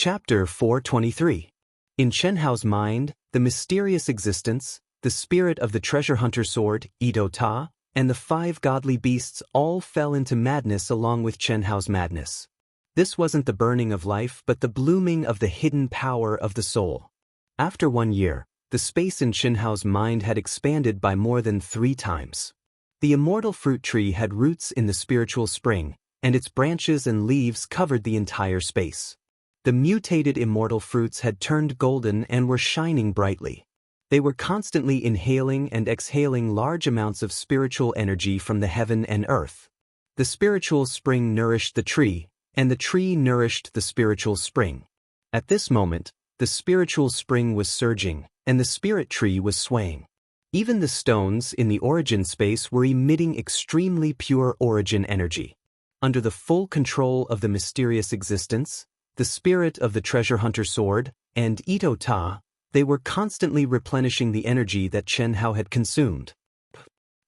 Chapter 423. In Chen Hao's mind, the mysterious existence, the spirit of the treasure hunter sword, Ito Ta, and the 5 godly beasts all fell into madness along with Chen Hao's madness. This wasn't the burning of life but the blooming of the hidden power of the soul. After 1 year, the space in Chen Hao's mind had expanded by more than 3 times. The immortal fruit tree had roots in the spiritual spring, and its branches and leaves covered the entire space. The mutated immortal fruits had turned golden and were shining brightly. They were constantly inhaling and exhaling large amounts of spiritual energy from the heaven and earth. The spiritual spring nourished the tree, and the tree nourished the spiritual spring. At this moment, the spiritual spring was surging, and the spirit tree was swaying. Even the stones in the origin space were emitting extremely pure origin energy. Under the full control of the mysterious existence, the spirit of the treasure hunter sword, and Ito Ta, they were constantly replenishing the energy that Chen Hao had consumed.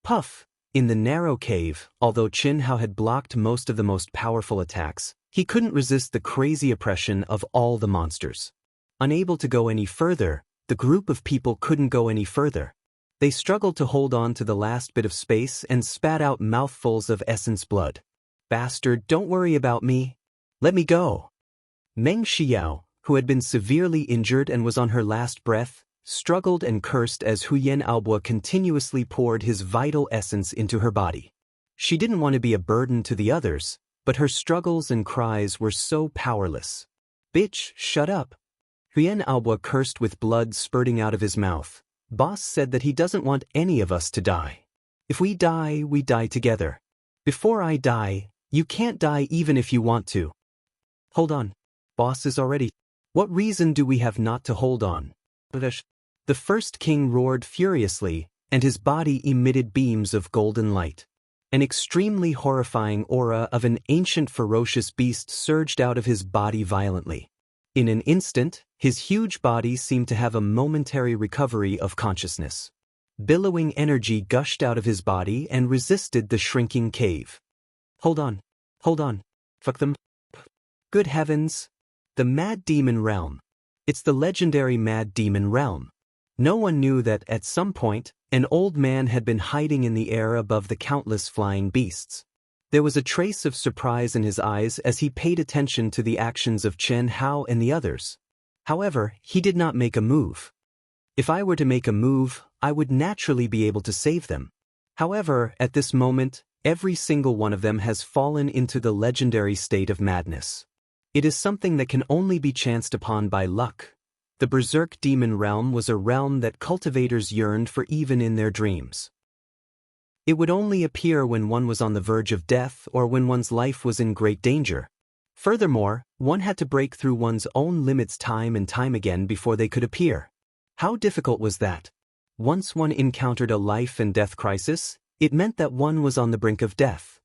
Puff! In the narrow cave, although Chen Hao had blocked most of the most powerful attacks, he couldn't resist the crazy oppression of all the monsters. Unable to go any further, the group of people couldn't go any further. They struggled to hold on to the last bit of space and spat out mouthfuls of essence blood. "Bastard, don't worry about me. Let me go." Meng Xiao, who had been severely injured and was on her last breath, struggled and cursed as Huyen Aobo continuously poured his vital essence into her body. She didn't want to be a burden to the others, but her struggles and cries were so powerless. "Bitch, shut up." Huyen Aobo cursed with blood spurting out of his mouth. "Boss said that he doesn't want any of us to die. If we die, we die together. Before I die, you can't die even if you want to." "Hold on. Boss is already. What reason do we have not to hold on?" The first king roared furiously, and his body emitted beams of golden light. An extremely horrifying aura of an ancient ferocious beast surged out of his body violently. In an instant, his huge body seemed to have a momentary recovery of consciousness. Billowing energy gushed out of his body and resisted the shrinking cave. Hold on. Fuck them. Good heavens. The Mad Demon Realm. It's the legendary Mad Demon Realm. No one knew that, at some point, an old man had been hiding in the air above the countless flying beasts. There was a trace of surprise in his eyes as he paid attention to the actions of Chen Hao and the others. However, he did not make a move. If I were to make a move, I would naturally be able to save them. However, at this moment, every single one of them has fallen into the legendary state of madness. It is something that can only be chanced upon by luck. The Berserk Demon Realm was a realm that cultivators yearned for even in their dreams. It would only appear when one was on the verge of death or when one's life was in great danger. Furthermore, one had to break through one's own limits time and time again before they could appear. How difficult was that? Once one encountered a life and death crisis, it meant that one was on the brink of death.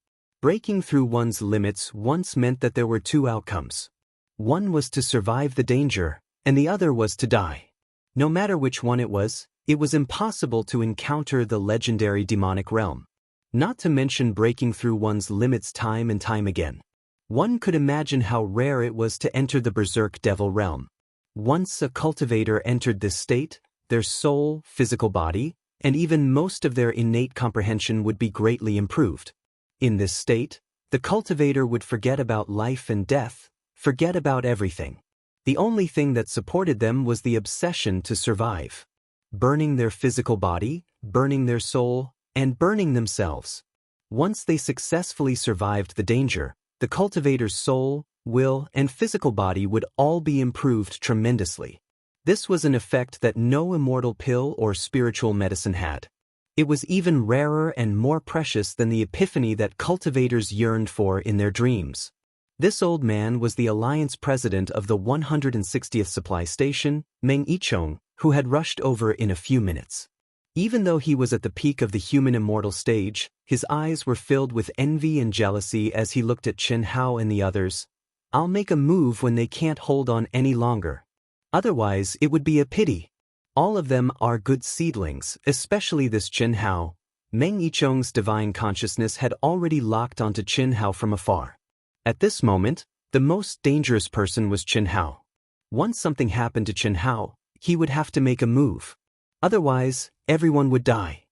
Breaking through one's limits once meant that there were 2 outcomes. One was to survive the danger, and the other was to die. No matter which one it was impossible to encounter the legendary demonic realm. Not to mention breaking through one's limits time and time again. One could imagine how rare it was to enter the Berserk Devil realm. Once a cultivator entered this state, their soul, physical body, and even most of their innate comprehension would be greatly improved. In this state, the cultivator would forget about life and death, forget about everything. The only thing that supported them was the obsession to survive. Burning their physical body, burning their soul, and burning themselves. Once they successfully survived the danger, the cultivator's soul, will, and physical body would all be improved tremendously. This was an effect that no immortal pill or spiritual medicine had. It was even rarer and more precious than the epiphany that cultivators yearned for in their dreams. This old man was the Alliance president of the 160th Supply Station, Meng Yichong, who had rushed over in a few minutes. Even though he was at the peak of the human immortal stage, his eyes were filled with envy and jealousy as he looked at Chen Hao and the others. "I'll make a move when they can't hold on any longer. Otherwise, it would be a pity. All of them are good seedlings, especially this Chen Hao." Meng Yichong's divine consciousness had already locked onto Chen Hao from afar. At this moment, the most dangerous person was Chen Hao. Once something happened to Chen Hao, he would have to make a move. Otherwise, everyone would die.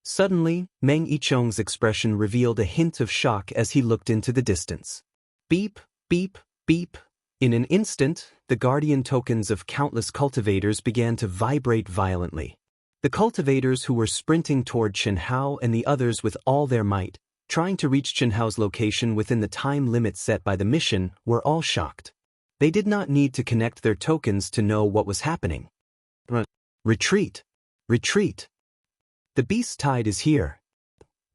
Suddenly, Meng Yichong's expression revealed a hint of shock as he looked into the distance. Beep, beep, beep. In an instant, the guardian tokens of countless cultivators began to vibrate violently. The cultivators who were sprinting toward Chen Hao and the others with all their might, trying to reach Chen Hao's location within the time limit set by the mission, were all shocked. They did not need to connect their tokens to know what was happening. Retreat! Retreat! The beast tide is here!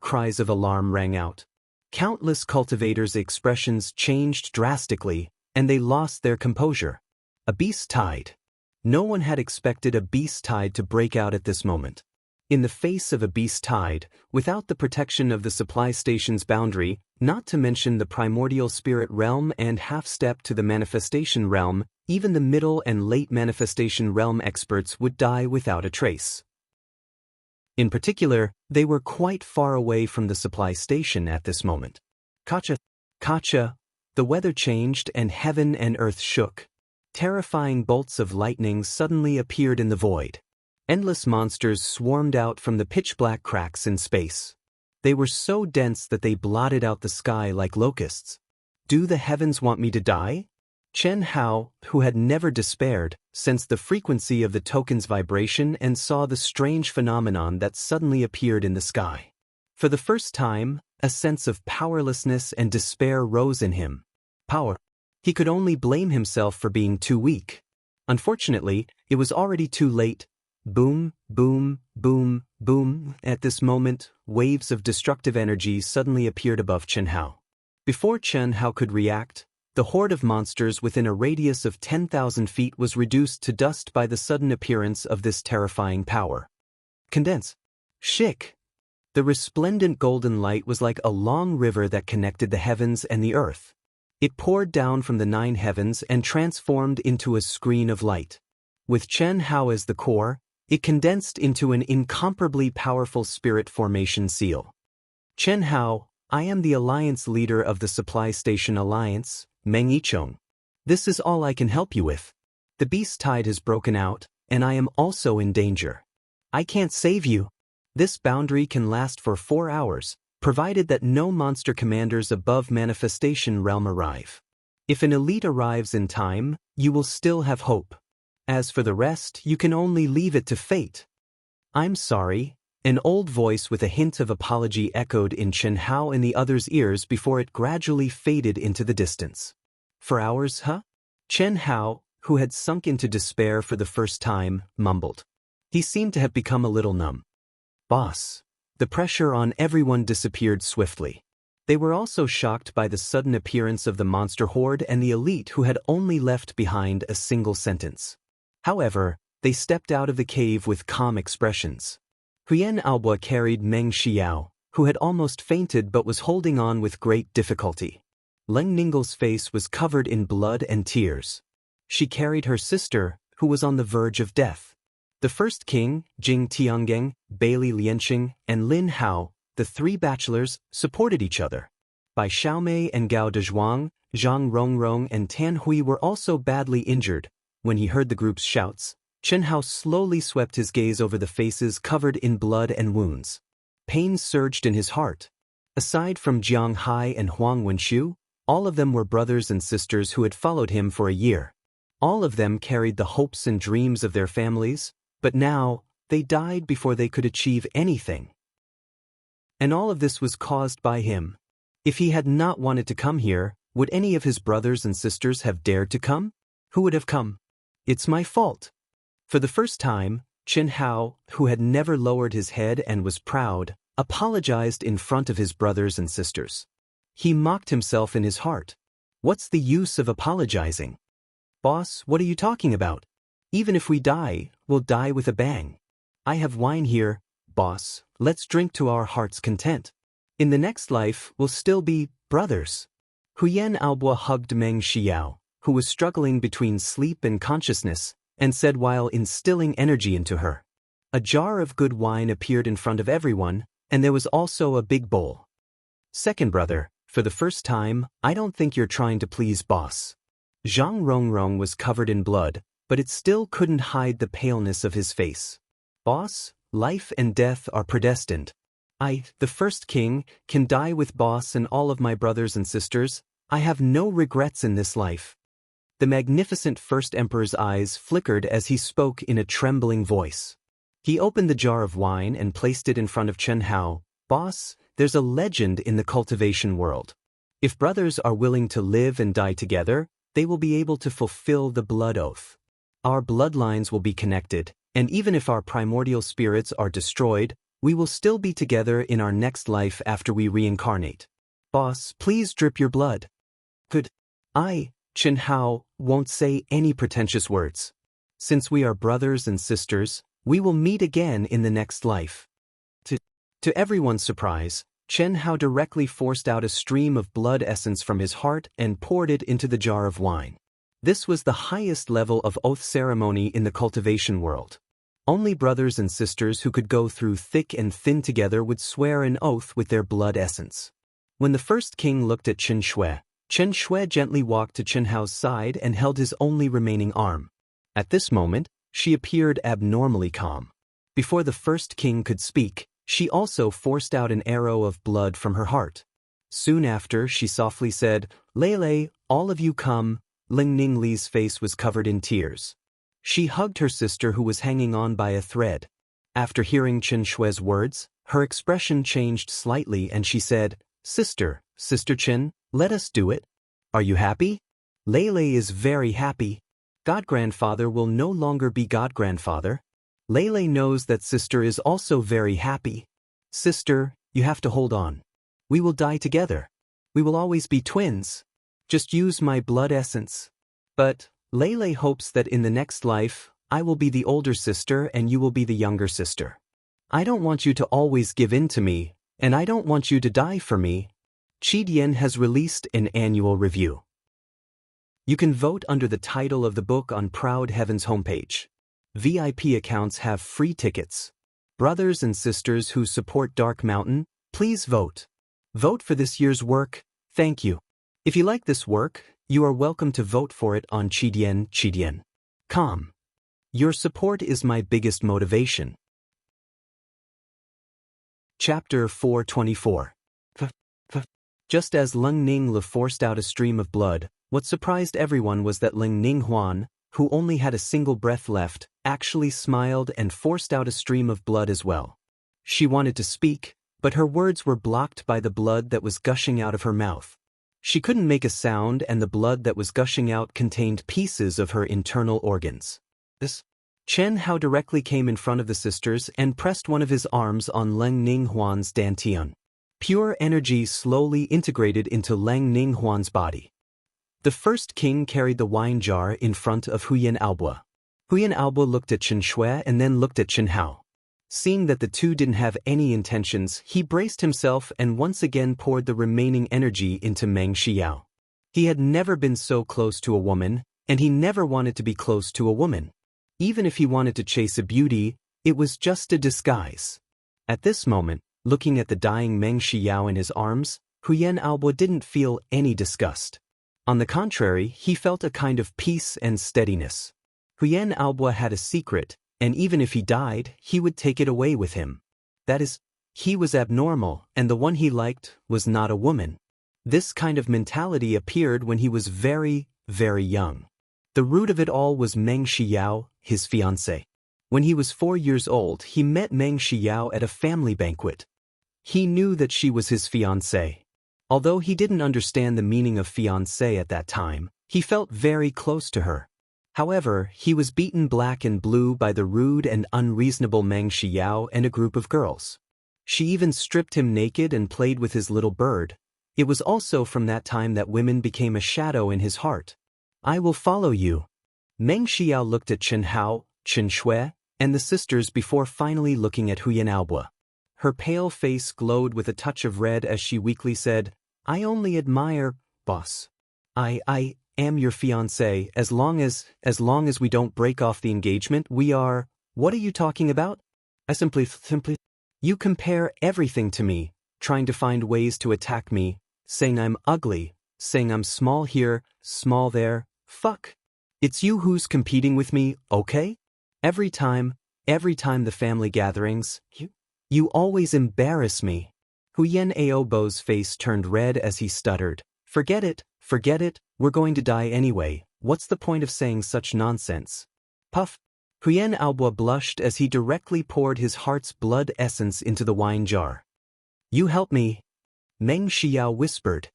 Cries of alarm rang out. Countless cultivators' expressions changed drastically, and they lost their composure. A beast tide. No one had expected a beast tide to break out at this moment. In the face of a beast tide, without the protection of the supply station's boundary, not to mention the primordial spirit realm and half-step to the manifestation realm, even the middle and late manifestation realm experts would die without a trace. In particular, they were quite far away from the supply station at this moment. Kacha! The weather changed and heaven and earth shook. Terrifying bolts of lightning suddenly appeared in the void. Endless monsters swarmed out from the pitch-black cracks in space. They were so dense that they blotted out the sky like locusts. Do the heavens want me to die? Chen Hao, who had never despaired, sensed the frequency of the token's vibration and saw the strange phenomenon that suddenly appeared in the sky. For the first time, a sense of powerlessness and despair rose in him. Power. He could only blame himself for being too weak. Unfortunately, it was already too late. Boom, boom, boom, boom. At this moment, waves of destructive energy suddenly appeared above Chen Hao. Before Chen Hao could react, the horde of monsters within a radius of 10,000 feet was reduced to dust by the sudden appearance of this terrifying power. Condense. Shik. The resplendent golden light was like a long river that connected the heavens and the earth. It poured down from the 9 heavens and transformed into a screen of light. With Chen Hao as the core, it condensed into an incomparably powerful spirit formation seal. Chen Hao, I am the alliance leader of the Supply Station Alliance, Meng Yichong. This is all I can help you with. The beast tide has broken out, and I am also in danger. I can't save you. This boundary can last for 4 hours, provided that no monster commanders above manifestation realm arrive. If an elite arrives in time, you will still have hope. As for the rest, you can only leave it to fate. I'm sorry. An old voice with a hint of apology echoed in Chen Hao and the others' ears before it gradually faded into the distance. 4 hours, huh? Chen Hao, who had sunk into despair for the first time, mumbled. He seemed to have become a little numb. Boss. The pressure on everyone disappeared swiftly. They were also shocked by the sudden appearance of the monster horde and the elite who had only left behind a single sentence. However, they stepped out of the cave with calm expressions. Huyen Aobo carried Meng Xiao, who had almost fainted but was holding on with great difficulty. Leng Ningle's face was covered in blood and tears. She carried her sister, who was on the verge of death. The first king, Jing Tianggeng, Bailey Lianqing, and Lin Hao, the 3 bachelors, supported each other. Bai Xiaomei and Gao Dezhuang, Zhang Rongrong and Tan Hui were also badly injured. When he heard the group's shouts, Chen Hao slowly swept his gaze over the faces covered in blood and wounds. Pain surged in his heart. Aside from Jiang Hai and Huang Wenxiu, all of them were brothers and sisters who had followed him for a year. All of them carried the hopes and dreams of their families, but now, they died before they could achieve anything. And all of this was caused by him. If he had not wanted to come here, would any of his brothers and sisters have dared to come? Who would have come? It's my fault. For the first time, Chen Hao, who had never lowered his head and was proud, apologized in front of his brothers and sisters. He mocked himself in his heart. What's the use of apologizing? Boss, what are you talking about? Even if we die, we'll die with a bang. I have wine here, boss, let's drink to our heart's content. In the next life, we'll still be brothers. Huyen Aobo hugged Meng Xiao, who was struggling between sleep and consciousness, and said while instilling energy into her. A jar of good wine appeared in front of everyone, and there was also a big bowl. Second brother, for the first time, I don't think you're trying to please boss. Zhang Rongrong was covered in blood, but it still couldn't hide the paleness of his face. Boss, life and death are predestined. I, the first king, can die with boss and all of my brothers and sisters. I have no regrets in this life. The magnificent first emperor's eyes flickered as he spoke in a trembling voice. He opened the jar of wine and placed it in front of Chen Hao. Boss, there's a legend in the cultivation world. If brothers are willing to live and die together, they will be able to fulfill the blood oath. Our bloodlines will be connected, and even if our primordial spirits are destroyed, we will still be together in our next life after we reincarnate. Boss, please drip your blood. Good. I, Chen Hao, won't say any pretentious words. Since we are brothers and sisters, we will meet again in the next life. To everyone's surprise, Chen Hao directly forced out a stream of blood essence from his heart and poured it into the jar of wine. This was the highest level of oath ceremony in the cultivation world. Only brothers and sisters who could go through thick and thin together would swear an oath with their blood essence. When the first king looked at Chen Shui gently walked to Chen Hao's side and held his only remaining arm. At this moment, she appeared abnormally calm. Before the first king could speak, she also forced out an arrow of blood from her heart. Soon after, she softly said, "Lei, all of you come." Ling Ning Li's face was covered in tears. She hugged her sister who was hanging on by a thread. After hearing Chen Shui's words, her expression changed slightly and she said, Sister Chen, let us do it. Are you happy? Lei is very happy. God-grandfather will no longer be God-grandfather. Lei knows that sister is also very happy. Sister, you have to hold on. We will die together. We will always be twins. Just use my blood essence. But Lei hopes that in the next life, I will be the older sister and you will be the younger sister. I don't want you to always give in to me, and I don't want you to die for me. Qidian has released an annual review. You can vote under the title of the book on Proud Heaven's homepage. VIP accounts have free tickets. Brothers and sisters who support Dark Mountain, please vote. Vote for this year's work, thank you. If you like this work, you are welcome to vote for it on Qidian.com. Your support is my biggest motivation. Chapter 424. Just as Leng Ningle forced out a stream of blood, what surprised everyone was that Ling Ninghuan, who only had a single breath left, actually smiled and forced out a stream of blood as well. She wanted to speak, but her words were blocked by the blood that was gushing out of her mouth. She couldn't make a sound and the blood that was gushing out contained pieces of her internal organs. Chen Hao directly came in front of the sisters and pressed one of his arms on Leng Ninghuan's dantian. Pure energy slowly integrated into Leng Ninghuan's body. The first king carried the wine jar in front of Huyan Aobo. Huyan Aobo looked at Chen Shui and then looked at Chen Hao. Seeing that the two didn't have any intentions, he braced himself and once again poured the remaining energy into Meng Xiao. He had never been so close to a woman, and he never wanted to be close to a woman. Even if he wanted to chase a beauty, it was just a disguise. At this moment, looking at the dying Meng Xiao in his arms, Huyan Aobo didn't feel any disgust. On the contrary, he felt a kind of peace and steadiness. Huyan Aobo had a secret, and even if he died, he would take it away with him. That is, he was abnormal, and the one he liked was not a woman. This kind of mentality appeared when he was very, very young. The root of it all was Meng Xiao, his fiancée. When he was 4 years old, he met Meng Xiao at a family banquet. He knew that she was his fiancée. Although he didn't understand the meaning of fiancé at that time, he felt very close to her. However, he was beaten black and blue by the rude and unreasonable Meng Xiao and a group of girls. She even stripped him naked and played with his little bird. It was also from that time that women became a shadow in his heart. I will follow you. Meng Xiao looked at Chen Hao, Chen Shui, and the sisters before finally looking at Huyan Aobo. Her pale face glowed with a touch of red as she weakly said, I only admire, boss. I am your fiancé. As long as we don't break off the engagement, we are. What are you talking about? I simply. You compare everything to me, trying to find ways to attack me, saying I'm ugly, saying I'm small here, small there. Fuck. It's you who's competing with me, okay? Every time the family gatherings, you always embarrass me. Huyen Aobo's face turned red as he stuttered. Forget it, we're going to die anyway, what's the point of saying such nonsense? Puff. Huyen Aobo blushed as he directly poured his heart's blood essence into the wine jar. You help me, Meng Xiao whispered.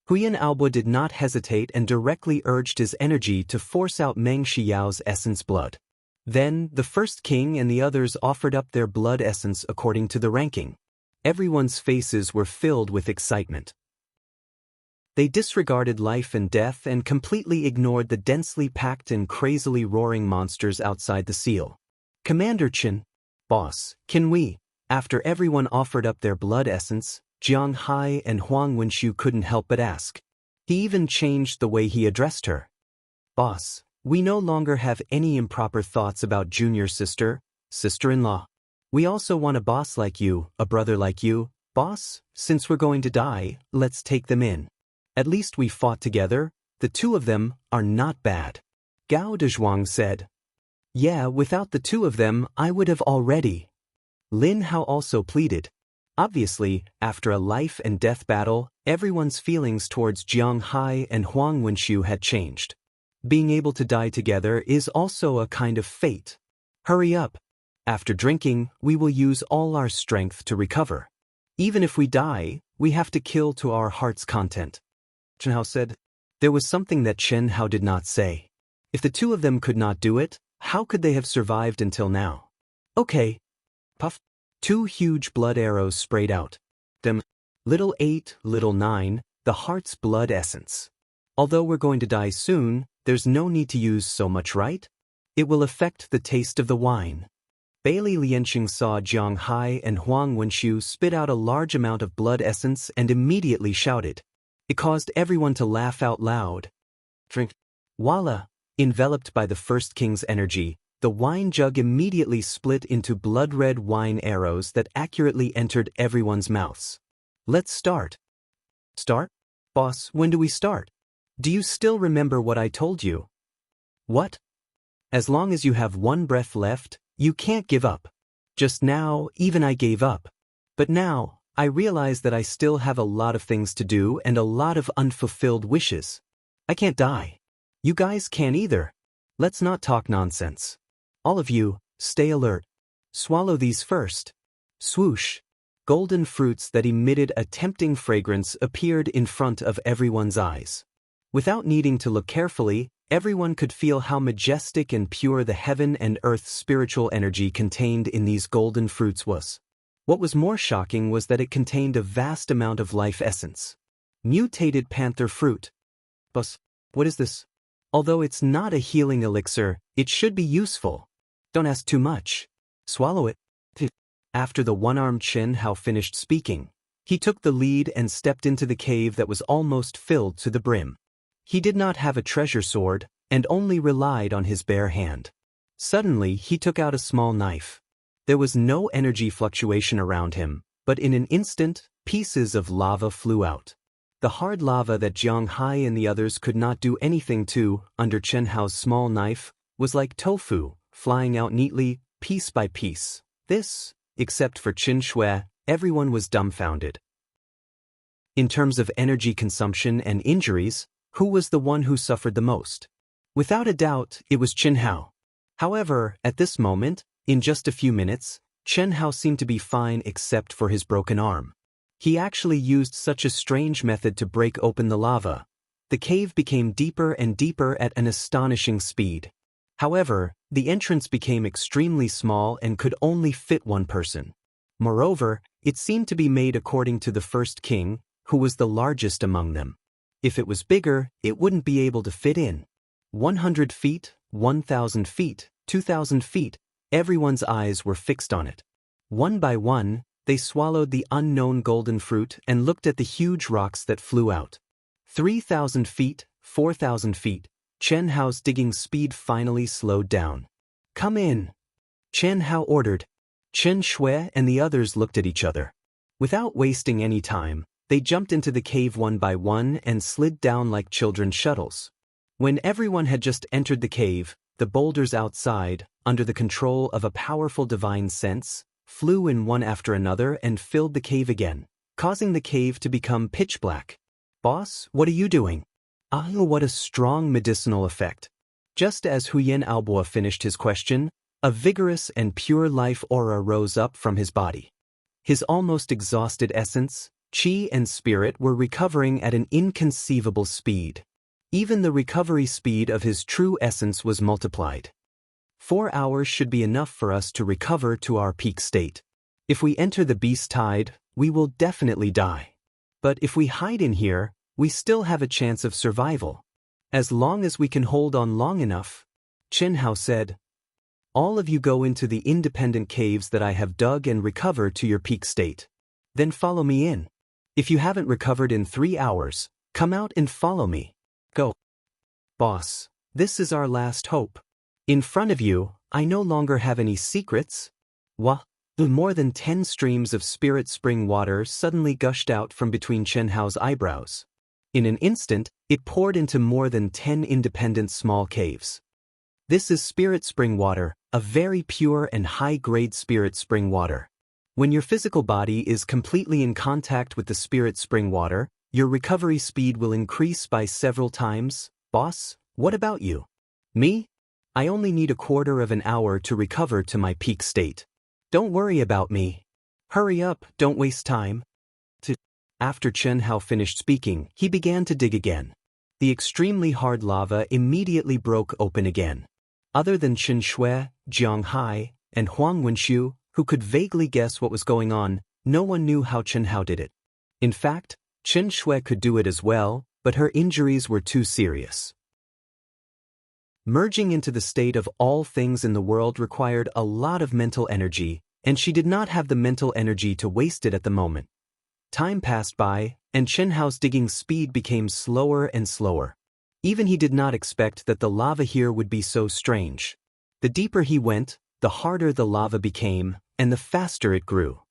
Huyen Aobo did not hesitate and directly urged his energy to force out Meng Xiao's essence blood. Then, the first king and the others offered up their blood essence according to the ranking. Everyone's faces were filled with excitement. They disregarded life and death and completely ignored the densely packed and crazily roaring monsters outside the seal. Commander Chen, boss, can we? After everyone offered up their blood essence, Jiang Hai and Huang Wenxiu couldn't help but ask. He even changed the way he addressed her. Boss, we no longer have any improper thoughts about junior sister, sister-in-law. We also want a boss like you, a brother like you. Boss, since we're going to die, let's take them in. At least we fought together, the two of them are not bad. Gao Dezhuang said. Yeah, without the two of them, I would have already. Lin Hao also pleaded. Obviously, after a life and death battle, everyone's feelings towards Jiang Hai and Huang Wenxiu had changed. Being able to die together is also a kind of fate. Hurry up. After drinking, we will use all our strength to recover. Even if we die, we have to kill to our heart's content. Chen Hao said. There was something that Chen Hao did not say. If the two of them could not do it, how could they have survived until now? Okay. Puff. 2 huge blood arrows sprayed out. Them. Little 8, little 9, the heart's blood essence. Although we're going to die soon, there's no need to use so much, right? It will affect the taste of the wine. Bailey Lianqing saw Jiang Hai and Huang Wenxiu spit out a large amount of blood essence and immediately shouted. It caused everyone to laugh out loud. Drink. Voila! Enveloped by the first king's energy, the wine jug immediately split into blood-red wine arrows that accurately entered everyone's mouths. Let's start. Start? Boss, when do we start? Do you still remember what I told you? What? As long as you have one breath left, you can't give up. Just now, even I gave up. But now, I realize that I still have a lot of things to do and a lot of unfulfilled wishes. I can't die. You guys can't either. Let's not talk nonsense. All of you, stay alert. Swallow these first. Swoosh. Golden fruits that emitted a tempting fragrance appeared in front of everyone's eyes. Without needing to look carefully, everyone could feel how majestic and pure the heaven and earth spiritual energy contained in these golden fruits was. What was more shocking was that it contained a vast amount of life essence. Mutated panther fruit. Boss, what is this? Although it's not a healing elixir, it should be useful. Don't ask too much. Swallow it. After the one-armed Chen Hao finished speaking, he took the lead and stepped into the cave that was almost filled to the brim. He did not have a treasure sword, and only relied on his bare hand. Suddenly, he took out a small knife. There was no energy fluctuation around him, but in an instant, pieces of lava flew out. The hard lava that Jiang Hai and the others could not do anything to, under Chen Hao's small knife, was like tofu, flying out neatly, piece by piece. This, except for Qin Shui, everyone was dumbfounded. In terms of energy consumption and injuries, who was the one who suffered the most? Without a doubt, it was Chen Hao. However, at this moment, in just a few minutes, Chen Hao seemed to be fine except for his broken arm. He actually used such a strange method to break open the lava. The cave became deeper and deeper at an astonishing speed. However, the entrance became extremely small and could only fit one person. Moreover, it seemed to be made according to the first king, who was the largest among them. If it was bigger, it wouldn't be able to fit in. 100 feet, 1,000 feet, 2,000 feet, everyone's eyes were fixed on it. One by one, they swallowed the unknown golden fruit and looked at the huge rocks that flew out. 3,000 feet, 4,000 feet, Chen Hao's digging speed finally slowed down. Come in. Chen Hao ordered. Chen Shui and the others looked at each other. Without wasting any time, they jumped into the cave one by one and slid down like children's shuttles. When everyone had just entered the cave, the boulders outside, under the control of a powerful divine sense, flew in one after another and filled the cave again, causing the cave to become pitch black. "Boss, what are you doing?" "Ah, what a strong medicinal effect." Just as Huyen Aobo finished his question, a vigorous and pure life aura rose up from his body. His almost exhausted essence, chi and spirit were recovering at an inconceivable speed. Even the recovery speed of his true essence was multiplied. 4 hours should be enough for us to recover to our peak state. If we enter the beast tide, we will definitely die. But if we hide in here, we still have a chance of survival. As long as we can hold on long enough, Chen Hao said. "All of you go into the independent caves that I have dug and recover to your peak state. Then follow me in. If you haven't recovered in 3 hours, come out and follow me. Go." "Boss, this is our last hope. In front of you, I no longer have any secrets." More than 10 streams of spirit spring water suddenly gushed out from between Chen Hao's eyebrows. In an instant, it poured into more than 10 independent small caves. This is spirit spring water, a very pure and high-grade spirit spring water. When your physical body is completely in contact with the spirit spring water, your recovery speed will increase by several times. "Boss, what about you?" "Me? I only need a quarter of an hour to recover to my peak state. Don't worry about me. Hurry up, don't waste time." After Chen Hao finished speaking, he began to dig again. The extremely hard lava immediately broke open again. Other than Chen Shui, Jiang Hai, and Huang Wenxiu, who could vaguely guess what was going on, no one knew how Chen Hao did it. In fact, Chen Shui could do it as well, but her injuries were too serious. Merging into the state of all things in the world required a lot of mental energy, and she did not have the mental energy to waste it at the moment. Time passed by, and Chen Hao's digging speed became slower and slower. Even he did not expect that the lava here would be so strange. The deeper he went, the harder the lava became, and the faster it grew.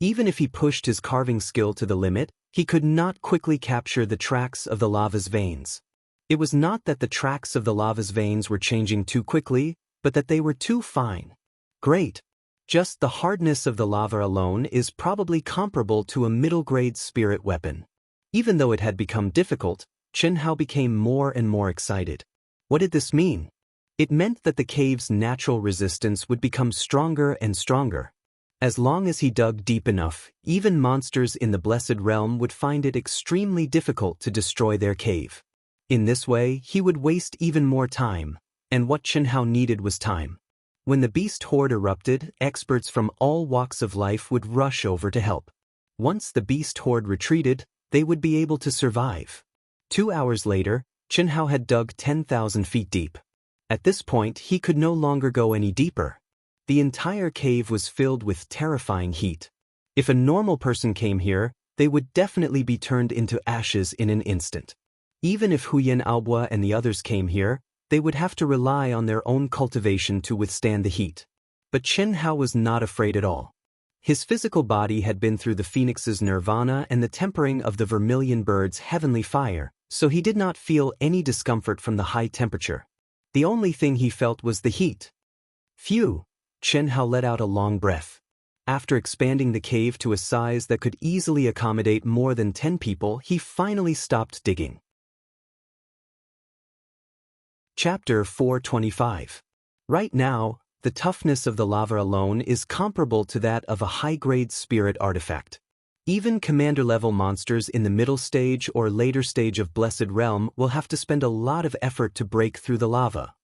Even if he pushed his carving skill to the limit, he could not quickly capture the tracks of the lava's veins. It was not that the tracks of the lava's veins were changing too quickly, but that they were too fine. Great. Just the hardness of the lava alone is probably comparable to a middle-grade spirit weapon. Even though it had become difficult, Chen Hao became more and more excited. What did this mean? It meant that the cave's natural resistance would become stronger and stronger. As long as he dug deep enough, even monsters in the Blessed Realm would find it extremely difficult to destroy their cave. In this way, he would waste even more time, and what Chen Hao needed was time. When the beast horde erupted, experts from all walks of life would rush over to help. Once the beast horde retreated, they would be able to survive. 2 hours later, Chen Hao had dug 10,000 feet deep. At this point, he could no longer go any deeper. The entire cave was filled with terrifying heat. If a normal person came here, they would definitely be turned into ashes in an instant. Even if Huyen Aobo and the others came here, they would have to rely on their own cultivation to withstand the heat. But Chen Hao was not afraid at all. His physical body had been through the phoenix's nirvana and the tempering of the vermilion bird's heavenly fire, so he did not feel any discomfort from the high temperature. The only thing he felt was the heat. Phew! Chen Hao let out a long breath. After expanding the cave to a size that could easily accommodate more than 10 people, he finally stopped digging. Chapter 425. Right now, the toughness of the lava alone is comparable to that of a high-grade spirit artifact. Even commander-level monsters in the middle stage or later stage of Blessed Realm will have to spend a lot of effort to break through the lava.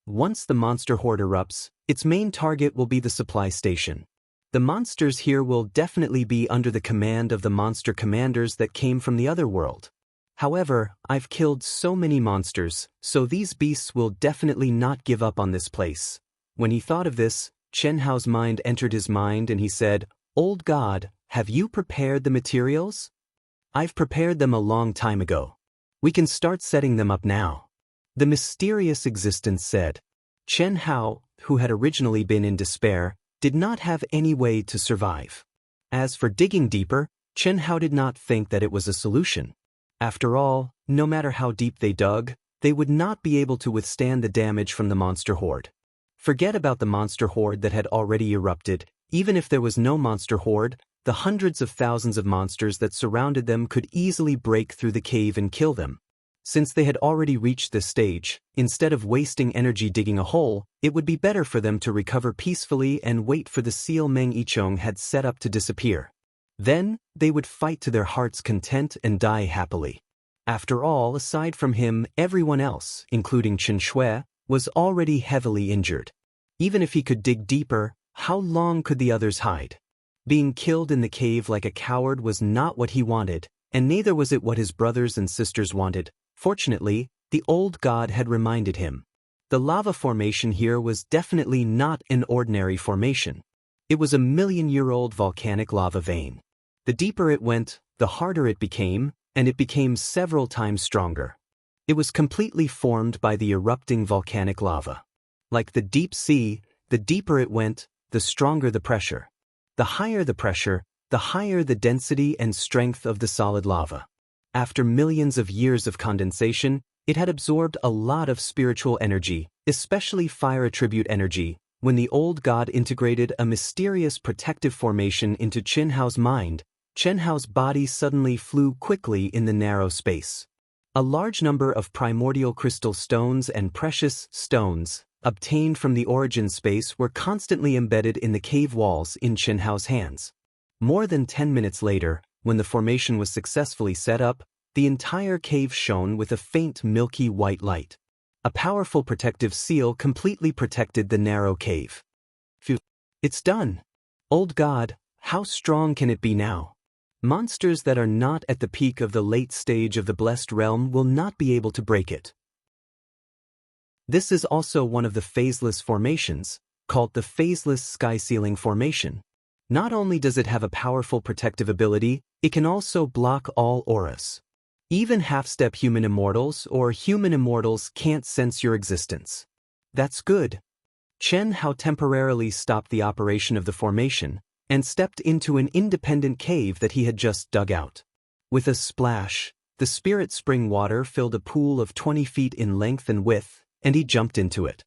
Once the monster horde erupts, its main target will be the supply station. The monsters here will definitely be under the command of the monster commanders that came from the other world. However, I've killed so many monsters, so these beasts will definitely not give up on this place. When he thought of this, Chen Hao's mind entered his mind and he said, "Old God, have you prepared the materials?" "I've prepared them a long time ago. We can start setting them up now." The mysterious existence said. Chen Hao, who had originally been in despair, did not have any way to survive. As for digging deeper, Chen Hao did not think that it was a solution. After all, no matter how deep they dug, they would not be able to withstand the damage from the monster horde. Forget about the monster horde that had already erupted. Even if there was no monster horde, the hundreds of thousands of monsters that surrounded them could easily break through the cave and kill them. Since they had already reached this stage, instead of wasting energy digging a hole, it would be better for them to recover peacefully and wait for the seal Meng Yichong had set up to disappear. Then, they would fight to their heart's content and die happily. After all, aside from him, everyone else, including Chen Shui, was already heavily injured. Even if he could dig deeper, how long could the others hide? Being killed in the cave like a coward was not what he wanted, and neither was it what his brothers and sisters wanted. Fortunately, the old god had reminded him. The lava formation here was definitely not an ordinary formation. It was a million-year-old volcanic lava vein. The deeper it went, the harder it became, and it became several times stronger. It was completely formed by the erupting volcanic lava. Like the deep sea, the deeper it went, the stronger the pressure. The higher the pressure, the higher the density and strength of the solid lava. After millions of years of condensation, it had absorbed a lot of spiritual energy, especially fire attribute energy. When the old god integrated a mysterious protective formation into Chen Hao's mind, Chen Hao's body suddenly flew quickly in the narrow space. A large number of primordial crystal stones and precious stones, obtained from the origin space, were constantly embedded in the cave walls in Chen Hao's hands. More than 10 minutes later, when the formation was successfully set up, the entire cave shone with a faint milky white light. A powerful protective seal completely protected the narrow cave. Phew. It's done. Old god, how strong can it be now? Monsters that are not at the peak of the late stage of the blessed realm will not be able to break it. This is also one of the phaseless formations, called the phaseless sky ceiling formation. Not only does it have a powerful protective ability, it can also block all auras. Even half-step human immortals or human immortals can't sense your existence. That's good. Chen Hao temporarily stopped the operation of the formation and stepped into an independent cave that he had just dug out. With a splash, the spirit spring water filled a pool of 20 feet in length and width, and he jumped into it.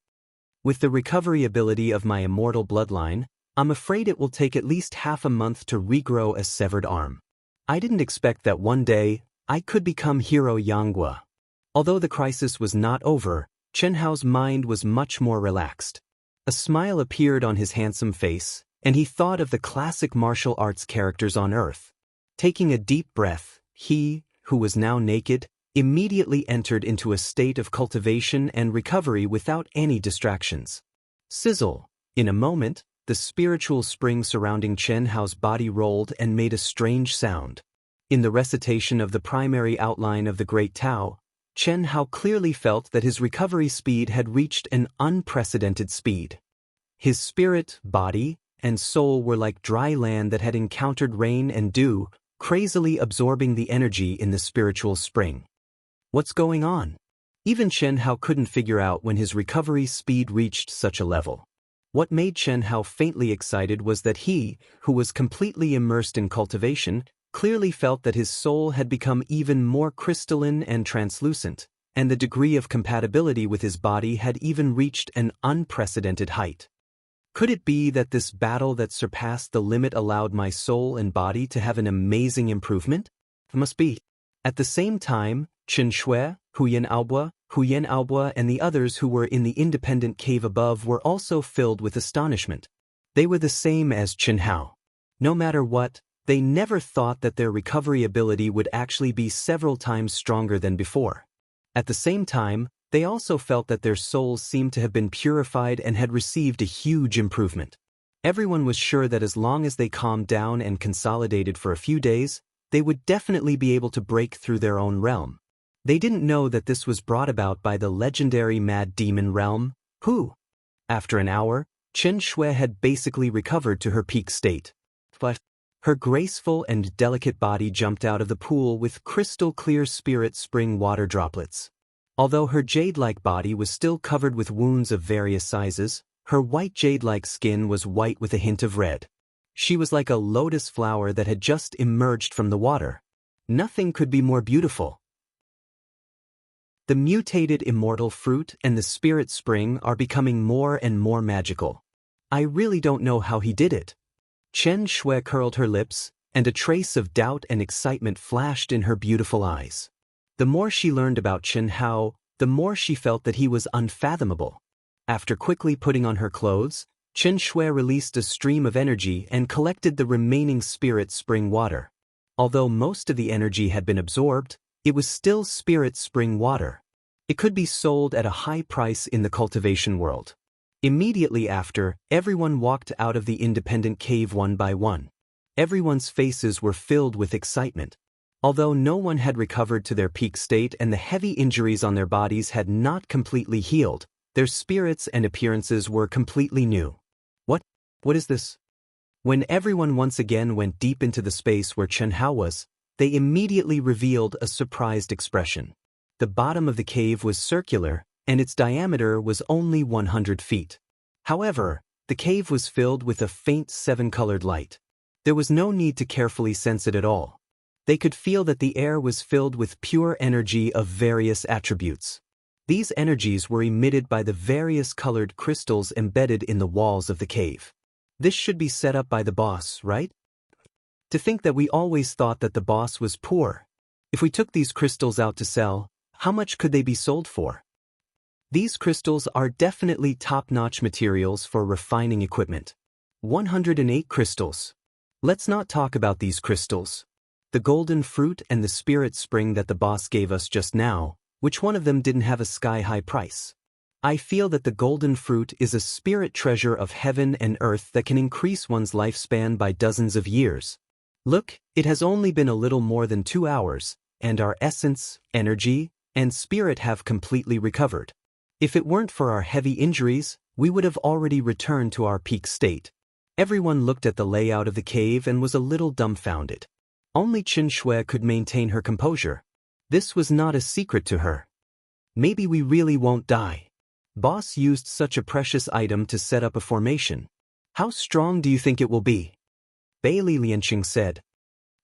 With the recovery ability of my immortal bloodline, I'm afraid it will take at least half a month to regrow a severed arm. I didn't expect that one day I could become Hero Yanghua. Although the crisis was not over, Chen Hao's mind was much more relaxed. A smile appeared on his handsome face, and he thought of the classic martial arts characters on Earth. Taking a deep breath, he, who was now naked, immediately entered into a state of cultivation and recovery without any distractions. Sizzle! In a moment, the spiritual spring surrounding Chen Hao's body rolled and made a strange sound. In the recitation of the primary outline of the Great Tao, Chen Hao clearly felt that his recovery speed had reached an unprecedented speed. His spirit, body, and soul were like dry land that had encountered rain and dew, crazily absorbing the energy in the spiritual spring. What's going on? Even Chen Hao couldn't figure out when his recovery speed reached such a level. What made Chen Hao faintly excited was that he, who was completely immersed in cultivation, clearly felt that his soul had become even more crystalline and translucent, and the degree of compatibility with his body had even reached an unprecedented height. Could it be that this battle that surpassed the limit allowed my soul and body to have an amazing improvement? It must be. At the same time, Chen Shui, Huyan Aobua, and the others who were in the independent cave above were also filled with astonishment. They were the same as Chen Hao. No matter what, they never thought that their recovery ability would actually be several times stronger than before. At the same time, they also felt that their souls seemed to have been purified and had received a huge improvement. Everyone was sure that as long as they calmed down and consolidated for a few days, they would definitely be able to break through their own realm. They didn't know that this was brought about by the legendary Mad Demon realm, who, after an hour, Chen Shui had basically recovered to her peak state. But her graceful and delicate body jumped out of the pool with crystal-clear spirit spring water droplets. Although her jade-like body was still covered with wounds of various sizes, her white jade-like skin was white with a hint of red. She was like a lotus flower that had just emerged from the water. Nothing could be more beautiful. The mutated immortal fruit and the spirit spring are becoming more and more magical. I really don't know how he did it. Chen Shui curled her lips, and a trace of doubt and excitement flashed in her beautiful eyes. The more she learned about Chen Hao, the more she felt that he was unfathomable. After quickly putting on her clothes, Chen Shui released a stream of energy and collected the remaining spirit spring water. Although most of the energy had been absorbed, it was still spirit spring water. It could be sold at a high price in the cultivation world. Immediately after, everyone walked out of the independent cave one by one. Everyone's faces were filled with excitement. Although no one had recovered to their peak state and the heavy injuries on their bodies had not completely healed, their spirits and appearances were completely new. What is this? When everyone once again went deep into the space where Chen Hao was, they immediately revealed a surprised expression. The bottom of the cave was circular, and its diameter was only 100 feet. However, the cave was filled with a faint 7-colored light. There was no need to carefully sense it at all. They could feel that the air was filled with pure energy of various attributes. These energies were emitted by the various colored crystals embedded in the walls of the cave. This should be set up by the boss, right? To think that we always thought that the boss was poor. If we took these crystals out to sell, how much could they be sold for? These crystals are definitely top-notch materials for refining equipment. 108 crystals. Let's not talk about these crystals. The golden fruit and the spirit spring that the boss gave us just now, which one of them didn't have a sky-high price? I feel that the golden fruit is a spirit treasure of heaven and earth that can increase one's lifespan by dozens of years. Look, it has only been a little more than 2 hours, and our essence, energy, and spirit have completely recovered. If it weren't for our heavy injuries, we would have already returned to our peak state. Everyone looked at the layout of the cave and was a little dumbfounded. Only Chen Shui could maintain her composure. This was not a secret to her. Maybe we really won't die. Boss used such a precious item to set up a formation. How strong do you think it will be? Bailey Lianqing said.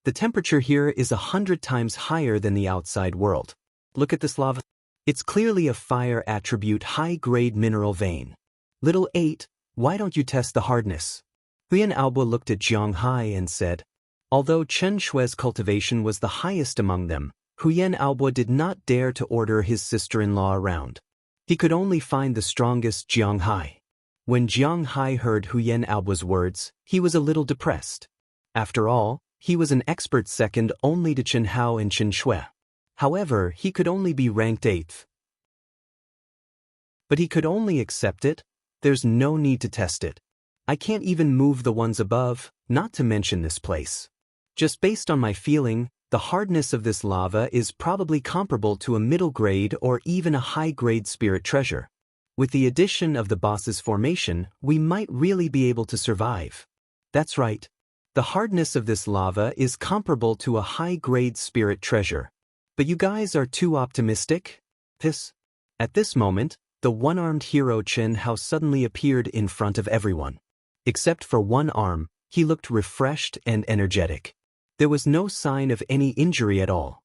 The temperature here is 100 times higher than the outside world. Look at this lava. It's clearly a fire attribute high-grade mineral vein. Little 8, why don't you test the hardness? Huyan Aobo looked at Jiang Hai and said. Although Chen Shui's cultivation was the highest among them, Huyan Aobo did not dare to order his sister-in-law around. He could only find the strongest Jiang Hai. When Jiang Hai heard Huyan Aobo's words, he was a little depressed. After all, he was an expert second only to Chen Hao and Chen Shui. However, he could only be ranked 8th. But he could only accept it. There's no need to test it. I can't even move the ones above, not to mention this place. Just based on my feeling, the hardness of this lava is probably comparable to a middle grade or even a high grade spirit treasure. With the addition of the boss's formation, we might really be able to survive. That's right. The hardness of this lava is comparable to a high grade spirit treasure. But you guys are too optimistic? At this moment, the one-armed hero Chen Hao suddenly appeared in front of everyone. Except for one arm, he looked refreshed and energetic. There was no sign of any injury at all.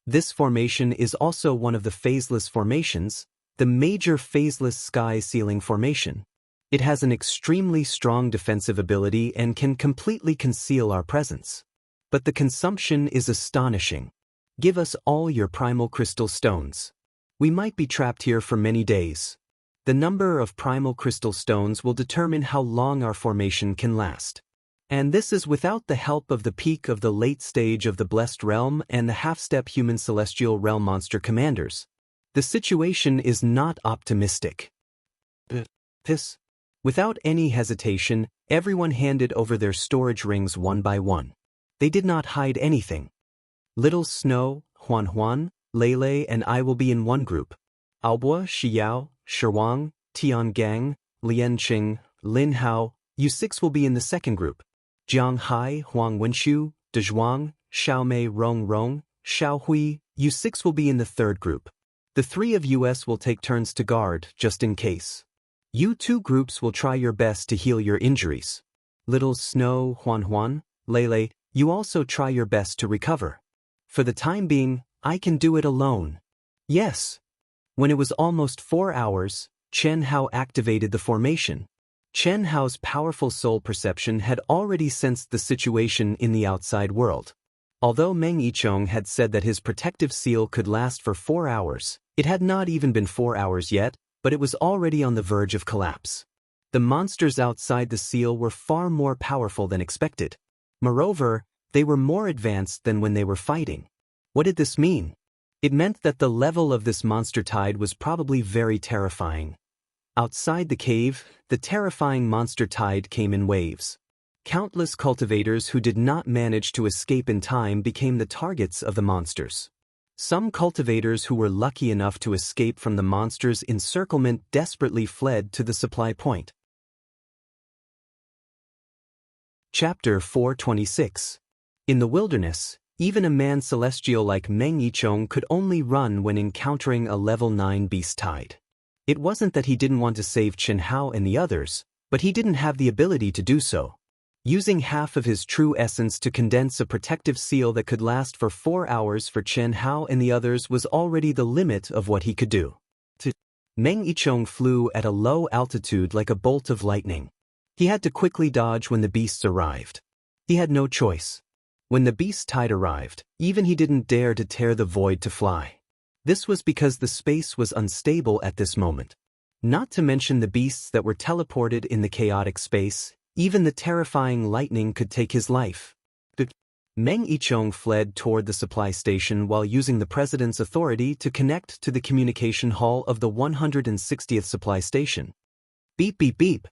This formation is also one of the phaseless formations, the major phaseless sky ceiling formation. It has an extremely strong defensive ability and can completely conceal our presence. But the consumption is astonishing. Give us all your primal crystal stones. We might be trapped here for many days. The number of primal crystal stones will determine how long our formation can last. And this is without the help of the peak of the late stage of the Blessed Realm and the half-step human celestial realm monster commanders. The situation is not optimistic. Without any hesitation, everyone handed over their storage rings one by one. They did not hide anything. Little Snow, Huan Huan, Lele and I will be in one group. Aobo, Shiyao, Sherwang, Tiangang, Lianqing, Lin Hao, you 6 will be in the second group. Jiang Hai, Huang Wenshu, Dezhuang, Xiaomei Rong Rong, Xiao Hui, you 6 will be in the third group. The 3 of us will take turns to guard, just in case. You 2 groups will try your best to heal your injuries. Little Snow, Huan Huan, Lele, you also try your best to recover. For the time being, I can do it alone. Yes, When it was almost 4 hours, Chen Hao activated the formation. Chen Hao's powerful soul perception had already sensed the situation in the outside world. Although Meng Yichong had said that his protective seal could last for 4 hours, it had not even been 4 hours yet, but it was already on the verge of collapse. The monsters outside the seal were far more powerful than expected. Moreover, they were more advanced than when they were fighting. What did this mean? It meant that the level of this monster tide was probably very terrifying. Outside the cave, the terrifying monster tide came in waves. Countless cultivators who did not manage to escape in time became the targets of the monsters. Some cultivators who were lucky enough to escape from the monsters' encirclement desperately fled to the supply point. Chapter 426. In the wilderness, even a man celestial like Meng Yichong could only run when encountering a level 9 beast tide. It wasn't that he didn't want to save Chen Hao and the others, but he didn't have the ability to do so. Using half of his true essence to condense a protective seal that could last for 4 hours for Chen Hao and the others was already the limit of what he could do. Meng Yichong flew at a low altitude like a bolt of lightning. He had to quickly dodge when the beasts arrived. He had no choice. When the beast tide arrived, even he didn't dare to tear the void to fly. This was because the space was unstable at this moment. Not to mention the beasts that were teleported in the chaotic space, even the terrifying lightning could take his life. Meng Yichong fled toward the supply station while using the president's authority to connect to the communication hall of the 160th supply station. Beep beep beep.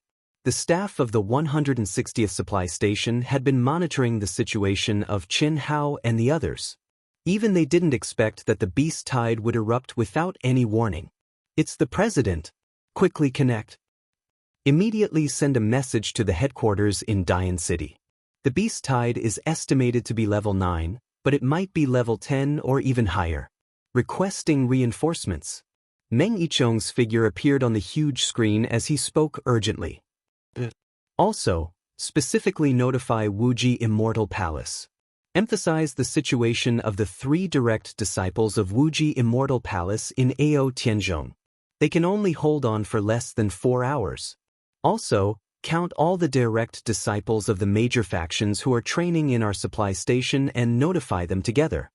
The staff of the 160th supply station had been monitoring the situation of Chen Hao and the others. Even they didn't expect that the beast tide would erupt without any warning. It's the president. Quickly connect. Immediately send a message to the headquarters in Dian City. The beast tide is estimated to be level 9, but it might be level 10 or even higher. Requesting reinforcements. Meng Yichong's figure appeared on the huge screen as he spoke urgently. Also, specifically notify Wuji Immortal Palace. Emphasize the situation of the 3 direct disciples of Wuji Immortal Palace in Ao Tianzhong. They can only hold on for less than 4 hours. Also, count all the direct disciples of the major factions who are training in our supply station and notify them together.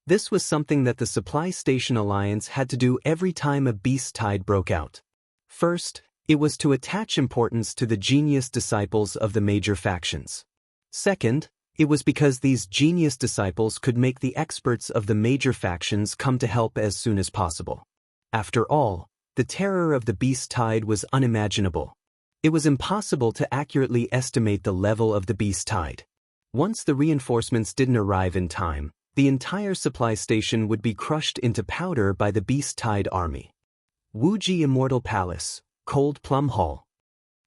This was something that the Supply Station Alliance had to do every time a beast tide broke out. First, it was to attach importance to the genius disciples of the major factions. Second, it was because these genius disciples could make the experts of the major factions come to help as soon as possible. After all, the terror of the beast tide was unimaginable. It was impossible to accurately estimate the level of the beast tide. Once the reinforcements didn't arrive in time, the entire supply station would be crushed into powder by the beast tide army. Wuji Immortal Palace, Cold Plum Hall.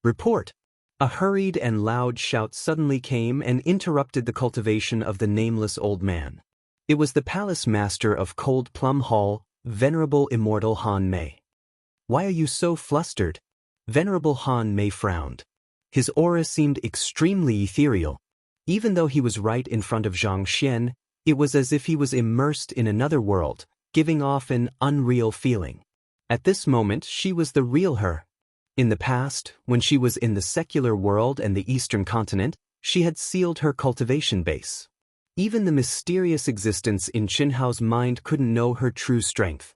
Report. A hurried and loud shout suddenly came and interrupted the cultivation of the nameless old man. It was the palace master of Cold Plum Hall, Venerable Immortal Han Mei. Why are you so flustered? Venerable Han Mei frowned. His aura seemed extremely ethereal. Even though he was right in front of Zhang Xian, it was as if he was immersed in another world, giving off an unreal feeling. At this moment, she was the real her. In the past, when she was in the secular world and the Eastern continent, she had sealed her cultivation base. Even the mysterious existence in Chen Hao's mind couldn't know her true strength.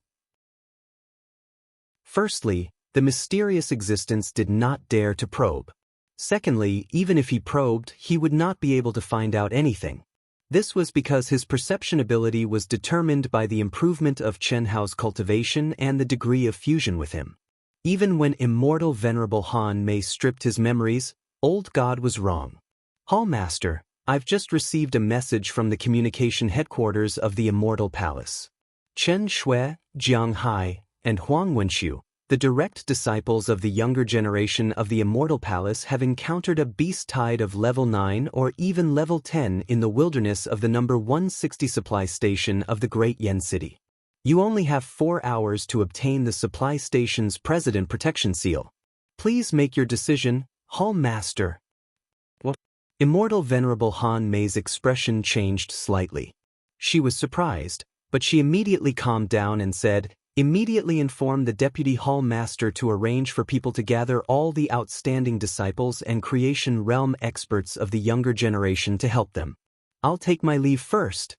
Firstly, the mysterious existence did not dare to probe. Secondly, even if he probed, he would not be able to find out anything. This was because his perception ability was determined by the improvement of Chen Hao's cultivation and the degree of fusion with him. Even when immortal Venerable Han Mei stripped his memories, Old God was wrong. Hall Master, I've just received a message from the communication headquarters of the Immortal Palace. Chen Shui, Jiang Hai, and Huang Wenxiu, the direct disciples of the younger generation of the Immortal Palace, have encountered a beast tide of level 9 or even level 10 in the wilderness of the number 160 supply station of the Great Yen City. You only have 4 hours to obtain the supply station's President Protection Seal. Please make your decision, Hall Master. What? Immortal Venerable Han Mei's expression changed slightly. She was surprised, but she immediately calmed down and said, Immediately inform the Deputy Hall Master to arrange for people to gather all the outstanding disciples and creation realm experts of the younger generation to help them. I'll take my leave first.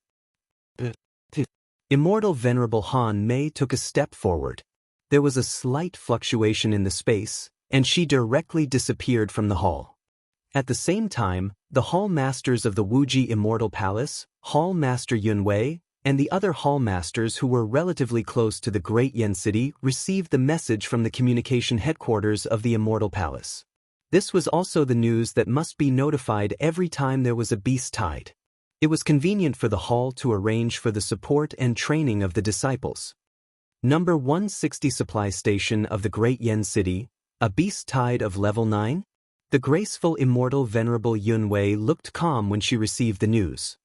Immortal Venerable Han Mei took a step forward. There was a slight fluctuation in the space, and she directly disappeared from the hall. At the same time, the Hall Masters of the Wuji Immortal Palace, Hall Master Yunwei, and the other Hall Masters who were relatively close to the Great Yen City received the message from the communication headquarters of the Immortal Palace. This was also the news that must be notified every time there was a beast tide. It was convenient for the hall to arrange for the support and training of the disciples. Number 160 Supply Station of the Great Yen City, a beast tide of level 9? The graceful Immortal Venerable Yunwei looked calm when she received the news.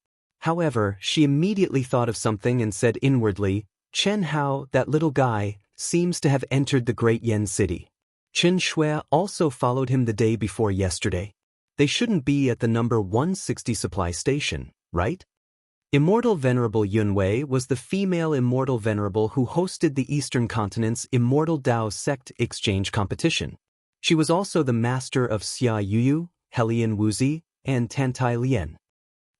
However, she immediately thought of something and said inwardly, Chen Hao, that little guy, seems to have entered the Great Yen City. Chen Shui also followed him the day before yesterday. They shouldn't be at the number 160 supply station, right? Immortal Venerable Yunwei was the female Immortal Venerable who hosted the Eastern Continent's Immortal Dao Sect Exchange competition. She was also the master of Xia Yuyu, Helian Wuzi, and Tantai Lian.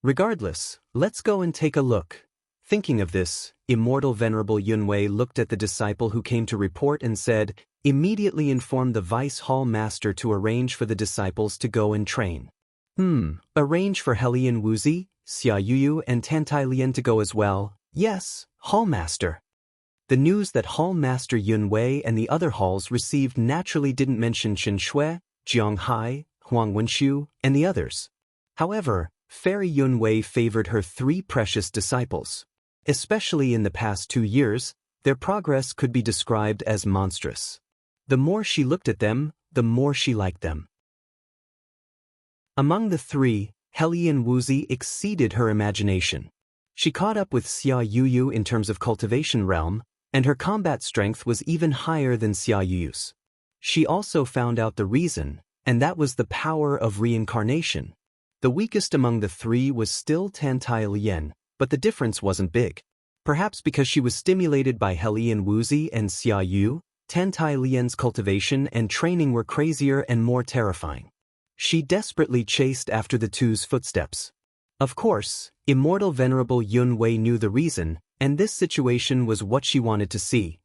Regardless, let's go and take a look. Thinking of this, Immortal Venerable Yunwei looked at the disciple who came to report and said, immediately inform the Vice Hall Master to arrange for the disciples to go and train. Arrange for Helian Wuzi, Xia Yuyu, and Tantai Lian to go as well. Yes, Hall Master. The news that Hall Master Yunwei and the other halls received naturally didn't mention Chen Shui, Jiang Hai, Huang Wenxiu, and the others. However, Fairy Yunwei favored her 3 precious disciples. Especially in the past 2 years, their progress could be described as monstrous. The more she looked at them, the more she liked them. Among the 3, Helian Wuzi exceeded her imagination. She caught up with Xia Yuyu in terms of cultivation realm, and her combat strength was even higher than Xia Yuyu's. She also found out the reason, and that was the power of reincarnation. The weakest among the 3 was still Tantai Lian, but the difference wasn't big. Perhaps because she was stimulated by Helian Wuzi and Xia Yu, Tantai Lian's cultivation and training were crazier and more terrifying. She desperately chased after the 2's footsteps. Of course, Immortal Venerable Yunwei knew the reason, and this situation was what she wanted to see.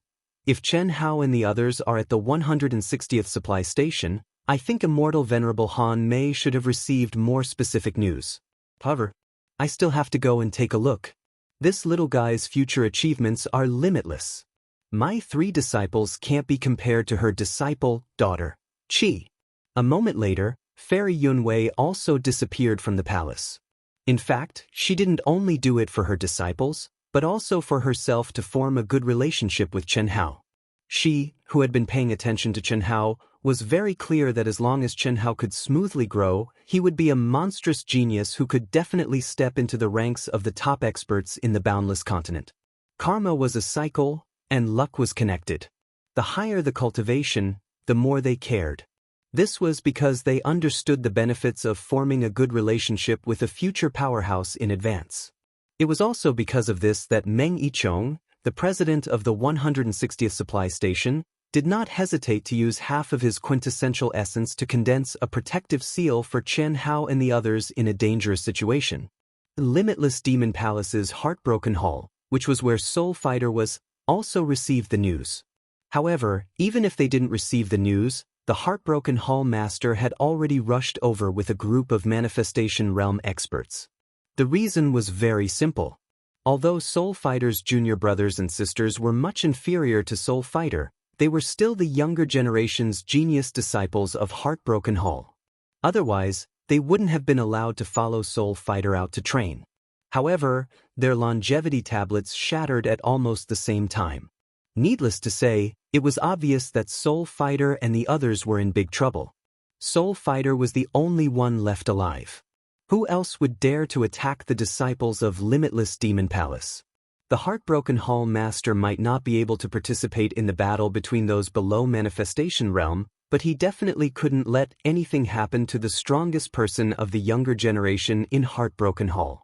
If Chen Hao and the others are at the 160th supply station, I think Immortal Venerable Han Mei should have received more specific news. However, I still have to go and take a look. This little guy's future achievements are limitless. My 3 disciples can't be compared to her disciple, daughter, Qi. A moment later, Fairy Yunwei also disappeared from the palace. In fact, she didn't only do it for her disciples, but also for herself to form a good relationship with Chen Hao. She, who had been paying attention to Chen Hao, was very clear that as long as Chen Hao could smoothly grow, he would be a monstrous genius who could definitely step into the ranks of the top experts in the boundless continent. Karma was a cycle, and luck was connected. The higher the cultivation, the more they cared. This was because they understood the benefits of forming a good relationship with a future powerhouse in advance. It was also because of this that Meng Yichong, the president of the 160th supply station, did not hesitate to use half of his quintessential essence to condense a protective seal for Chen Hao and the others in a dangerous situation. Limitless Demon Palace's Heartbroken Hall, which was where Soul Fighter was, also received the news. However, even if they didn't receive the news, the Heartbroken Hall Master had already rushed over with a group of Manifestation Realm experts. The reason was very simple. Although Soul Fighter's junior brothers and sisters were much inferior to Soul Fighter, they were still the younger generation's genius disciples of Heartbroken Hall. Otherwise, they wouldn't have been allowed to follow Soul Fighter out to train. However, their longevity tablets shattered at almost the same time. Needless to say, it was obvious that Soul Fighter and the others were in big trouble. Soul Fighter was the only one left alive. Who else would dare to attack the disciples of Limitless Demon Palace? The Heartbroken Hall Master might not be able to participate in the battle between those below Manifestation Realm, but he definitely couldn't let anything happen to the strongest person of the younger generation in Heartbroken Hall.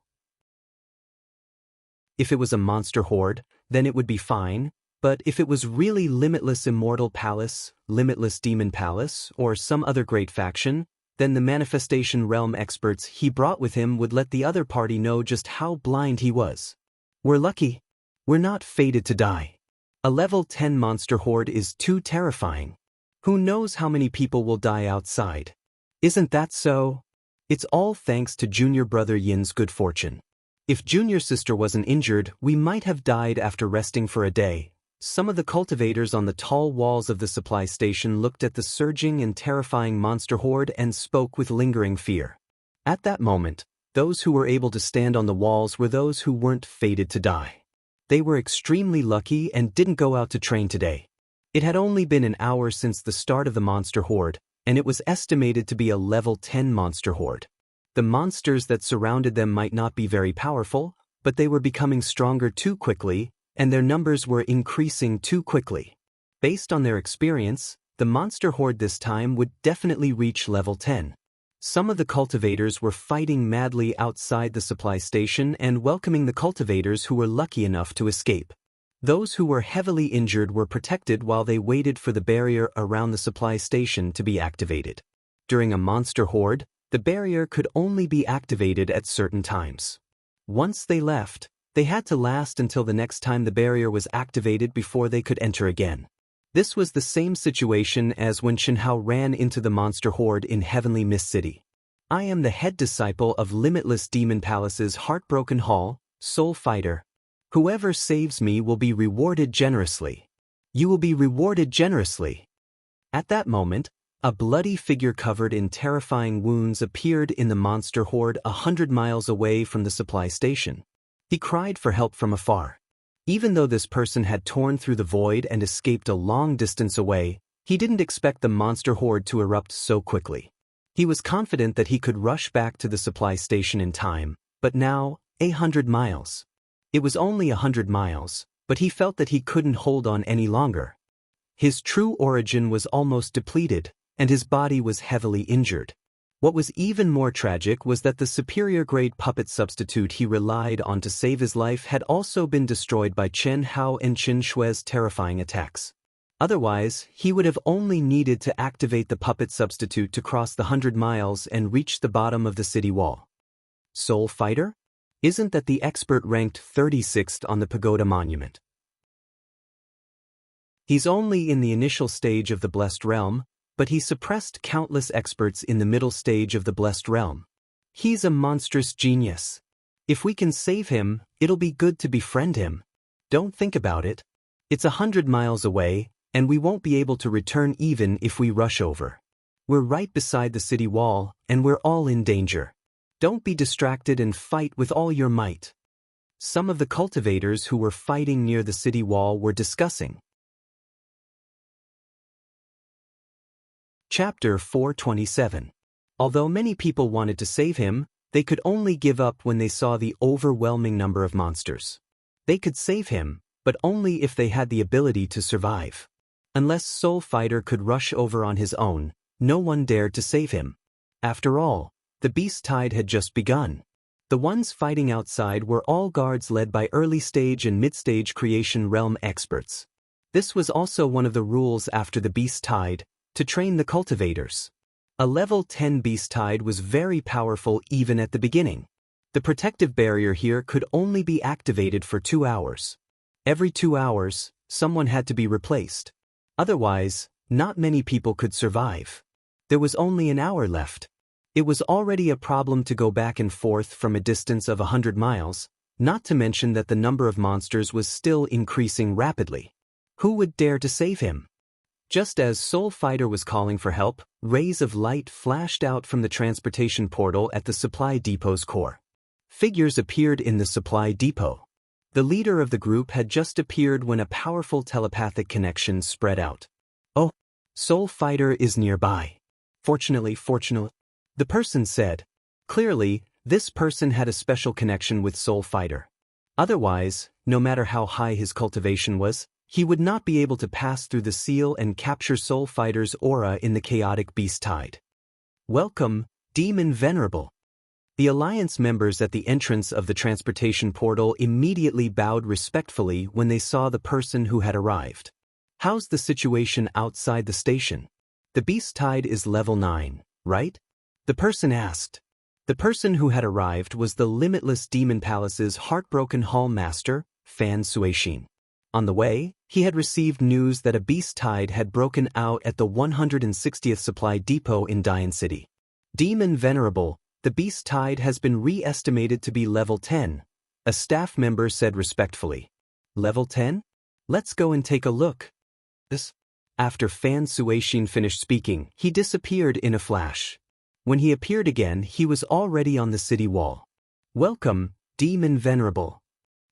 If it was a monster horde, then it would be fine, But if it was really Limitless Immortal Palace, Limitless Demon Palace, or some other great faction, then the Manifestation Realm experts he brought with him would let the other party know just how blind he was. We're lucky. We're not fated to die. A level 10 monster horde is too terrifying. Who knows how many people will die outside? Isn't that so? It's all thanks to junior brother Yin's good fortune. If junior sister wasn't injured, we might have died after resting for a day. Some of the cultivators on the tall walls of the supply station looked at the surging and terrifying monster horde and spoke with lingering fear. At that moment, those who were able to stand on the walls were those who weren't fated to die. They were extremely lucky and didn't go out to train today. It had only been an hour since the start of the monster horde, and it was estimated to be a level 10 monster horde. The monsters that surrounded them might not be very powerful, but they were becoming stronger too quickly, and their numbers were increasing too quickly. Based on their experience, the monster horde this time would definitely reach level 10. Some of the cultivators were fighting madly outside the supply station and welcoming the cultivators who were lucky enough to escape. Those who were heavily injured were protected while they waited for the barrier around the supply station to be activated. During a monster horde, the barrier could only be activated at certain times. Once they left, they had to last until the next time the barrier was activated before they could enter again. This was the same situation as when Shinhao ran into the monster horde in Heavenly Mist City. I am the head disciple of Limitless Demon Palace's Heartbroken Hall, Soul Fighter. Whoever saves me will be rewarded generously. You will be rewarded generously. At that moment, a bloody figure covered in terrifying wounds appeared in the monster horde 100 miles away from the supply station. He cried for help from afar. Even though this person had torn through the void and escaped a long distance away, he didn't expect the monster horde to erupt so quickly. He was confident that he could rush back to the supply station in time, but now, 100 miles. It was only 100 miles, but he felt that he couldn't hold on any longer. His true origin was almost depleted, and his body was heavily injured. What was even more tragic was that the superior-grade puppet substitute he relied on to save his life had also been destroyed by Chen Hao and Qin Shui's terrifying attacks. Otherwise, he would have only needed to activate the puppet substitute to cross the 100 miles and reach the bottom of the city wall. Soul Fighter? Isn't that the expert ranked 36th on the Pagoda Monument? He's only in the initial stage of the Blessed Realm, but he suppressed countless experts in the middle stage of the Blessed Realm. He's a monstrous genius. If we can save him, it'll be good to befriend him. Don't think about it. It's 100 miles away, and we won't be able to return even if we rush over. We're right beside the city wall, and we're all in danger. Don't be distracted and fight with all your might. Some of the cultivators who were fighting near the city wall were discussing. Chapter 427. Although many people wanted to save him, they could only give up when they saw the overwhelming number of monsters. They could save him, but only if they had the ability to survive. Unless Soul Fighter could rush over on his own, no one dared to save him. After all, the beast tide had just begun. The ones fighting outside were all guards led by early-stage and mid-stage creation realm experts. This was also one of the rules after the beast tide, to train the cultivators. A level 10 beast tide was very powerful even at the beginning. The protective barrier here could only be activated for 2 hours. Every 2 hours, someone had to be replaced. Otherwise, not many people could survive. There was only an hour left. It was already a problem to go back and forth from a distance of 100 miles, not to mention that the number of monsters was still increasing rapidly. Who would dare to save him? Just as Soul Fighter was calling for help, rays of light flashed out from the transportation portal at the supply depot's core. Figures appeared in the supply depot. The leader of the group had just appeared when a powerful telepathic connection spread out. Oh, Soul Fighter is nearby. Fortunately, the person said. Clearly, this person had a special connection with Soul Fighter. Otherwise, no matter how high his cultivation was, he would not be able to pass through the seal and capture Soul Fighter's aura in the chaotic beast tide. Welcome, Demon Venerable. The Alliance members at the entrance of the transportation portal immediately bowed respectfully when they saw the person who had arrived. How's the situation outside the station? The beast tide is level 9, right? The person asked. The person who had arrived was the Limitless Demon Palace's heartbroken hall master, Fan Suishin. On the way, he had received news that a beast tide had broken out at the 160th supply depot in Dian City. Demon Venerable, the beast tide has been re-estimated to be level 10, a staff member said respectfully. Level 10? Let's go and take a look. After Fan Suishin finished speaking, he disappeared in a flash. When he appeared again, he was already on the city wall. Welcome, Demon Venerable.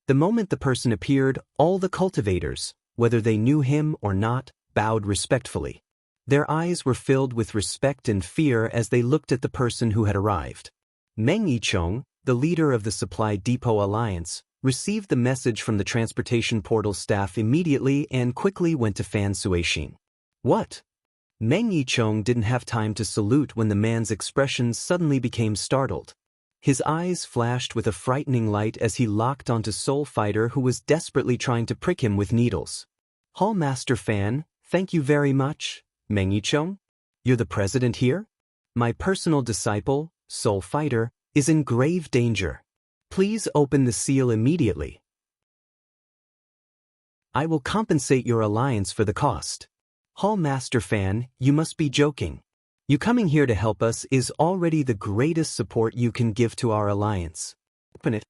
The moment the person appeared, all the cultivators, whether they knew him or not, bowed respectfully. Their eyes were filled with respect and fear as they looked at the person who had arrived. Meng Yichong, the leader of the Supply Depot Alliance, received the message from the transportation portal staff immediately and quickly went to Fan Suishin. What? Meng Yichong didn't have time to salute when the man's expression suddenly became startled. His eyes flashed with a frightening light as he locked onto Soul Fighter, who was desperately trying to prick him with needles. Hall Master Fan, thank you very much. Meng Yichong? You're the president here? My personal disciple, Soul Fighter, is in grave danger. Please open the seal immediately. I will compensate your alliance for the cost. Hall Master Fan, you must be joking. You coming here to help us is already the greatest support you can give to our alliance. Open it.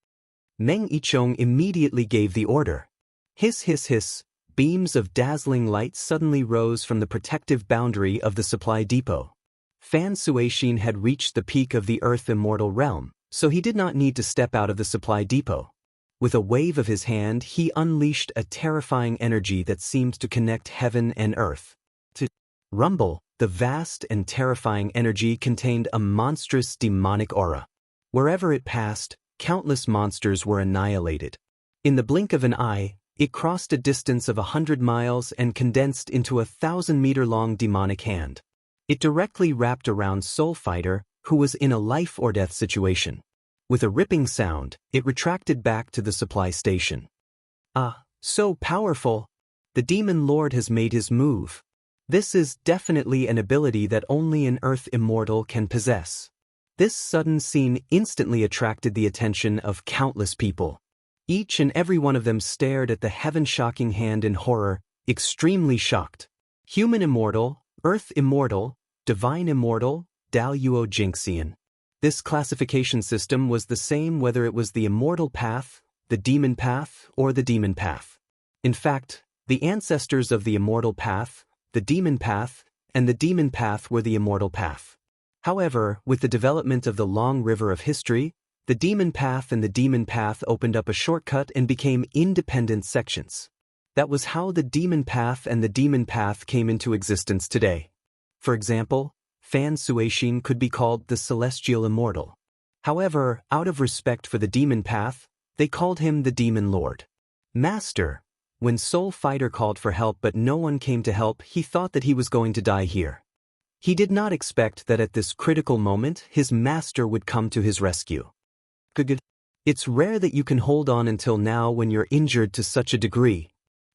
Meng Yichong immediately gave the order. Hiss hiss hiss. Beams of dazzling light suddenly rose from the protective boundary of the supply depot. Fan Suishin had reached the peak of the Earth Immortal Realm, so he did not need to step out of the supply depot. With a wave of his hand, he unleashed a terrifying energy that seemed to connect heaven and earth. To rumble, the vast and terrifying energy contained a monstrous demonic aura. Wherever it passed, countless monsters were annihilated. In the blink of an eye, it crossed a distance of 100 miles and condensed into a 1,000-meter-long demonic hand. It directly wrapped around Soul Fighter, who was in a life-or-death situation. With a ripping sound, it retracted back to the supply station. Ah, so powerful! The Demon Lord has made his move. This is definitely an ability that only an Earth Immortal can possess. This sudden scene instantly attracted the attention of countless people. Each and every one of them stared at the heaven-shocking hand in horror, extremely shocked. Human Immortal, Earth Immortal, Divine Immortal, Daluo Jinxian. This classification system was the same whether it was the Immortal Path, the Demon Path, or the Demon Path. In fact, the ancestors of the Immortal Path, the Demon Path, and the Demon Path were the Immortal Path. However, with the development of the long river of history, the Demon Path and the Demon Path opened up a shortcut and became independent sections. That was how the Demon Path and the Demon Path came into existence today. For example, Fan Suishin could be called the Celestial Immortal. However, out of respect for the Demon Path, they called him the Demon Lord. Master. When Soul Fighter called for help but no one came to help, he thought that he was going to die here. He did not expect that at this critical moment his master would come to his rescue. Good. It's rare that you can hold on until now when you're injured to such a degree.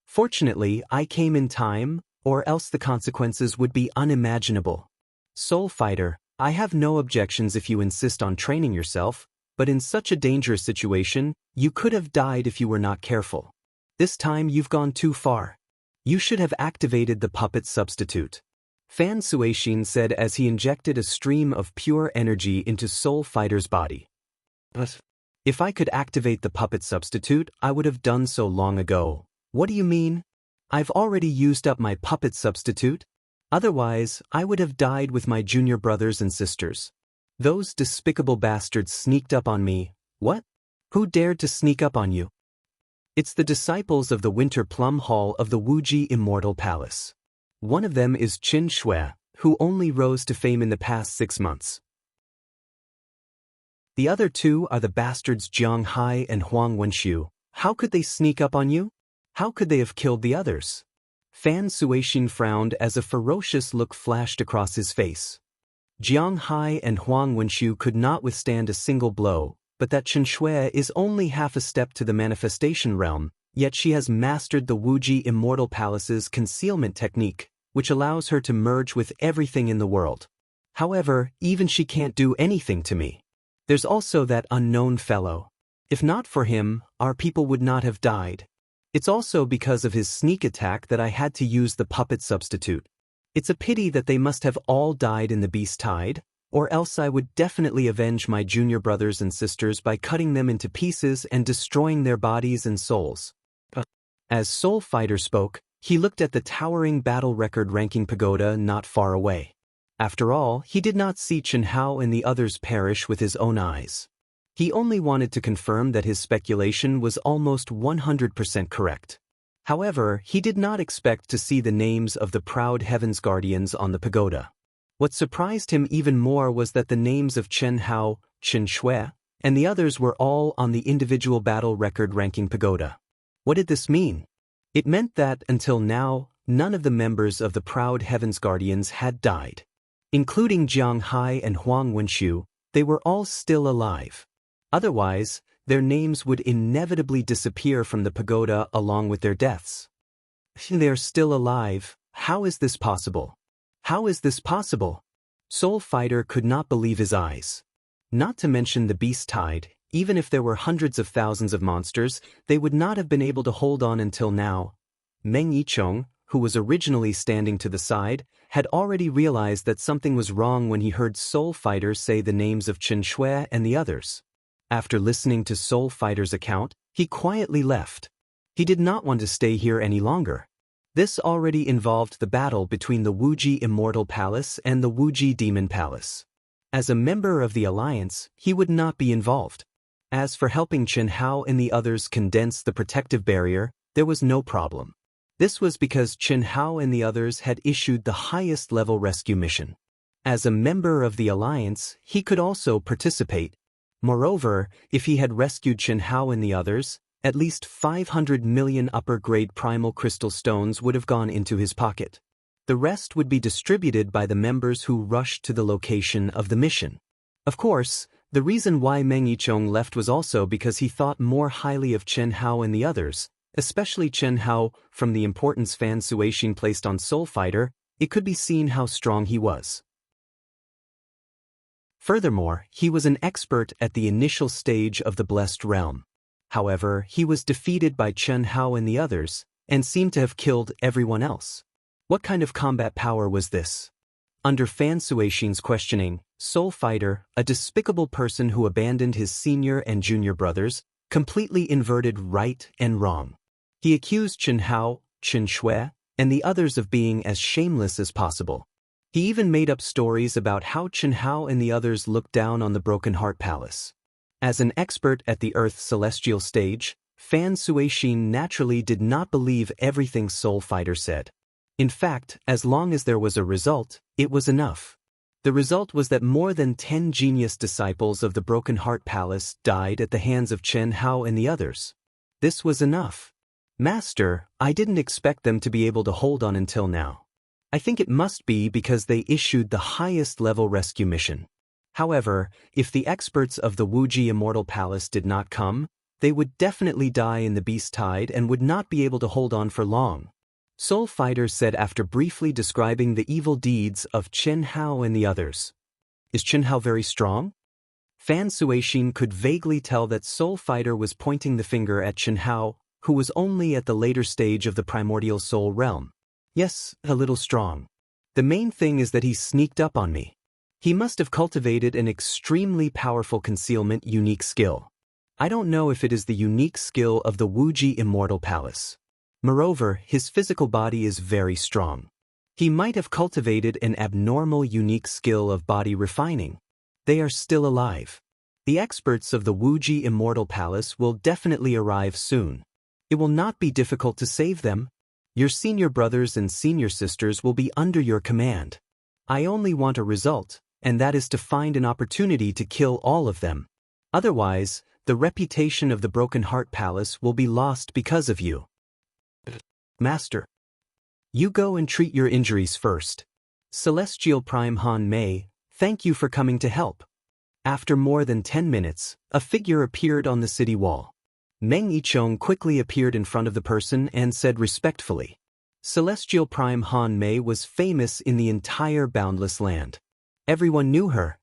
Fortunately, I came in time, or else the consequences would be unimaginable. Soul Fighter, I have no objections if you insist on training yourself, but in such a dangerous situation, you could have died if you were not careful. This time you've gone too far. You should have activated the puppet substitute. Fan Suishin said as he injected a stream of pure energy into Soul Fighter's body. But if I could activate the puppet substitute, I would have done so long ago. What do you mean? I've already used up my puppet substitute. Otherwise, I would have died with my junior brothers and sisters. Those despicable bastards sneaked up on me. What? Who dared to sneak up on you? It's the disciples of the Winter Plum Hall of the Wuji Immortal Palace. One of them is Qin Shui, who only rose to fame in the past 6 months. The other two are the bastards Jiang Hai and Huang Wenxiu. How could they sneak up on you? How could they have killed the others? Fan Suishin frowned as a ferocious look flashed across his face. Jiang Hai and Huang Wenxiu could not withstand a single blow, but that Chen Shui is only half a step to the manifestation realm, yet she has mastered the Wuji Immortal Palace's concealment technique, which allows her to merge with everything in the world. However, even she can't do anything to me. There's also that unknown fellow. If not for him, our people would not have died. It's also because of his sneak attack that I had to use the puppet substitute. It's a pity that they must have all died in the beast tide, or else I would definitely avenge my junior brothers and sisters by cutting them into pieces and destroying their bodies and souls. As Soul Fighter spoke, he looked at the towering battle record ranking pagoda not far away. After all, he did not see Chen Hao and the others perish with his own eyes. He only wanted to confirm that his speculation was almost 100% correct. However, he did not expect to see the names of the proud Heaven's Guardians on the pagoda. What surprised him even more was that the names of Chen Hao, Chen Shui, and the others were all on the individual battle record ranking pagoda. What did this mean? It meant that, until now, none of the members of the proud Heaven's Guardians had died. Including Jiang Hai and Huang Wenxiu, they were all still alive. Otherwise, their names would inevitably disappear from the pagoda along with their deaths. They're still alive. How is this possible? How is this possible? Soul Fighter could not believe his eyes. Not to mention the beast tide, even if there were hundreds of thousands of monsters, they would not have been able to hold on until now. Meng Yichong, who was originally standing to the side, had already realized that something was wrong when he heard Soul Fighter say the names of Chen Shui and the others. After listening to Soul Fighter's account, he quietly left. He did not want to stay here any longer. This already involved the battle between the Wuji Immortal Palace and the Wuji Demon Palace. As a member of the alliance, he would not be involved. As for helping Chen Hao and the others condense the protective barrier, there was no problem. This was because Chen Hao and the others had issued the highest-level rescue mission. As a member of the alliance, he could also participate. Moreover, if he had rescued Chen Hao and the others, at least 500 million upper-grade primal crystal stones would have gone into his pocket. The rest would be distributed by the members who rushed to the location of the mission. Of course, the reason why Meng Yichong left was also because he thought more highly of Chen Hao and the others, especially Chen Hao. From the importance Fan Suixin placed on Soul Fighter, it could be seen how strong he was. Furthermore, he was an expert at the initial stage of the Blessed Realm. However, he was defeated by Chen Hao and the others, and seemed to have killed everyone else. What kind of combat power was this? Under Fan Suixin's questioning, Soul Fighter, a despicable person who abandoned his senior and junior brothers, completely inverted right and wrong. He accused Chen Hao, Chen Shui, and the others of being as shameless as possible. He even made up stories about how Chen Hao and the others looked down on the Broken Heart Palace. As an expert at the Earth's celestial stage, Fan Suixin naturally did not believe everything Soul Fighter said. In fact, as long as there was a result, it was enough. The result was that more than 10 genius disciples of the Broken Heart Palace died at the hands of Chen Hao and the others. This was enough. Master, I didn't expect them to be able to hold on until now. I think it must be because they issued the highest-level rescue mission. However, if the experts of the Wuji Immortal Palace did not come, they would definitely die in the beast tide and would not be able to hold on for long. Soul Fighter said after briefly describing the evil deeds of Chen Hao and the others. Is Chen Hao very strong? Fan Suixin could vaguely tell that Soul Fighter was pointing the finger at Chen Hao, who was only at the later stage of the primordial soul realm. Yes, a little strong. The main thing is that he sneaked up on me. He must have cultivated an extremely powerful concealment unique skill. I don't know if it is the unique skill of the Wuji Immortal Palace. Moreover, his physical body is very strong. He might have cultivated an abnormal unique skill of body refining. They are still alive. The experts of the Wuji Immortal Palace will definitely arrive soon. It will not be difficult to save them. Your senior brothers and senior sisters will be under your command. I only want a result, and that is to find an opportunity to kill all of them. Otherwise, the reputation of the Broken Heart Palace will be lost because of you. Master, you go and treat your injuries first. Celestial Prime Han Mei, Thank you for coming to help. After more than 10 minutes, a figure appeared on the city wall. Meng Yichong quickly appeared in front of the person and said respectfully, Celestial Prime Han Mei was famous in the entire boundless land. Everyone knew her.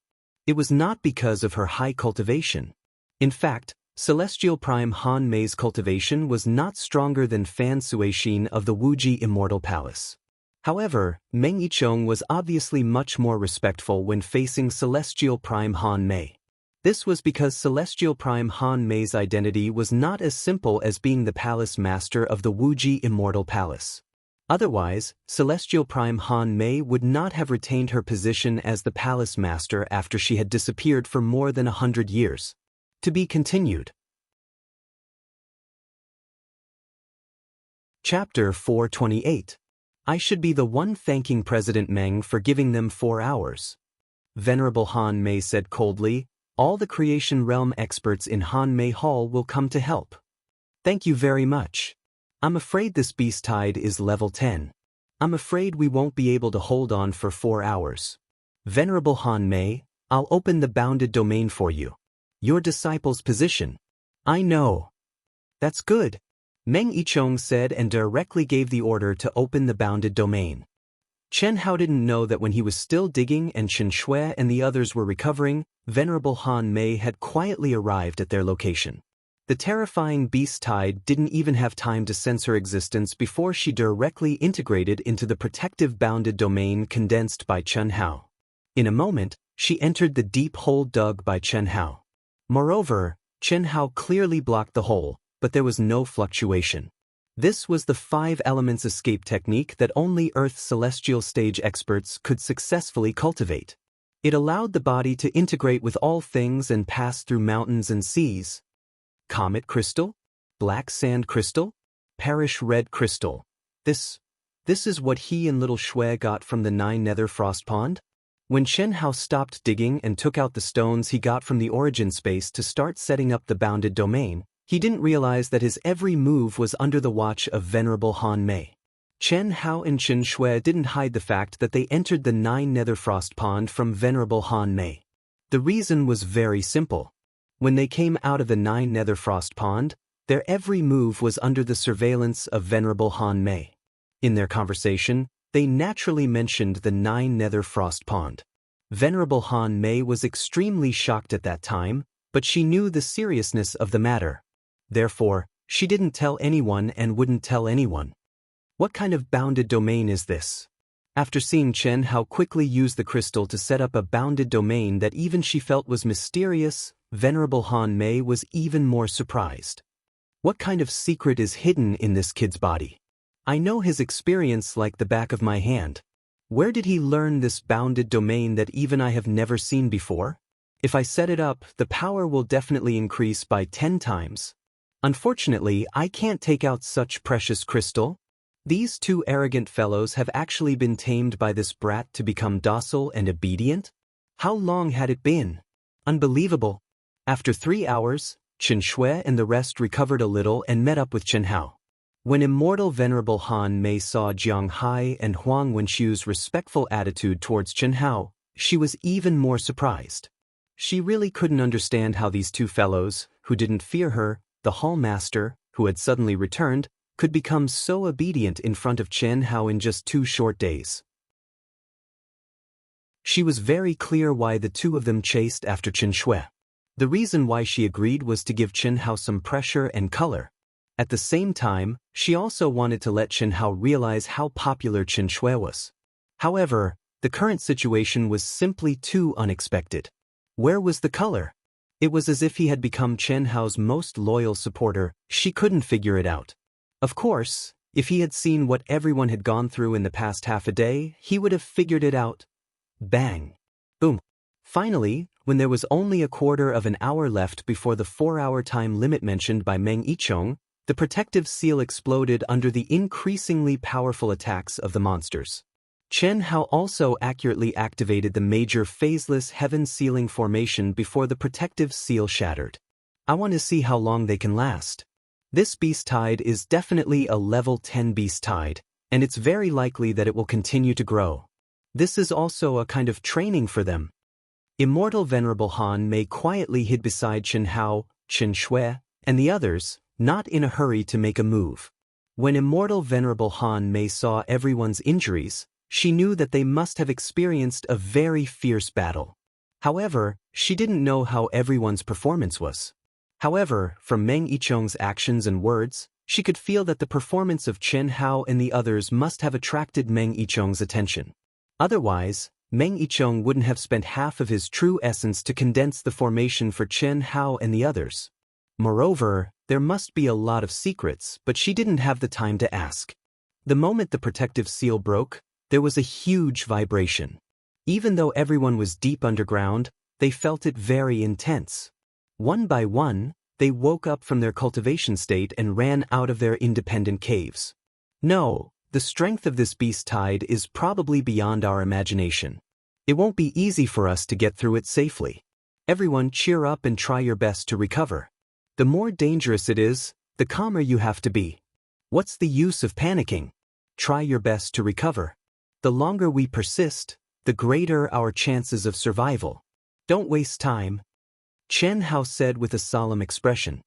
It was not because of her high cultivation. In fact, Celestial Prime Han Mei's cultivation was not stronger than Fan Suixin of the Wuji Immortal Palace. However, Meng Yichong was obviously much more respectful when facing Celestial Prime Han Mei. This was because Celestial Prime Han Mei's identity was not as simple as being the palace master of the Wuji Immortal Palace. Otherwise, Celestial Prime Han Mei would not have retained her position as the palace master after she had disappeared for more than 100 years. To be continued. Chapter 428. I should be the one thanking President Meng for giving them 4 hours. Venerable Han Mei said coldly, all the Creation Realm experts in Han Mei Hall will come to help. Thank you very much. I'm afraid this beast tide is level 10. I'm afraid we won't be able to hold on for 4 hours. Venerable Han Mei, I'll open the bounded domain for you. Your disciple's position. I know. That's good. Meng Yichong said and directly gave the order to open the bounded domain. Chen Hao didn't know that when he was still digging and Chen Shui and the others were recovering, Venerable Han Mei had quietly arrived at their location. The terrifying beast tide didn't even have time to sense her existence before she directly integrated into the protective bounded domain condensed by Chen Hao. In a moment, she entered the deep hole dug by Chen Hao. Moreover, Chen Hao clearly blocked the hole, but there was no fluctuation. This was the 5 elements escape technique that only Earth's celestial stage experts could successfully cultivate. It allowed the body to integrate with all things and pass through mountains and seas. Comet crystal? Black sand crystal? Perish red crystal. This is what he and little Shui got from the 9 nether frost pond? When Chen Hao stopped digging and took out the stones he got from the origin space to start setting up the bounded domain, he didn't realize that his every move was under the watch of Venerable Han Mei. Chen Hao and Chen Shui didn't hide the fact that they entered the 9 nether frost pond from Venerable Han Mei. The reason was very simple. When they came out of the 9 nether frost pond, their every move was under the surveillance of Venerable Han Mei. In their conversation, they naturally mentioned the 9 nether frost pond. Venerable Han Mei was extremely shocked at that time, but she knew the seriousness of the matter. Therefore, she didn't tell anyone and wouldn't tell anyone. What kind of bounded domain is this? After seeing Chen Hao quickly use the crystal to set up a bounded domain that even she felt was mysterious, Venerable Han Mei was even more surprised. What kind of secret is hidden in this kid's body? I know his experience like the back of my hand. Where did he learn this bounded domain that even I have never seen before? If I set it up, the power will definitely increase by 10 times. Unfortunately, I can't take out such precious crystal. These 2 arrogant fellows have actually been tamed by this brat to become docile and obedient? How long had it been? Unbelievable. After 3 hours, Chen Shui and the rest recovered a little and met up with Chen Hao. When immortal Venerable Han Mei saw Jiang Hai and Huang Wenxu's respectful attitude towards Chen Hao, she was even more surprised. She really couldn't understand how these 2 fellows, who didn't fear her, the hall master, who had suddenly returned, could become so obedient in front of Chen Hao in just 2 short days. She was very clear why the 2 of them chased after Chen Shui. The reason why she agreed was to give Chen Hao some pressure and color. At the same time, she also wanted to let Chen Hao realize how popular Chen Shui was. However, the current situation was simply too unexpected. Where was the color? It was as if he had become Chen Hao's most loyal supporter. She couldn't figure it out. Of course, if he had seen what everyone had gone through in the past half a day, he would have figured it out. Bang. Boom. Finally, when there was only a quarter of an hour left before the 4-hour time limit mentioned by Meng Yichong, the protective seal exploded under the increasingly powerful attacks of the monsters. Chen Hao also accurately activated the major phaseless heaven sealing formation before the protective seal shattered. I want to see how long they can last. This beast tide is definitely a level 10 beast tide, and it's very likely that it will continue to grow. This is also a kind of training for them. Immortal Venerable Han Mei quietly hid beside Chen Hao, Chen Shui, and the others, not in a hurry to make a move. When Immortal Venerable Han Mei saw everyone's injuries, she knew that they must have experienced a very fierce battle. However, she didn't know how everyone's performance was. However, from Meng Yicheng's actions and words, she could feel that the performance of Chen Hao and the others must have attracted Meng Yicheng's attention. Otherwise, Meng Yicheng wouldn't have spent half of his true essence to condense the formation for Chen Hao and the others. Moreover, there must be a lot of secrets, but she didn't have the time to ask. The moment the protective seal broke, there was a huge vibration. Even though everyone was deep underground, they felt it very intense. One by one, they woke up from their cultivation state and ran out of their independent caves. No, the strength of this beast tide is probably beyond our imagination. It won't be easy for us to get through it safely. Everyone cheer up and try your best to recover. The more dangerous it is, the calmer you have to be. What's the use of panicking? Try your best to recover. The longer we persist, the greater our chances of survival. Don't waste time. Chen Hao said with a solemn expression.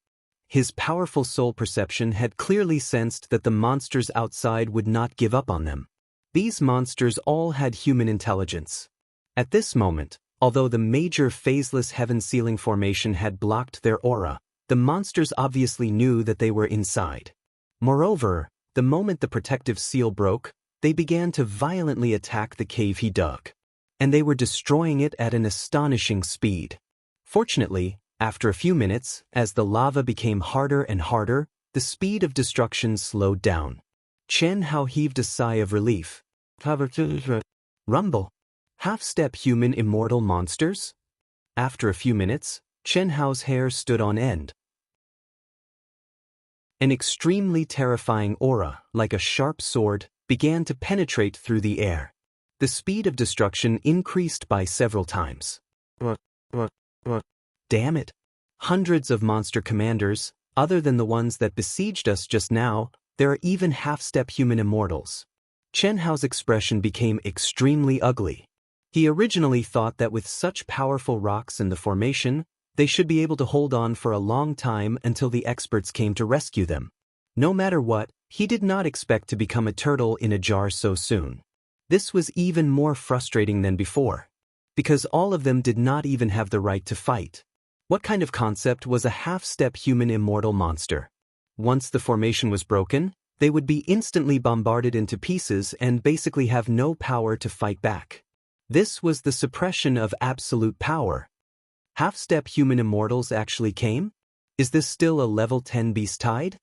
His powerful soul perception had clearly sensed that the monsters outside would not give up on them. These monsters all had human intelligence. At this moment, although the major phaseless heaven ceiling formation had blocked their aura, the monsters obviously knew that they were inside. Moreover, the moment the protective seal broke, they began to violently attack the cave he dug. And they were destroying it at an astonishing speed. Fortunately, after a few minutes, as the lava became harder and harder, the speed of destruction slowed down. Chen Hao heaved a sigh of relief. Rumble. Half-step human immortal monsters? After a few minutes, Chen Hao's hair stood on end. An extremely terrifying aura, like a sharp sword, began to penetrate through the air. The speed of destruction increased by several times. Damn it! Hundreds of monster commanders, other than the ones that besieged us just now, there are even half-step human immortals. Chen Hao's expression became extremely ugly. He originally thought that with such powerful rocks in the formation, they should be able to hold on for a long time until the experts came to rescue them. No matter what, he did not expect to become a turtle in a jar so soon. This was even more frustrating than before, because all of them did not even have the right to fight. What kind of concept was a half-step human immortal monster? Once the formation was broken, they would be instantly bombarded into pieces and basically have no power to fight back. This was the suppression of absolute power. Half-step human immortals actually came? Is this still a level 10 beast tide?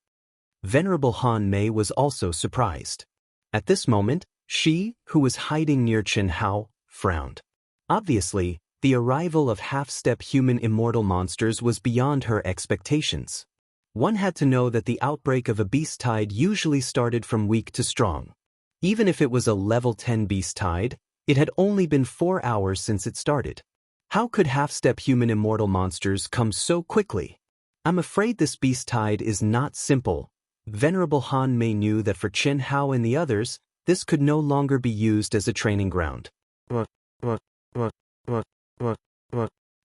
Venerable Han Mei was also surprised. At this moment, she, who was hiding near Chen Hao, frowned. Obviously, the arrival of half-step human immortal monsters was beyond her expectations. One had to know that the outbreak of a beast tide usually started from weak to strong. Even if it was a level 10 beast tide, it had only been 4 hours since it started. How could half-step human immortal monsters come so quickly? I'm afraid this beast tide is not simple. Venerable Han Mei knew that for Chen Hao and the others, this could no longer be used as a training ground.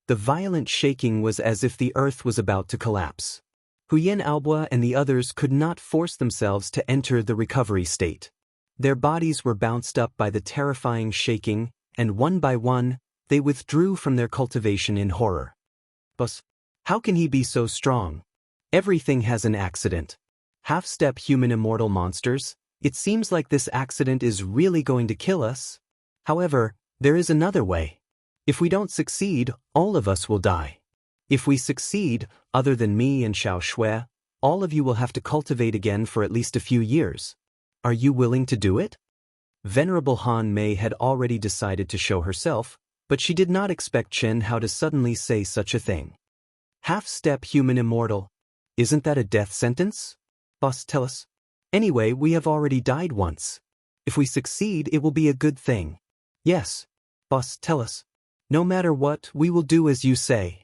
The violent shaking was as if the earth was about to collapse. Huyen Aobo and the others could not force themselves to enter the recovery state. Their bodies were bounced up by the terrifying shaking, and one by one, they withdrew from their cultivation in horror. But how can he be so strong? Everything has an accident. Half-step human immortal monsters, it seems like this accident is really going to kill us. However, there is another way. If we don't succeed, all of us will die. If we succeed, other than me and Xiao Shui, all of you will have to cultivate again for at least a few years. Are you willing to do it? Venerable Han Mei had already decided to show herself, but she did not expect Chen Hao to suddenly say such a thing. Half-step human immortal. Isn't that a death sentence? Boss, tell us. Anyway, we have already died once. If we succeed, it will be a good thing. Yes. Boss, tell us. No matter what, we will do as you say.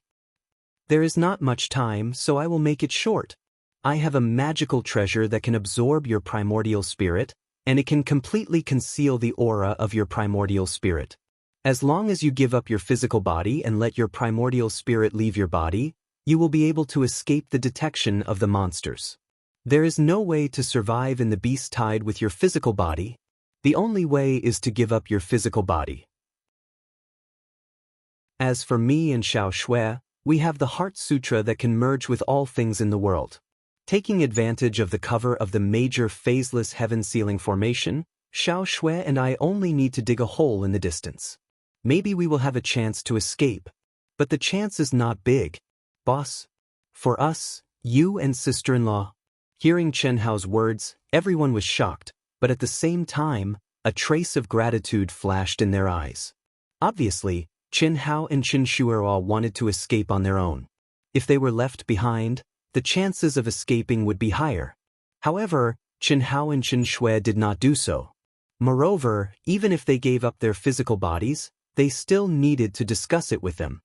There is not much time, so I will make it short. I have a magical treasure that can absorb your primordial spirit, and it can completely conceal the aura of your primordial spirit. As long as you give up your physical body and let your primordial spirit leave your body, you will be able to escape the detection of the monsters. There is no way to survive in the beast tide with your physical body. The only way is to give up your physical body. As for me and Xiao Shui, we have the Heart Sutra that can merge with all things in the world. Taking advantage of the cover of the major phaseless heaven-sealing formation, Xiao Shui and I only need to dig a hole in the distance. Maybe we will have a chance to escape. But the chance is not big. Boss. For us, you and sister-in-law. Hearing Chen Hao's words, everyone was shocked, but at the same time, a trace of gratitude flashed in their eyes. Obviously, Chen Hao and Chen Shuerao wanted to escape on their own. If they were left behind, the chances of escaping would be higher. However, Chen Hao and Chen Shui did not do so. Moreover, even if they gave up their physical bodies, they still needed to discuss it with them.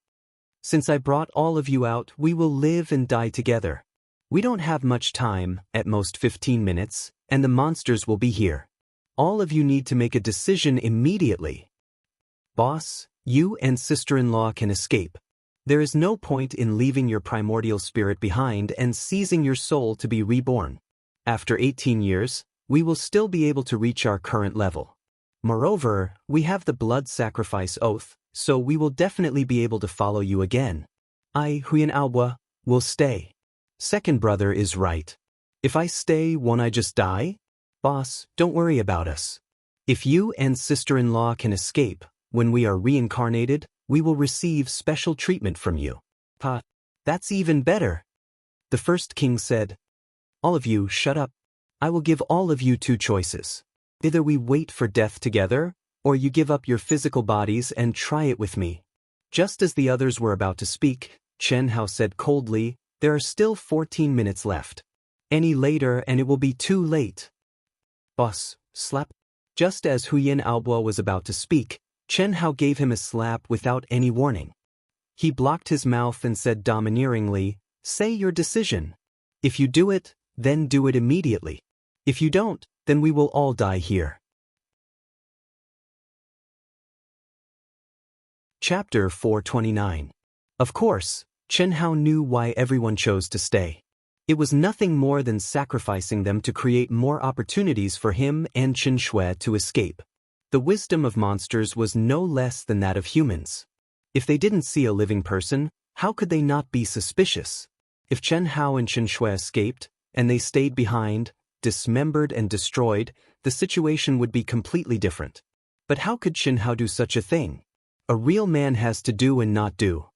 Since I brought all of you out, we will live and die together. We don't have much time, at most 15 minutes, and the monsters will be here. All of you need to make a decision immediately. Boss, you and sister-in-law can escape. There is no point in leaving your primordial spirit behind and seizing your soul to be reborn. After 18 years, we will still be able to reach our current level. Moreover, we have the blood sacrifice oath, so we will definitely be able to follow you again. I, Huyan Albua, will stay. Second brother is right. If I stay, won't I just die? Boss, don't worry about us. If you and sister-in-law can escape, when we are reincarnated, we will receive special treatment from you. Pa, that's even better. The first king said, all of you, shut up. I will give all of you two choices. Either we wait for death together, or you give up your physical bodies and try it with me. Just as the others were about to speak, Chen Hao said coldly, there are still 14 minutes left. Any later and it will be too late. Boss, slap. Just as Huyan Albua was about to speak, Chen Hao gave him a slap without any warning. He blocked his mouth and said domineeringly, say your decision. If you do it, then do it immediately. If you don't, then we will all die here. Chapter 429. Of course, Chen Hao knew why everyone chose to stay. It was nothing more than sacrificing them to create more opportunities for him and Chen Shui to escape. The wisdom of monsters was no less than that of humans. If they didn't see a living person, how could they not be suspicious? If Chen Hao and Chen Shui escaped, and they stayed behind, dismembered and destroyed, the situation would be completely different. But how could Chen Hao do such a thing? A real man has to do and not do.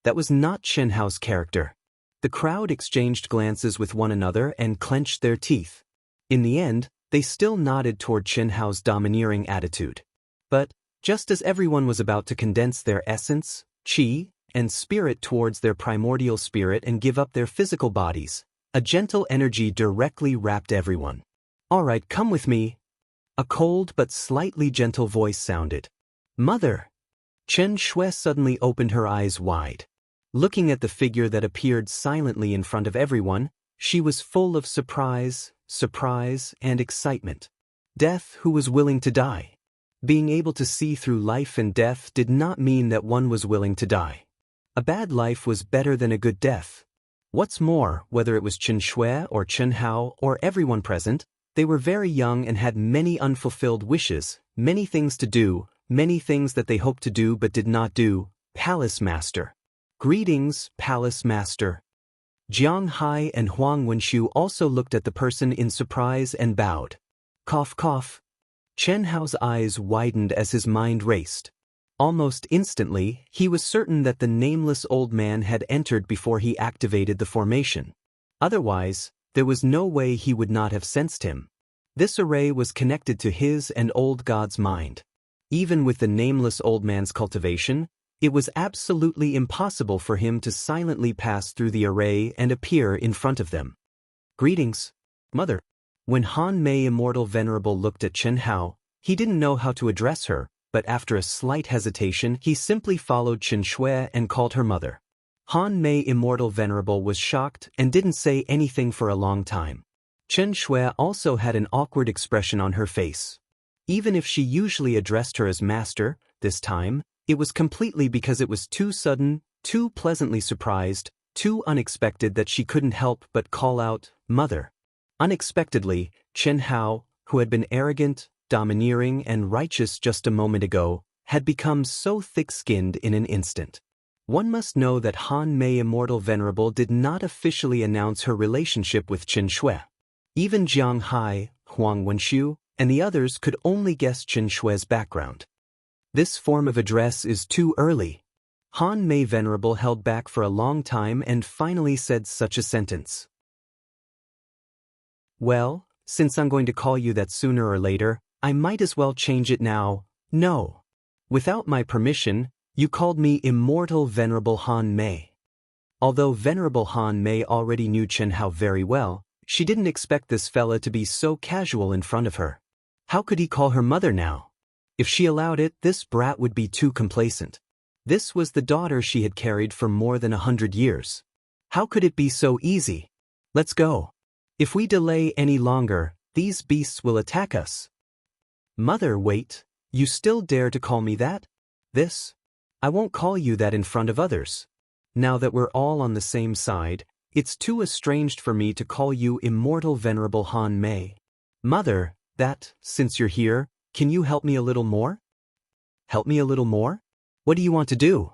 That was not Chen Hao's character. The crowd exchanged glances with one another and clenched their teeth. In the end, they still nodded toward Chen Hao's domineering attitude. But, just as everyone was about to condense their essence, qi, and spirit towards their primordial spirit and give up their physical bodies, a gentle energy directly wrapped everyone. All right, come with me. A cold but slightly gentle voice sounded. Mother! Chen Shui suddenly opened her eyes wide. Looking at the figure that appeared silently in front of everyone, she was full of surprise, and excitement. Death who was willing to die. Being able to see through life and death did not mean that one was willing to die. A bad life was better than a good death. What's more, whether it was Chen Shui or Chen Hao or everyone present, they were very young and had many unfulfilled wishes, many things to do, many things that they hoped to do but did not do. Palace Master. Greetings, Palace Master. Jiang Hai and Huang Wenshu also looked at the person in surprise and bowed. Cough cough. Chen Hao's eyes widened as his mind raced. Almost instantly, he was certain that the nameless old man had entered before he activated the formation. Otherwise, there was no way he would not have sensed him. This array was connected to his and old god's mind. Even with the nameless old man's cultivation, it was absolutely impossible for him to silently pass through the array and appear in front of them. Greetings, Mother. When Han Mei Immortal Venerable looked at Chen Hao, he didn't know how to address her, but after a slight hesitation he simply followed Chen Shui and called her mother. Han Mei Immortal Venerable was shocked and didn't say anything for a long time. Chen Shui also had an awkward expression on her face. Even if she usually addressed her as master, this time, It was completely because it was too sudden, too pleasantly surprised, too unexpected that she couldn't help but call out, "Mother." Unexpectedly, Chen Hao, who had been arrogant, domineering, and righteous just a moment ago, had become so thick-skinned in an instant. One must know that Han Mei Immortal Venerable did not officially announce her relationship with Qin Shui. Even Jiang Hai, Huang Wenxiu, and the others could only guess Qin Shui's background. This form of address is too early. Han Mei Venerable held back for a long time and finally said such a sentence. "Well, since I'm going to call you that sooner or later, I might as well change it now. No. Without my permission, you called me Immortal Venerable Han Mei." Although Venerable Han Mei already knew Chen Hao very well, she didn't expect this fella to be so casual in front of her. How could he call her mother now? If she allowed it, this brat would be too complacent. This was the daughter she had carried for more than 100 years. How could it be so easy? Let's go. If we delay any longer, these beasts will attack us. Mother, wait. You still dare to call me that? This? I won't call you that in front of others. Now that we're all on the same side, it's too estranged for me to call you Immortal Venerable Han Mei. Mother, since you're here, can you help me a little more? Help me a little more? What do you want to do?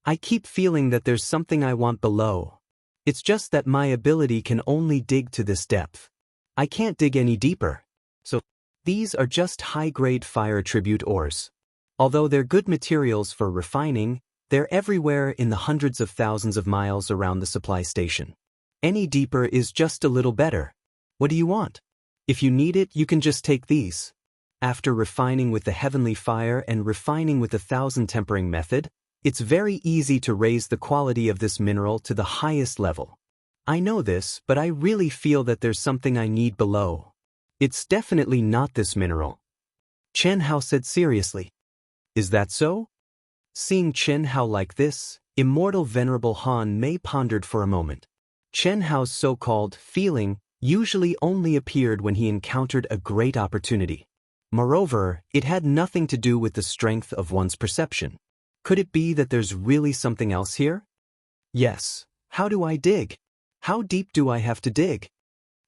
I keep feeling that there's something I want below. It's just that my ability can only dig to this depth. I can't dig any deeper. So, these are just high-grade fire tribute ores. Although they're good materials for refining, they're everywhere in the hundreds of thousands of miles around the supply station. Any deeper is just a little better. What do you want? If you need it, you can just take these. After refining with the heavenly fire and refining with the 1,000 tempering method, it's very easy to raise the quality of this mineral to the highest level. I know this, but I really feel that there's something I need below. It's definitely not this mineral. Chen Hao said seriously. Is that so? Seeing Chen Hao like this, Immortal Venerable Han Mei pondered for a moment. Chen Hao's so-called feeling usually only appeared when he encountered a great opportunity. Moreover, it had nothing to do with the strength of one's perception. Could it be that there's really something else here? Yes. How do I dig? How deep do I have to dig?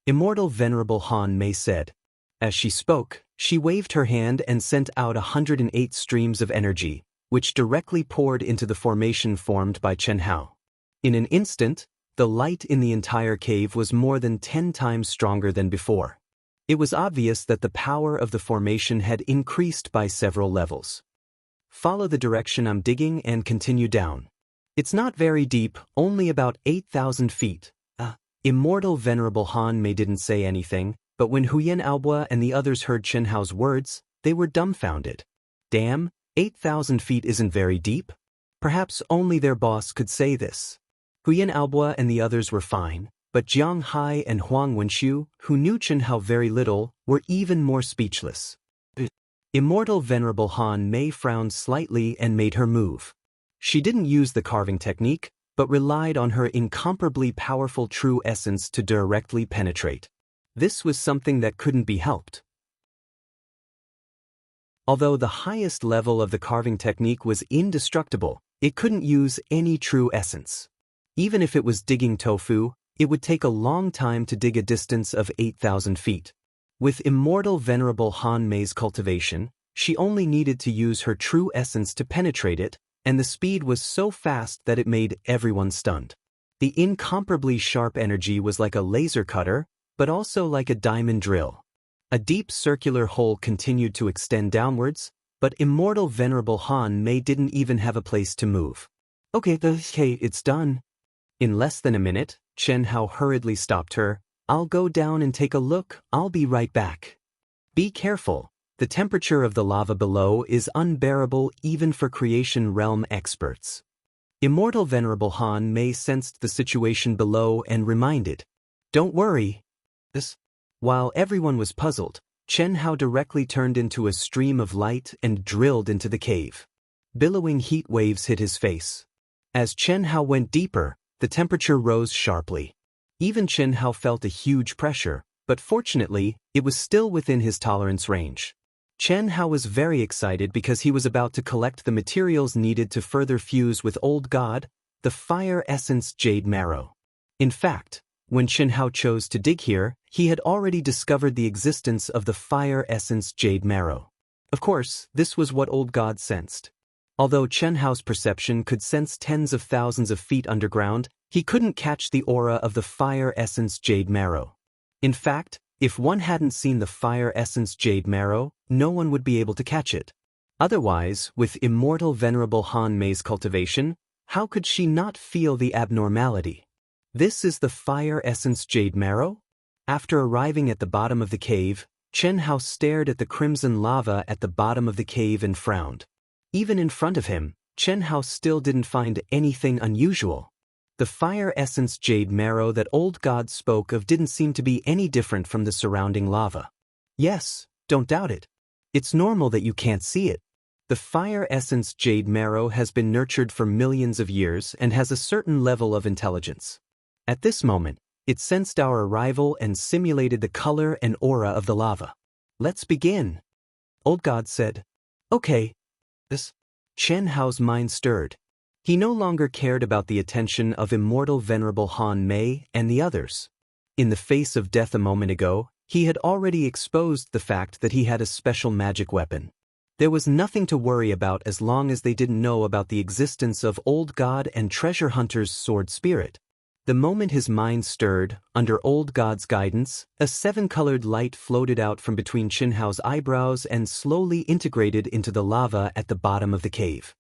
Immortal Venerable Han Mei said. As she spoke, she waved her hand and sent out 108 streams of energy, which directly poured into the formation formed by Chen Hao. In an instant, the light in the entire cave was more than 10 times stronger than before. It was obvious that the power of the formation had increased by several levels. Follow the direction I'm digging and continue down. It's not very deep, only about 8,000 feet. Immortal Venerable Han Mei didn't say anything, but when Huyen Aobo and the others heard Chen Hao's words, they were dumbfounded. Damn, 8,000 feet isn't very deep? Perhaps only their boss could say this. Huyen Aobo and the others were fine, but Jiang Hai and Huang Wenxiu, who knew Chen Hao very little, were even more speechless. Immortal Venerable Han Mei frowned slightly and made her move. She didn't use the carving technique, but relied on her incomparably powerful true essence to directly penetrate. This was something that couldn't be helped. Although the highest level of the carving technique was indestructible, it couldn't use any true essence. Even if it was digging tofu, it would take a long time to dig a distance of 8,000 feet. With Immortal Venerable Han Mei's cultivation, she only needed to use her true essence to penetrate it, and the speed was so fast that it made everyone stunned. The incomparably sharp energy was like a laser cutter, but also like a diamond drill. A deep circular hole continued to extend downwards, but Immortal Venerable Han Mei didn't even have a place to move. Okay, it's done. In less than a minute, Chen Hao hurriedly stopped her. I'll go down and take a look, I'll be right back. Be careful. The temperature of the lava below is unbearable even for creation realm experts. Immortal Venerable Han Mei sensed the situation below and reminded, Don't worry. While everyone was puzzled, Chen Hao directly turned into a stream of light and drilled into the cave. Billowing heat waves hit his face. As Chen Hao went deeper, the temperature rose sharply. Even Chen Hao felt a huge pressure, but fortunately, it was still within his tolerance range. Chen Hao was very excited because he was about to collect the materials needed to further fuse with Old God, the fire essence jade marrow. In fact, when Chen Hao chose to dig here, he had already discovered the existence of the fire essence jade marrow. Of course, this was what Old God sensed. Although Chen Hao's perception could sense tens of thousands of feet underground, he couldn't catch the aura of the fire essence jade marrow. In fact, if one hadn't seen the fire essence jade marrow, no one would be able to catch it. Otherwise, with immortal venerable Han Mei's cultivation, how could she not feel the abnormality? This is the fire essence jade marrow? After arriving at the bottom of the cave, Chen Hao stared at the crimson lava at the bottom of the cave and frowned. Even in front of him, Chen Hao still didn't find anything unusual. The fire essence jade marrow that Old God spoke of didn't seem to be any different from the surrounding lava. Yes, don't doubt it. It's normal that you can't see it. The fire essence jade marrow has been nurtured for millions of years and has a certain level of intelligence. At this moment, it sensed our arrival and simulated the color and aura of the lava. Let's begin. Old God said. Okay. Chen Hao's mind stirred. He no longer cared about the attention of immortal venerable Han Mei and the others. In the face of death a moment ago, he had already exposed the fact that he had a special magic weapon. There was nothing to worry about as long as they didn't know about the existence of Old God and Treasure Hunter's sword spirit. The moment his mind stirred, under Old God's guidance, a seven-colored light floated out from between Chen Hao's eyebrows and slowly integrated into the lava at the bottom of the cave.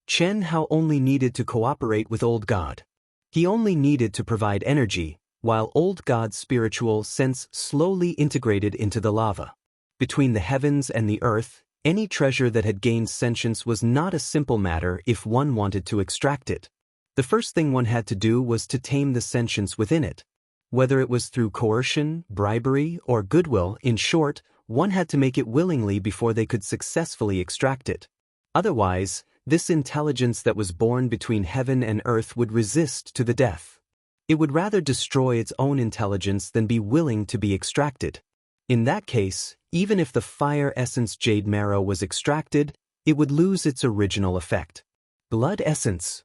Chen Hao only needed to cooperate with Old God. He only needed to provide energy, while Old God's spiritual sense slowly integrated into the lava. Between the heavens and the earth, any treasure that had gained sentience was not a simple matter if one wanted to extract it. The first thing one had to do was to tame the sentience within it. Whether it was through coercion, bribery, or goodwill, in short, one had to make it willingly before they could successfully extract it. Otherwise, this intelligence that was born between heaven and earth would resist to the death. It would rather destroy its own intelligence than be willing to be extracted. In that case, even if the fire essence jade marrow was extracted, it would lose its original effect. Blood essence.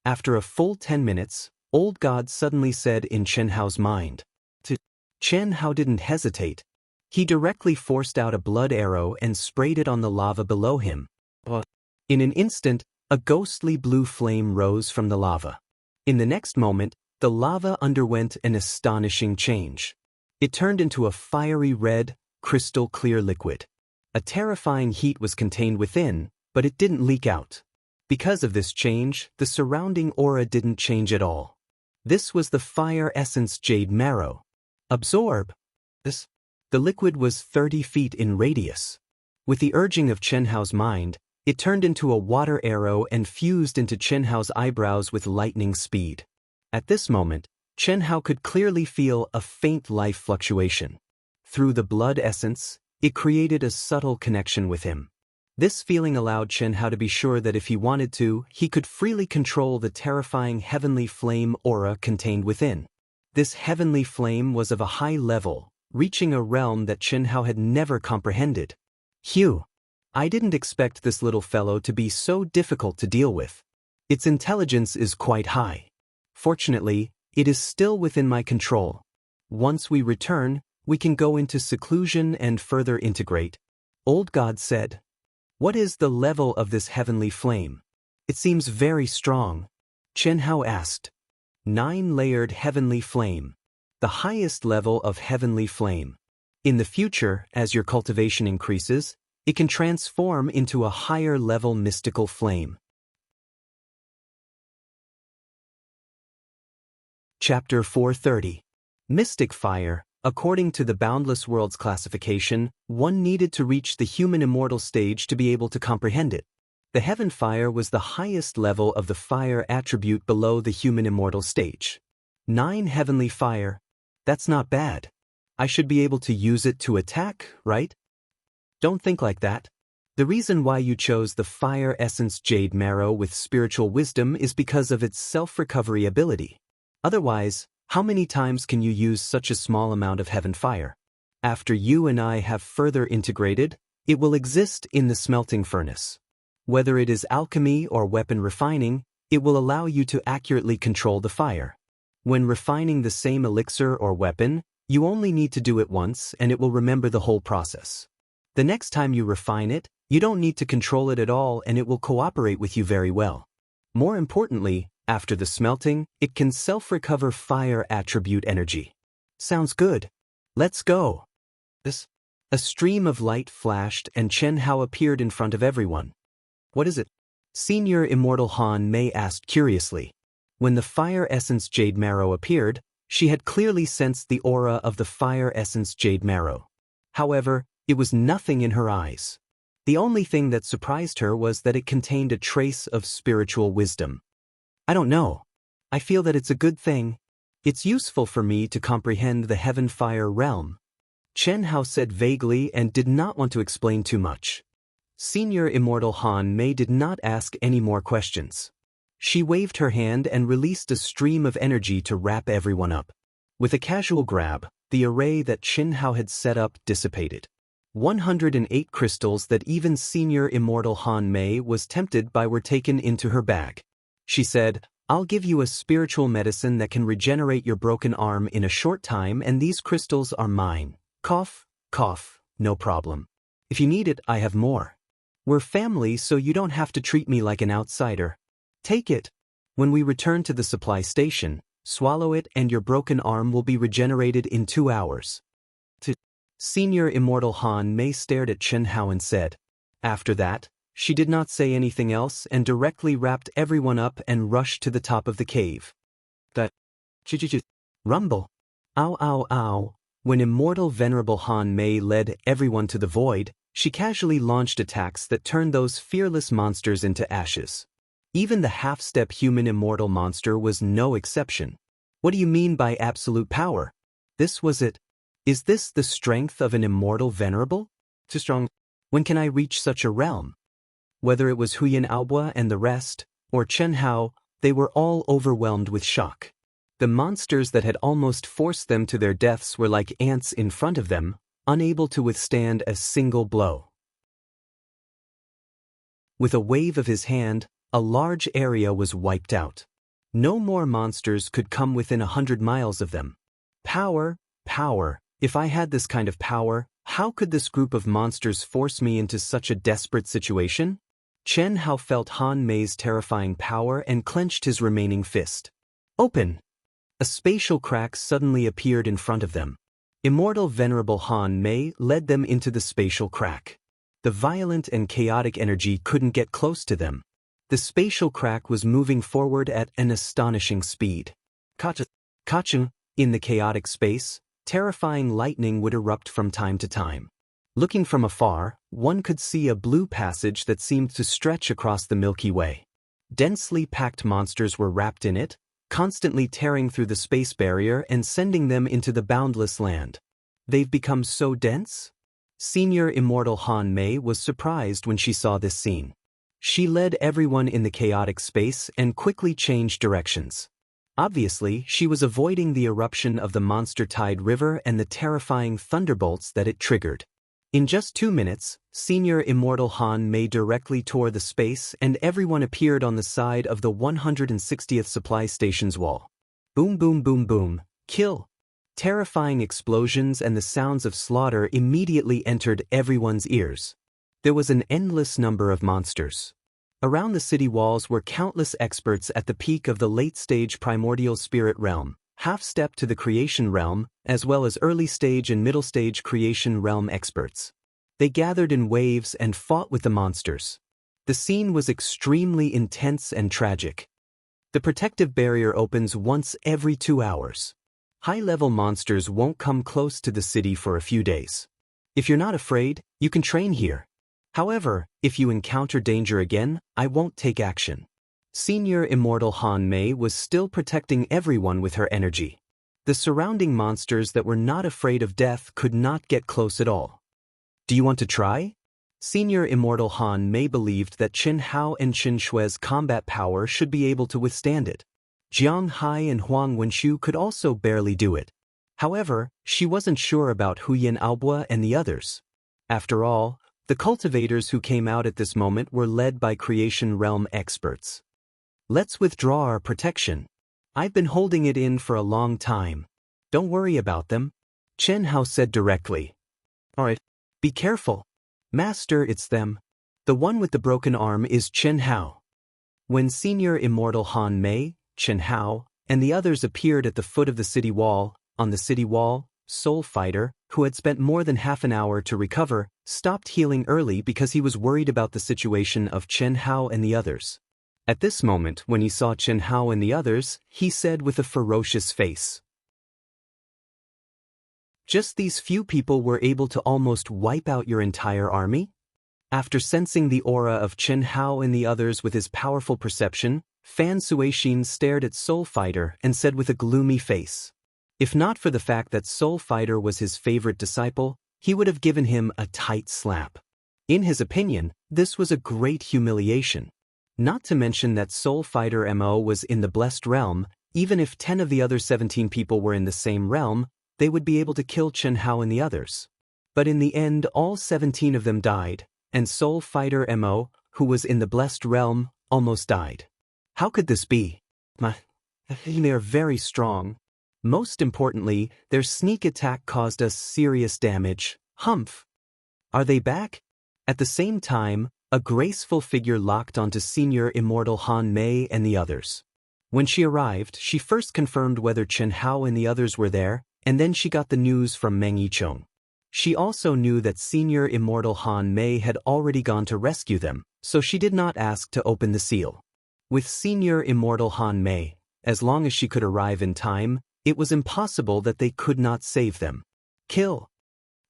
After a full 10 minutes, Old God suddenly said in Chen Hao's mind. Chen Hao didn't hesitate. He directly forced out a blood arrow and sprayed it on the lava below him. In an instant, a ghostly blue flame rose from the lava. In the next moment, the lava underwent an astonishing change. It turned into a fiery red, crystal-clear liquid. A terrifying heat was contained within, but it didn't leak out. Because of this change, the surrounding aura didn't change at all. This was the fire essence jade marrow. Absorb. The liquid was 30 feet in radius. With the urging of Chen Hao's mind, it turned into a water arrow and fused into Chen Hao's eyebrows with lightning speed. At this moment, Chen Hao could clearly feel a faint life fluctuation. Through the blood essence, it created a subtle connection with him. This feeling allowed Chen Hao to be sure that if he wanted to, he could freely control the terrifying heavenly flame aura contained within. This heavenly flame was of a high level, reaching a realm that Chen Hao had never comprehended. Phew! I didn't expect this little fellow to be so difficult to deal with. Its intelligence is quite high. Fortunately, it is still within my control. Once we return, we can go into seclusion and further integrate. Old God said. What is the level of this heavenly flame? It seems very strong. Chen Hao asked. 9-layered heavenly flame. The highest level of heavenly flame. In the future, as your cultivation increases, it can transform into a higher level mystical flame. Chapter 430. Mystic Fire. According to the Boundless Worlds classification, one needed to reach the human immortal stage to be able to comprehend it. The heaven fire was the highest level of the fire attribute below the human immortal stage. 9 heavenly fire. That's not bad. I should be able to use it to attack, right? Don't think like that. The reason why you chose the fire essence jade marrow with spiritual wisdom is because of its self-recovery ability. Otherwise, how many times can you use such a small amount of heaven fire? After you and I have further integrated, it will exist in the smelting furnace. Whether it is alchemy or weapon refining, it will allow you to accurately control the fire. When refining the same elixir or weapon, you only need to do it once and it will remember the whole process. The next time you refine it, you don't need to control it at all and it will cooperate with you very well. More importantly, after the smelting, it can self-recover fire attribute energy. Sounds good. Let's go. A stream of light flashed and Chen Hao appeared in front of everyone. What is it? Senior Immortal Han Mei asked curiously. When the fire essence Jade Marrow appeared, she had clearly sensed the aura of the fire essence Jade Marrow. However, it was nothing in her eyes. The only thing that surprised her was that it contained a trace of spiritual wisdom. I don't know. I feel that it's a good thing. It's useful for me to comprehend the heaven-fire realm. Chen Hao said vaguely and did not want to explain too much. Senior Immortal Han Mei did not ask any more questions. She waved her hand and released a stream of energy to wrap everyone up. With a casual grab, the array that Chen Hao had set up dissipated. 108 crystals that even Senior Immortal Han Mei was tempted by were taken into her bag. She said, I'll give you a spiritual medicine that can regenerate your broken arm in a short time and these crystals are mine. Cough, cough, no problem. If you need it, I have more. We're family so you don't have to treat me like an outsider. Take it. When we return to the supply station, swallow it and your broken arm will be regenerated in 2 hours. Senior Immortal Han Mei stared at Chen Hao and said. After that, she did not say anything else and directly wrapped everyone up and rushed to the top of the cave. Rumble. Ow ow ow. When Immortal Venerable Han Mei led everyone to the void, she casually launched attacks that turned those fearless monsters into ashes. Even the half-step human immortal monster was no exception. What do you mean by absolute power? This was it. Is this the strength of an immortal venerable? Too strong. When can I reach such a realm? Whether it was Huyan Aobua and the rest, or Chen Hao, they were all overwhelmed with shock. The monsters that had almost forced them to their deaths were like ants in front of them, unable to withstand a single blow. With a wave of his hand, a large area was wiped out. No more monsters could come within 100 miles of them. Power, power. If I had this kind of power, how could this group of monsters force me into such a desperate situation? Chen Hao felt Han Mei's terrifying power and clenched his remaining fist. Open! A spatial crack suddenly appeared in front of them. Immortal Venerable Han Mei led them into the spatial crack. The violent and chaotic energy couldn't get close to them. The spatial crack was moving forward at an astonishing speed. Kacha! In the chaotic space, terrifying lightning would erupt from time to time. Looking from afar, one could see a blue passage that seemed to stretch across the Milky Way. Densely packed monsters were wrapped in it, constantly tearing through the space barrier and sending them into the boundless land. They've become so dense? Senior Immortal Han Mei was surprised when she saw this scene. She led everyone in the chaotic space and quickly changed directions. Obviously, she was avoiding the eruption of the Monster Tide River and the terrifying thunderbolts that it triggered. In just 2 minutes, Senior Immortal Han Mei directly tore the space and everyone appeared on the side of the 160th supply station's wall. Boom boom boom boom, kill! Terrifying explosions and the sounds of slaughter immediately entered everyone's ears. There was an endless number of monsters. Around the city walls were countless experts at the peak of the late-stage primordial spirit realm, half-step to the creation realm, as well as early-stage and middle-stage creation realm experts. They gathered in waves and fought with the monsters. The scene was extremely intense and tragic. The protective barrier opens once every 2 hours. High-level monsters won't come close to the city for a few days. If you're not afraid, you can train here. However, if you encounter danger again, I won't take action. Senior Immortal Han Mei was still protecting everyone with her energy. The surrounding monsters that were not afraid of death could not get close at all. Do you want to try? Senior Immortal Han Mei believed that Chen Hao and Chen Shui's combat power should be able to withstand it. Jiang Hai and Huang Wenshu could also barely do it. However, she wasn't sure about Huyen Aobua and the others. After all, the cultivators who came out at this moment were led by Creation Realm experts. Let's withdraw our protection. I've been holding it in for a long time. Don't worry about them, Chen Hao said directly. Alright, be careful. Master, it's them. The one with the broken arm is Chen Hao. When Senior Immortal Han Mei, Chen Hao, and the others appeared at the foot of the city wall, on the city wall, Soul Fighter, who had spent more than half an hour to recover, stopped healing early because he was worried about the situation of Chen Hao and the others. At this moment, when he saw Chen Hao and the others, he said with a ferocious face, "Just these few people were able to almost wipe out your entire army?" After sensing the aura of Chen Hao and the others with his powerful perception, Fan Suixin stared at Soul Fighter and said with a gloomy face, if not for the fact that Soul Fighter was his favorite disciple, he would have given him a tight slap. In his opinion, this was a great humiliation. Not to mention that Soul Fighter MO was in the Blessed Realm. Even if 10 of the other 17 people were in the same realm, they would be able to kill Chen Hao and the others. But in the end, all 17 of them died, and Soul Fighter MO, who was in the Blessed Realm, almost died. How could this be? They are very strong. Most importantly, their sneak attack caused us serious damage. Humph! Are they back? At the same time, a graceful figure locked onto Senior Immortal Han Mei and the others. When she arrived, she first confirmed whether Chen Hao and the others were there, and then she got the news from Meng Yichong. She also knew that Senior Immortal Han Mei had already gone to rescue them, so she did not ask to open the seal. With Senior Immortal Han Mei, as long as she could arrive in time, it was impossible that they could not save them. Kill!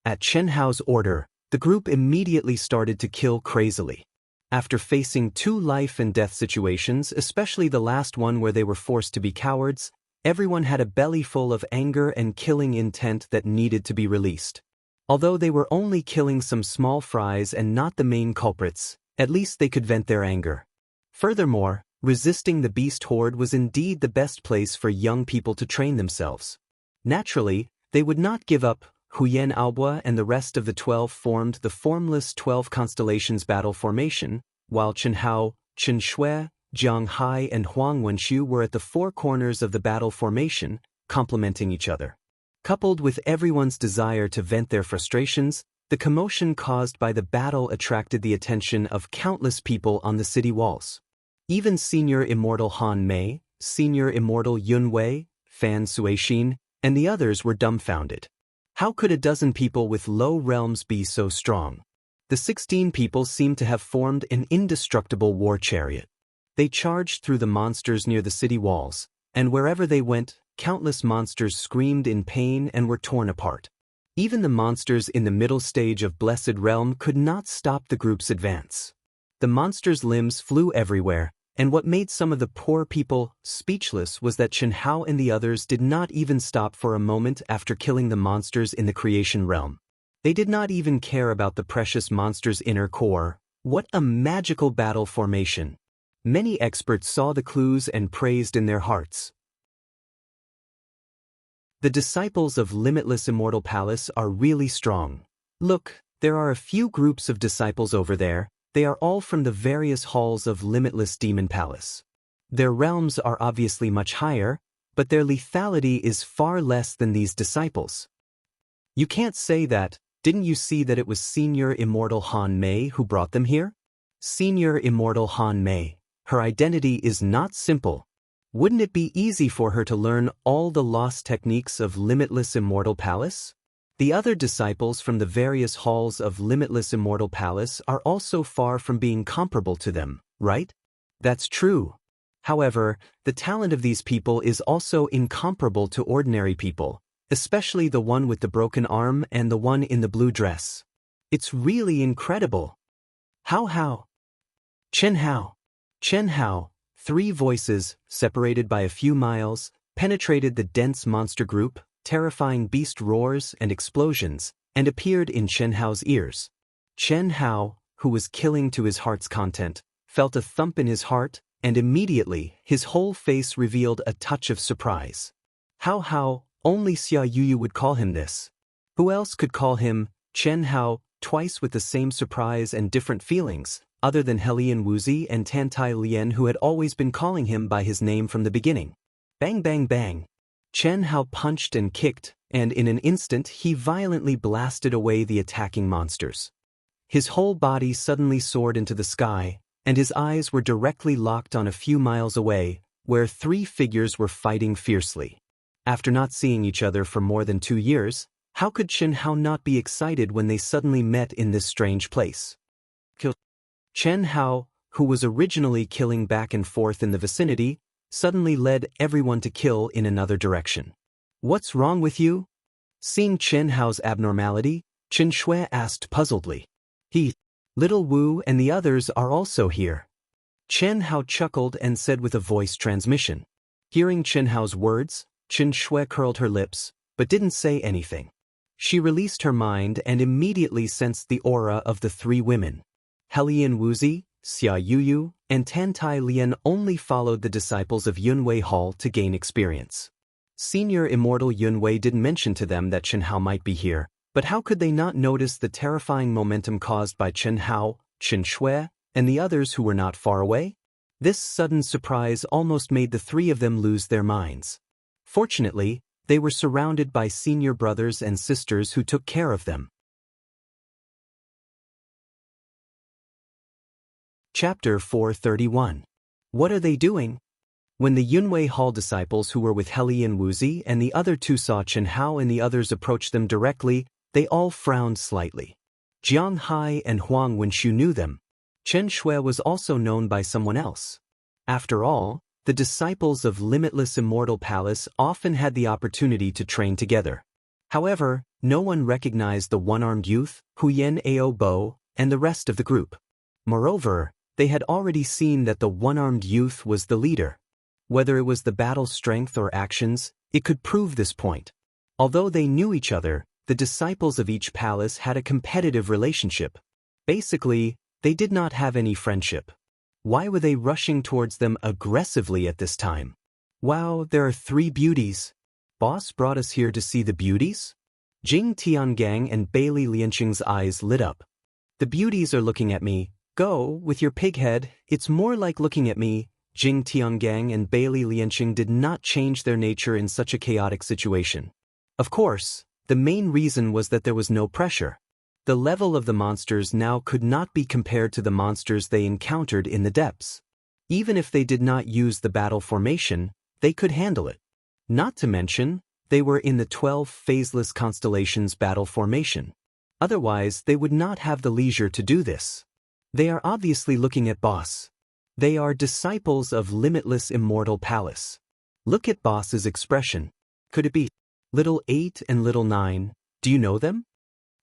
At Chen Hao's order, the group immediately started to kill crazily. After facing 2 life and death situations, especially the last one where they were forced to be cowards, everyone had a belly full of anger and killing intent that needed to be released. Although they were only killing some small fries and not the main culprits, at least they could vent their anger. Furthermore, resisting the beast horde was indeed the best place for young people to train themselves. Naturally, they would not give up. Huyen Aobua and the rest of the 12 formed the formless 12 constellations battle formation, while Chen Hao, Chen Shui, Jiang Hai and Huang Wenxu were at the 4 corners of the battle formation, complementing each other. Coupled with everyone's desire to vent their frustrations, the commotion caused by the battle attracted the attention of countless people on the city walls. Even Senior Immortal Han Mei, Senior Immortal Yun Wei, Fan Suixin, and the others were dumbfounded. How could a dozen people with low realms be so strong? The 16 people seemed to have formed an indestructible war chariot. They charged through the monsters near the city walls, and wherever they went, countless monsters screamed in pain and were torn apart. Even the monsters in the middle stage of Blessed Realm could not stop the group's advance. The monsters' limbs flew everywhere, and what made some of the poor people speechless was that Chen Hao and the others did not even stop for a moment after killing the monsters in the Creation Realm. They did not even care about the precious monster's inner core. What a magical battle formation! Many experts saw the clues and praised in their hearts. The disciples of Limitless Immortal Palace are really strong. Look, there are a few groups of disciples over there. They are all from the various halls of Limitless Demon Palace. Their realms are obviously much higher, but their lethality is far less than these disciples. You can't say that. Didn't you see that it was Senior Immortal Han Mei who brought them here? Senior Immortal Han Mei. Her identity is not simple. Wouldn't it be easy for her to learn all the lost techniques of Limitless Immortal Palace? The other disciples from the various halls of Limitless Immortal Palace are also far from being comparable to them, right? That's true. However, the talent of these people is also incomparable to ordinary people, especially the one with the broken arm and the one in the blue dress. It's really incredible. How? Chen Hao. Chen Hao. 3 voices, separated by a few miles, penetrated the dense monster group, terrifying beast roars and explosions, and appeared in Chen Hao's ears. Chen Hao, who was killing to his heart's content, felt a thump in his heart, and immediately his whole face revealed a touch of surprise. How, Only Xia Yuyu would call him this. Who else could call him Chen Hao twice with the same surprise and different feelings, other than Helian Wuzi and Tantai Lian, who had always been calling him by his name from the beginning? Bang bang bang. Chen Hao punched and kicked, and in an instant he violently blasted away the attacking monsters. His whole body suddenly soared into the sky, and his eyes were directly locked on a few miles away, where 3 figures were fighting fiercely. After not seeing each other for more than 2 years, how could Chen Hao not be excited when they suddenly met in this strange place? Chen Hao, who was originally killing back and forth in the vicinity, suddenly led everyone to kill in another direction. What's wrong with you? Seeing Chen Hao's abnormality, Chen Shui asked puzzledly. Little Wu and the others are also here. Chen Hao chuckled and said with a voice transmission. Hearing Chen Hao's words, Chen Shui curled her lips, but didn't say anything. She released her mind and immediately sensed the aura of the 3 women. Helian Wuzi, Xia Yuyu, and Tantai Lian only followed the disciples of Yunwei Hall to gain experience. Senior Immortal Yunwei didn't mention to them that Chen Hao might be here, but how could they not notice the terrifying momentum caused by Chen Hao, Chen Shui, and the others who were not far away? This sudden surprise almost made the 3 of them lose their minds. Fortunately, they were surrounded by senior brothers and sisters who took care of them. Chapter 431. What are they doing? When the Yunwei Hall disciples who were with Helian Wuzi and the other 2 saw Chen Hao and the others approach them directly, they all frowned slightly. Jiang Hai and Huang Wenshu knew them. Chen Shui was also known by someone else. After all, the disciples of Limitless Immortal Palace often had the opportunity to train together. However, no one recognized the one-armed youth, Huyen Ao Bo, and the rest of the group. Moreover, they had already seen that the one-armed youth was the leader. Whether it was the battle strength or actions, it could prove this point. Although they knew each other, the disciples of each palace had a competitive relationship. Basically, they did not have any friendship. Why were they rushing towards them aggressively at this time? Wow, there are 3 beauties. Boss brought us here to see the beauties? Jing Tiangang and Bailey Lianqing's eyes lit up. The beauties are looking at me. Go, with your pig head, it's more like looking at me. Jing Tiangang and Bailey Lianqing did not change their nature in such a chaotic situation. Of course, the main reason was that there was no pressure. The level of the monsters now could not be compared to the monsters they encountered in the depths. Even if they did not use the battle formation, they could handle it. Not to mention, they were in the 12 phaseless constellations battle formation. Otherwise, they would not have the leisure to do this. They are obviously looking at Boss. They are disciples of Limitless Immortal Palace. Look at Boss's expression. Could it be Little 8 and Little 9? Do you know them?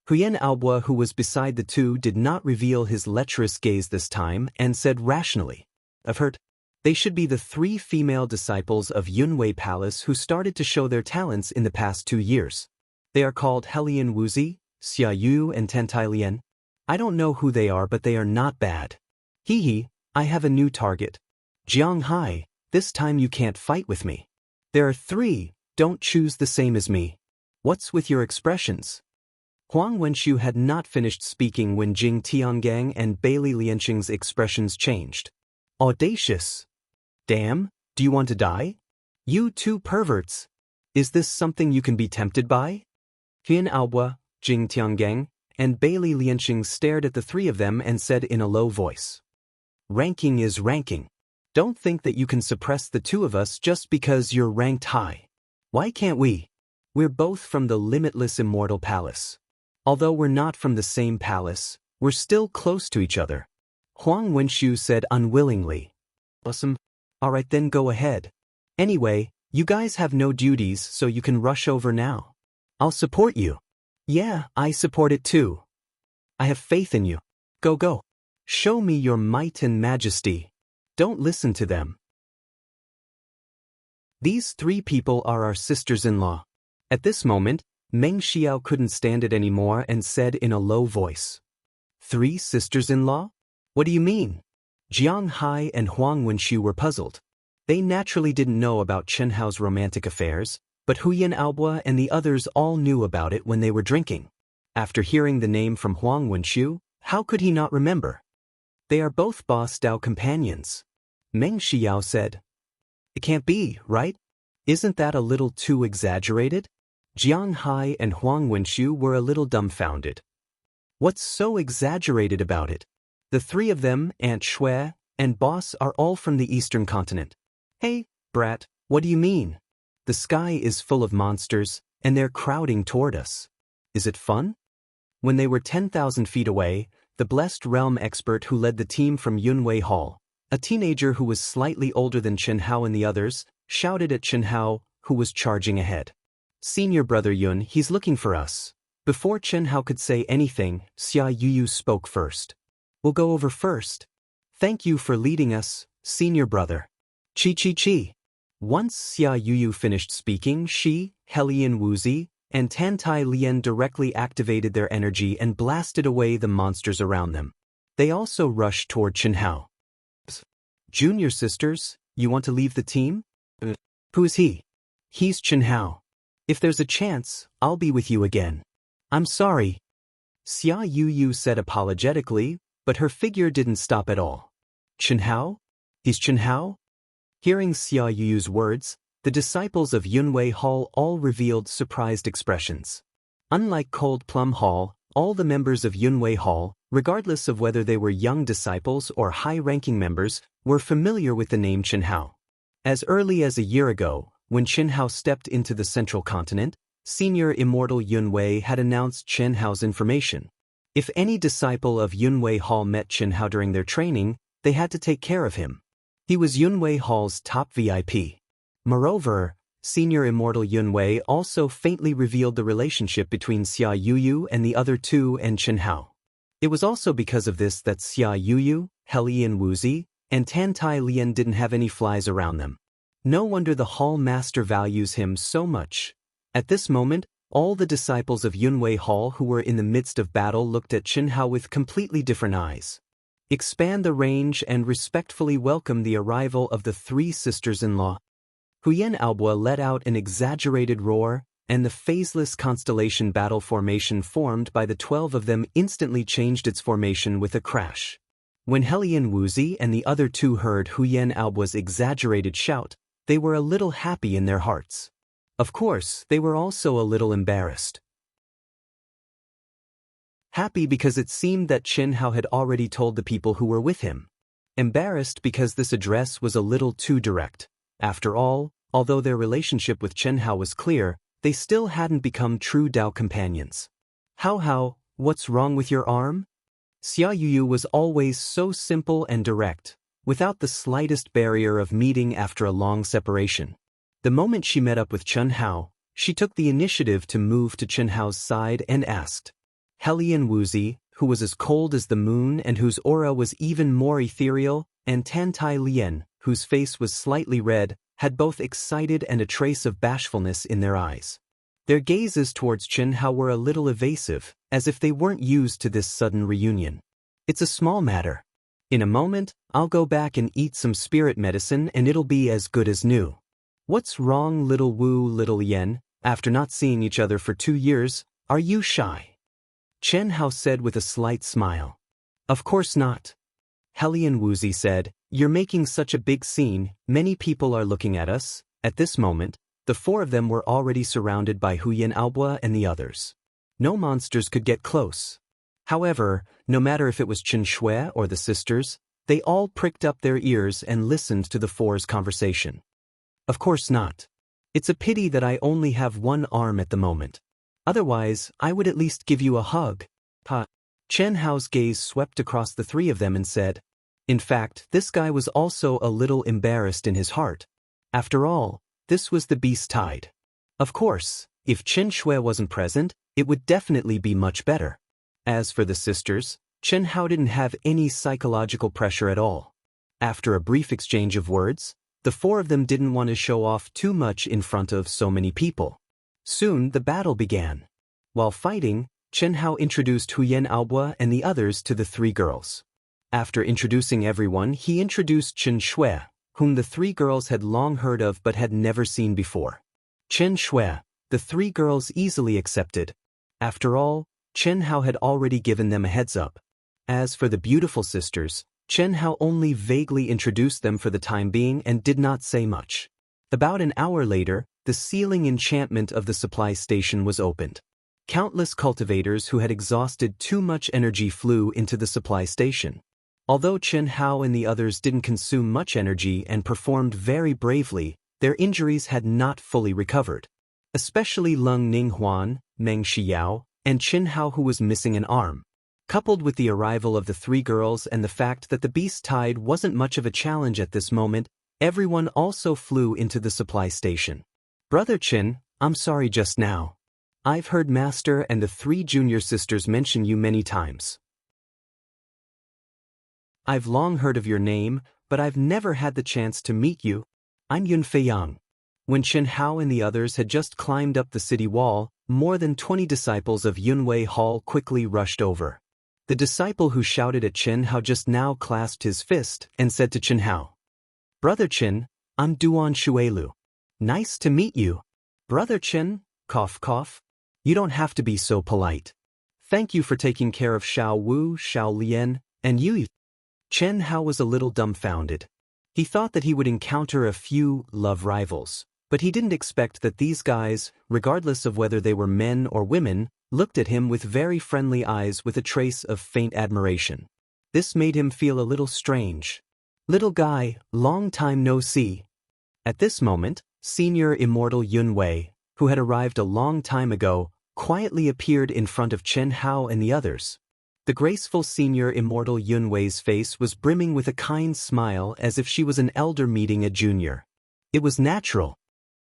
Huyen Aobua, who was beside the 2, did not reveal his lecherous gaze this time and said rationally, I've heard. They should be the 3 female disciples of Yunwei Palace who started to show their talents in the past 2 years. They are called Helian Wuzi, Xia Yu, and Tantai Lian. I don't know who they are, but they are not bad. Hee, I have a new target. Jiang Hai, this time you can't fight with me. There are 3, don't choose the same as me. What's with your expressions? Huang Wenshu had not finished speaking when Jing Tiangang and Bailey Lianqing's expressions changed. Audacious. Damn, do you want to die? You 2 perverts. Is this something you can be tempted by? Huyen Aobua, Jing Tiangang, and Bailey Lianqing stared at the 3 of them and said in a low voice. Ranking is ranking. Don't think that you can suppress the 2 of us just because you're ranked high. Why can't we? We're both from the Limitless Immortal Palace. Although we're not from the same palace, we're still close to each other. Huang Wenshu said unwillingly. Awesome. Alright then, go ahead. Anyway, you guys have no duties, so you can rush over now. I'll support you. Yeah, I support it too. I have faith in you. Go. Show me your might and majesty. Don't listen to them. These 3 people are our sisters-in-law. At this moment, Meng Xiao couldn't stand it anymore and said in a low voice. 3 sisters-in-law? What do you mean? Jiang Hai and Huang Wenshu were puzzled. They naturally didn't know about Chen Hao's romantic affairs, But Huyan Aobua and the others all knew about it when they were drinking. After hearing the name from Huang Wenxiu, how could he not remember? They are both Boss Dao companions. Meng Xiao said. It can't be, right? Isn't that a little too exaggerated? Jiang Hai and Huang Wenxiu were a little dumbfounded. What's so exaggerated about it? The three of them, Aunt Shui and Boss, are all from the Eastern continent. Hey, brat, what do you mean? The sky is full of monsters, and they're crowding toward us. Is it fun? When they were 10,000 feet away, the Blessed Realm expert who led the team from Yunwei Hall, a teenager who was slightly older than Chen Hao and the others, shouted at Chen Hao, who was charging ahead. Senior brother Yun, he's looking for us. Before Chen Hao could say anything, Xia Yuyu spoke first. We'll go over first. Thank you for leading us, senior brother. Chi chi chi. Once Xia Yuyu finished speaking, she, Helian Wuzi, and Tantai Lian directly activated their energy and blasted away the monsters around them. They also rushed toward Chen Hao. Junior sisters, you want to leave the team? Who is he? He's Chen Hao. If there's a chance, I'll be with you again. I'm sorry. Xia Yuyu said apologetically, but her figure didn't stop at all. Chen Hao? He's Chen Hao? Hearing Xia Yuyu's words, the disciples of Yunwei Hall all revealed surprised expressions. Unlike Cold Plum Hall, all the members of Yunwei Hall, regardless of whether they were young disciples or high-ranking members, were familiar with the name Chen Hao. As early as a year ago, when Chen Hao stepped into the central continent, Senior Immortal Yunwei had announced Chen Hao's information. If any disciple of Yunwei Hall met Chen Hao during their training, they had to take care of him. He was Yunwei Hall's top VIP. Moreover, Senior Immortal Yunwei also faintly revealed the relationship between Xia Yuyu and the other two and Chen Hao. It was also because of this that Xia Yuyu, Helian Wuzi, and Tantai Lian didn't have any flies around them. No wonder the Hall Master values him so much. At this moment, all the disciples of Yunwei Hall who were in the midst of battle looked at Chen Hao with completely different eyes. Expand the range and respectfully welcome the arrival of the three sisters-in-law. Huyan Aobua let out an exaggerated roar, and the phaseless constellation battle formation formed by the 12 of them instantly changed its formation with a crash. When Helian Wuzi and the other two heard Huyan Aobua's exaggerated shout, they were a little happy in their hearts. Of course, they were also a little embarrassed. Happy because it seemed that Chen Hao had already told the people who were with him. Embarrassed because this address was a little too direct. After all, although their relationship with Chen Hao was clear, they still hadn't become true Dao companions. Hao, what's wrong with your arm? Xia Yuyu was always so simple and direct, without the slightest barrier of meeting after a long separation. The moment she met up with Chen Hao, she took the initiative to move to Chen Hao's side and asked. Helian Wuzi, who was as cold as the moon and whose aura was even more ethereal, and Tantai Lian, whose face was slightly red, had both excited and a trace of bashfulness in their eyes. Their gazes towards Chen Hao were a little evasive, as if they weren't used to this sudden reunion. It's a small matter. In a moment, I'll go back and eat some spirit medicine and it'll be as good as new. What's wrong, little Wu, little Yen? After not seeing each other for 2 years, are you shy? Chen Hao said with a slight smile. Of course not. Helian Wuzi said, you're making such a big scene, many people are looking at us. At this moment, the 4 of them were already surrounded by Huyan Aobua and the others. No monsters could get close. However, no matter if it was Chen Shui or the sisters, they all pricked up their ears and listened to the 4's conversation. Of course not. It's a pity that I only have 1 arm at the moment. Otherwise, I would at least give you a hug. Chen Hao's gaze swept across the 3 of them and said, in fact, this guy was also a little embarrassed in his heart. After all, this was the beast tide. Of course, if Chen Shui wasn't present, it would definitely be much better. As for the sisters, Chen Hao didn't have any psychological pressure at all. After a brief exchange of words, the 4 of them didn't want to show off too much in front of so many people. Soon the battle began. While fighting, Chen Hao introduced Huyan Aobua and the others to the 3 girls. After introducing everyone, he introduced Chen Shui, whom the 3 girls had long heard of but had never seen before. Chen Shui, the three girls easily accepted. After all, Chen Hao had already given them a heads up. As for the beautiful sisters, Chen Hao only vaguely introduced them for the time being and did not say much. About an hour later, the sealing enchantment of the supply station was opened. Countless cultivators who had exhausted too much energy flew into the supply station. Although Chen Hao and the others didn't consume much energy and performed very bravely, their injuries had not fully recovered. Especially Lung Ninghuan, Meng Xiao, and Chen Hao, who was missing an arm. Coupled with the arrival of the three girls and the fact that the beast tide wasn't much of a challenge at this moment, everyone also flew into the supply station. Brother Chen, I'm sorry just now. I've heard Master and the three junior sisters mention you many times. I've long heard of your name, but I've never had the chance to meet you. I'm Yun Feiyang. When Chen Hao and the others had just climbed up the city wall, more than 20 disciples of Yunwei Hall quickly rushed over. The disciple who shouted at Chen Hao just now clasped his fist and said to Chen Hao, Brother Chen, I'm Duan Shuelu. Nice to meet you. Brother Chen, cough cough. You don't have to be so polite. Thank you for taking care of Xiao Wu, Xiao Lian, and Yu. Chen Hao was a little dumbfounded. He thought that he would encounter a few love rivals, but he didn't expect that these guys, regardless of whether they were men or women, looked at him with very friendly eyes with a trace of faint admiration. This made him feel a little strange. Little guy, long time no see. At this moment, Senior Immortal Yun Wei, who had arrived a long time ago, quietly appeared in front of Chen Hao and the others. The graceful Senior Immortal Yun Wei's face was brimming with a kind smile as if she was an elder meeting a junior. It was natural.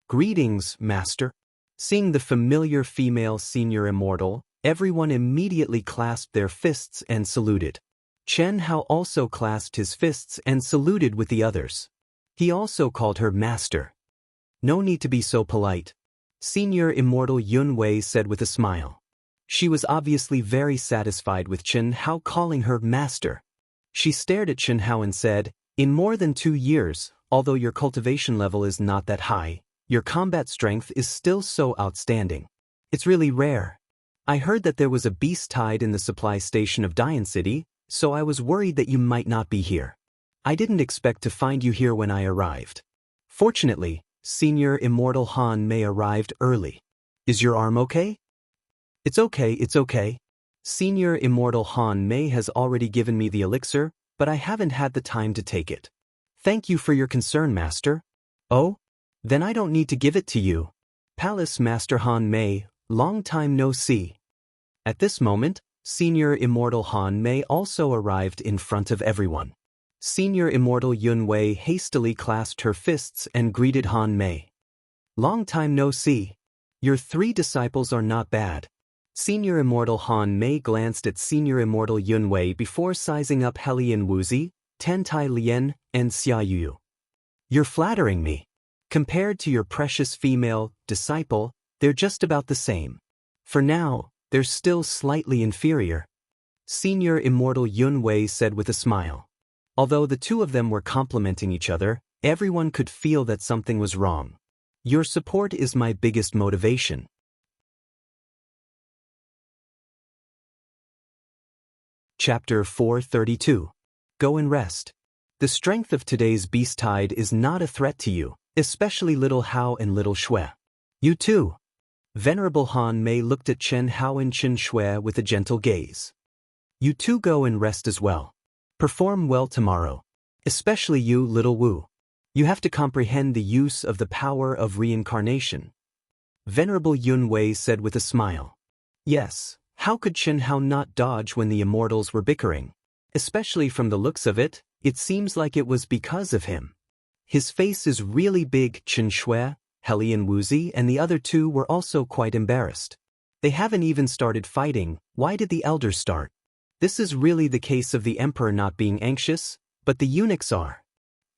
Greetings, Master. Seeing the familiar female Senior Immortal, everyone immediately clasped their fists and saluted. Chen Hao also clasped his fists and saluted with the others. He also called her Master. No need to be so polite, Senior Immortal Yun Wei said with a smile. She was obviously very satisfied with Chen Hao calling her Master. She stared at Chen Hao and said, In more than 2 years, although your cultivation level is not that high, your combat strength is still so outstanding. It's really rare. I heard that there was a beast tide in the supply station of Dian City, so I was worried that you might not be here. I didn't expect to find you here when I arrived. Fortunately, Senior Immortal Han Mei arrived early. Is your arm okay? It's okay. Senior Immortal Han Mei has already given me the elixir, but I haven't had the time to take it. Thank you for your concern, Master. Oh? Then I don't need to give it to you. Palace Master Han Mei, long time no see. At this moment, Senior Immortal Han Mei also arrived in front of everyone. Senior Immortal Yun Wei hastily clasped her fists and greeted Han Mei. Long time no see. Your 3 disciples are not bad. Senior Immortal Han Mei glanced at Senior Immortal Yun Wei before sizing up Helian Wuzi, Tentai Lian, and Xia Yu. You're flattering me. Compared to your precious female disciple, they're just about the same. For now, they're still slightly inferior. Senior Immortal Yun Wei said with a smile. Although the two of them were complimenting each other, everyone could feel that something was wrong. Your support is my biggest motivation. Chapter 432. Go and rest. The strength of today's beast tide is not a threat to you, especially little Hao and little Shui. You too. Venerable Han Mei looked at Chen Hao and Chen Shui with a gentle gaze. You two go and rest as well. Perform well tomorrow. Especially you, little Wu. You have to comprehend the use of the power of reincarnation. Venerable Yun Wei said with a smile. Yes, how could Chen Hao not dodge when the immortals were bickering? Especially from the looks of it, it seems like it was because of him. His face is really big. Chen Shui, Helian Wuzi, and the other 2 were also quite embarrassed. They haven't even started fighting. Why did the elders start? This is really the case of the emperor not being anxious, but the eunuchs are.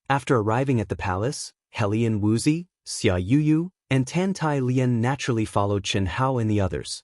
After arriving at the palace, Helian Wuzi, Xia Yu, and Tantai Lian naturally followed Chen Hao and the others.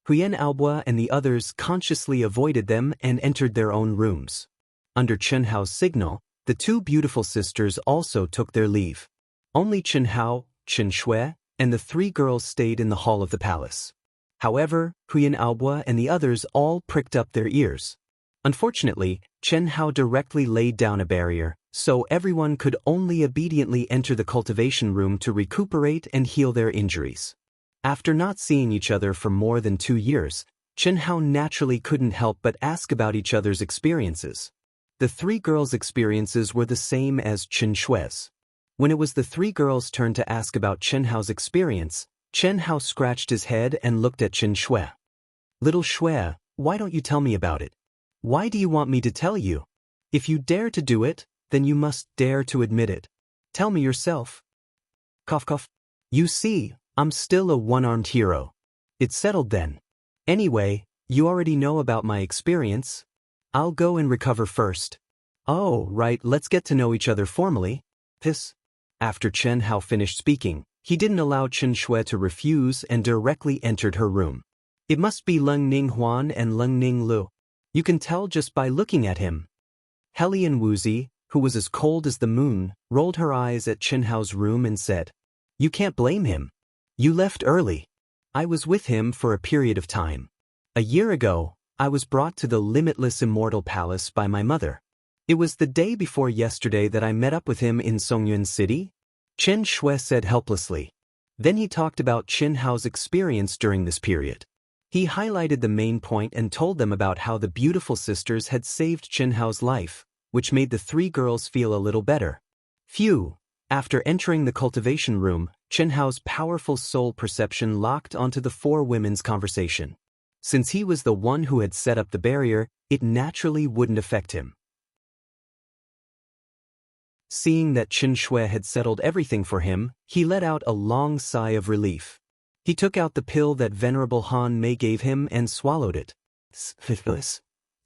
Huyen Aobua and the others consciously avoided them and entered their own rooms. Under Chen Hao's signal, the 2 beautiful sisters also took their leave. Only Chen Hao, Chen Shui, and the three girls stayed in the hall of the palace. However, Huyan Aobua and the others all pricked up their ears. Unfortunately, Chen Hao directly laid down a barrier, so everyone could only obediently enter the cultivation room to recuperate and heal their injuries. After not seeing each other for more than 2 years, Chen Hao naturally couldn't help but ask about each other's experiences. The three girls' experiences were the same as Chen Shui's. When it was the three girls' turn to ask about Chen Hao's experience, Chen Hao scratched his head and looked at Chen Shui. "Little Shui, why don't you tell me about it? Why do you want me to tell you? If you dare to do it, then you must dare to admit it. Tell me yourself." Cough cough. "You see, I'm still a one-armed hero. It's settled then. Anyway, you already know about my experience. I'll go and recover first." "Oh, right, let's get to know each other formally." Piss. After Chen Hao finished speaking, he didn't allow Chen Shui to refuse and directly entered her room. It must be Leng Ning Huan and Leng Ning Lu. You can tell just by looking at him. Helian Wuzi, who was as cold as the moon, rolled her eyes at Chen Hao's room and said, "You can't blame him. You left early. I was with him for a period of time. A year ago, I was brought to the limitless immortal palace by my mother. It was the day before yesterday that I met up with him in Songyuan City," Chen Shui said helplessly. Then he talked about Chen Hao's experience during this period. He highlighted the main point and told them about how the beautiful sisters had saved Chen Hao's life, which made the three girls feel a little better. Phew! After entering the cultivation room, Chen Hao's powerful soul perception locked onto the four women's conversation. Since he was the one who had set up the barrier, it naturally wouldn't affect him. Seeing that Chen Shui had settled everything for him, he let out a long sigh of relief. He took out the pill that Venerable Han Mei gave him and swallowed it.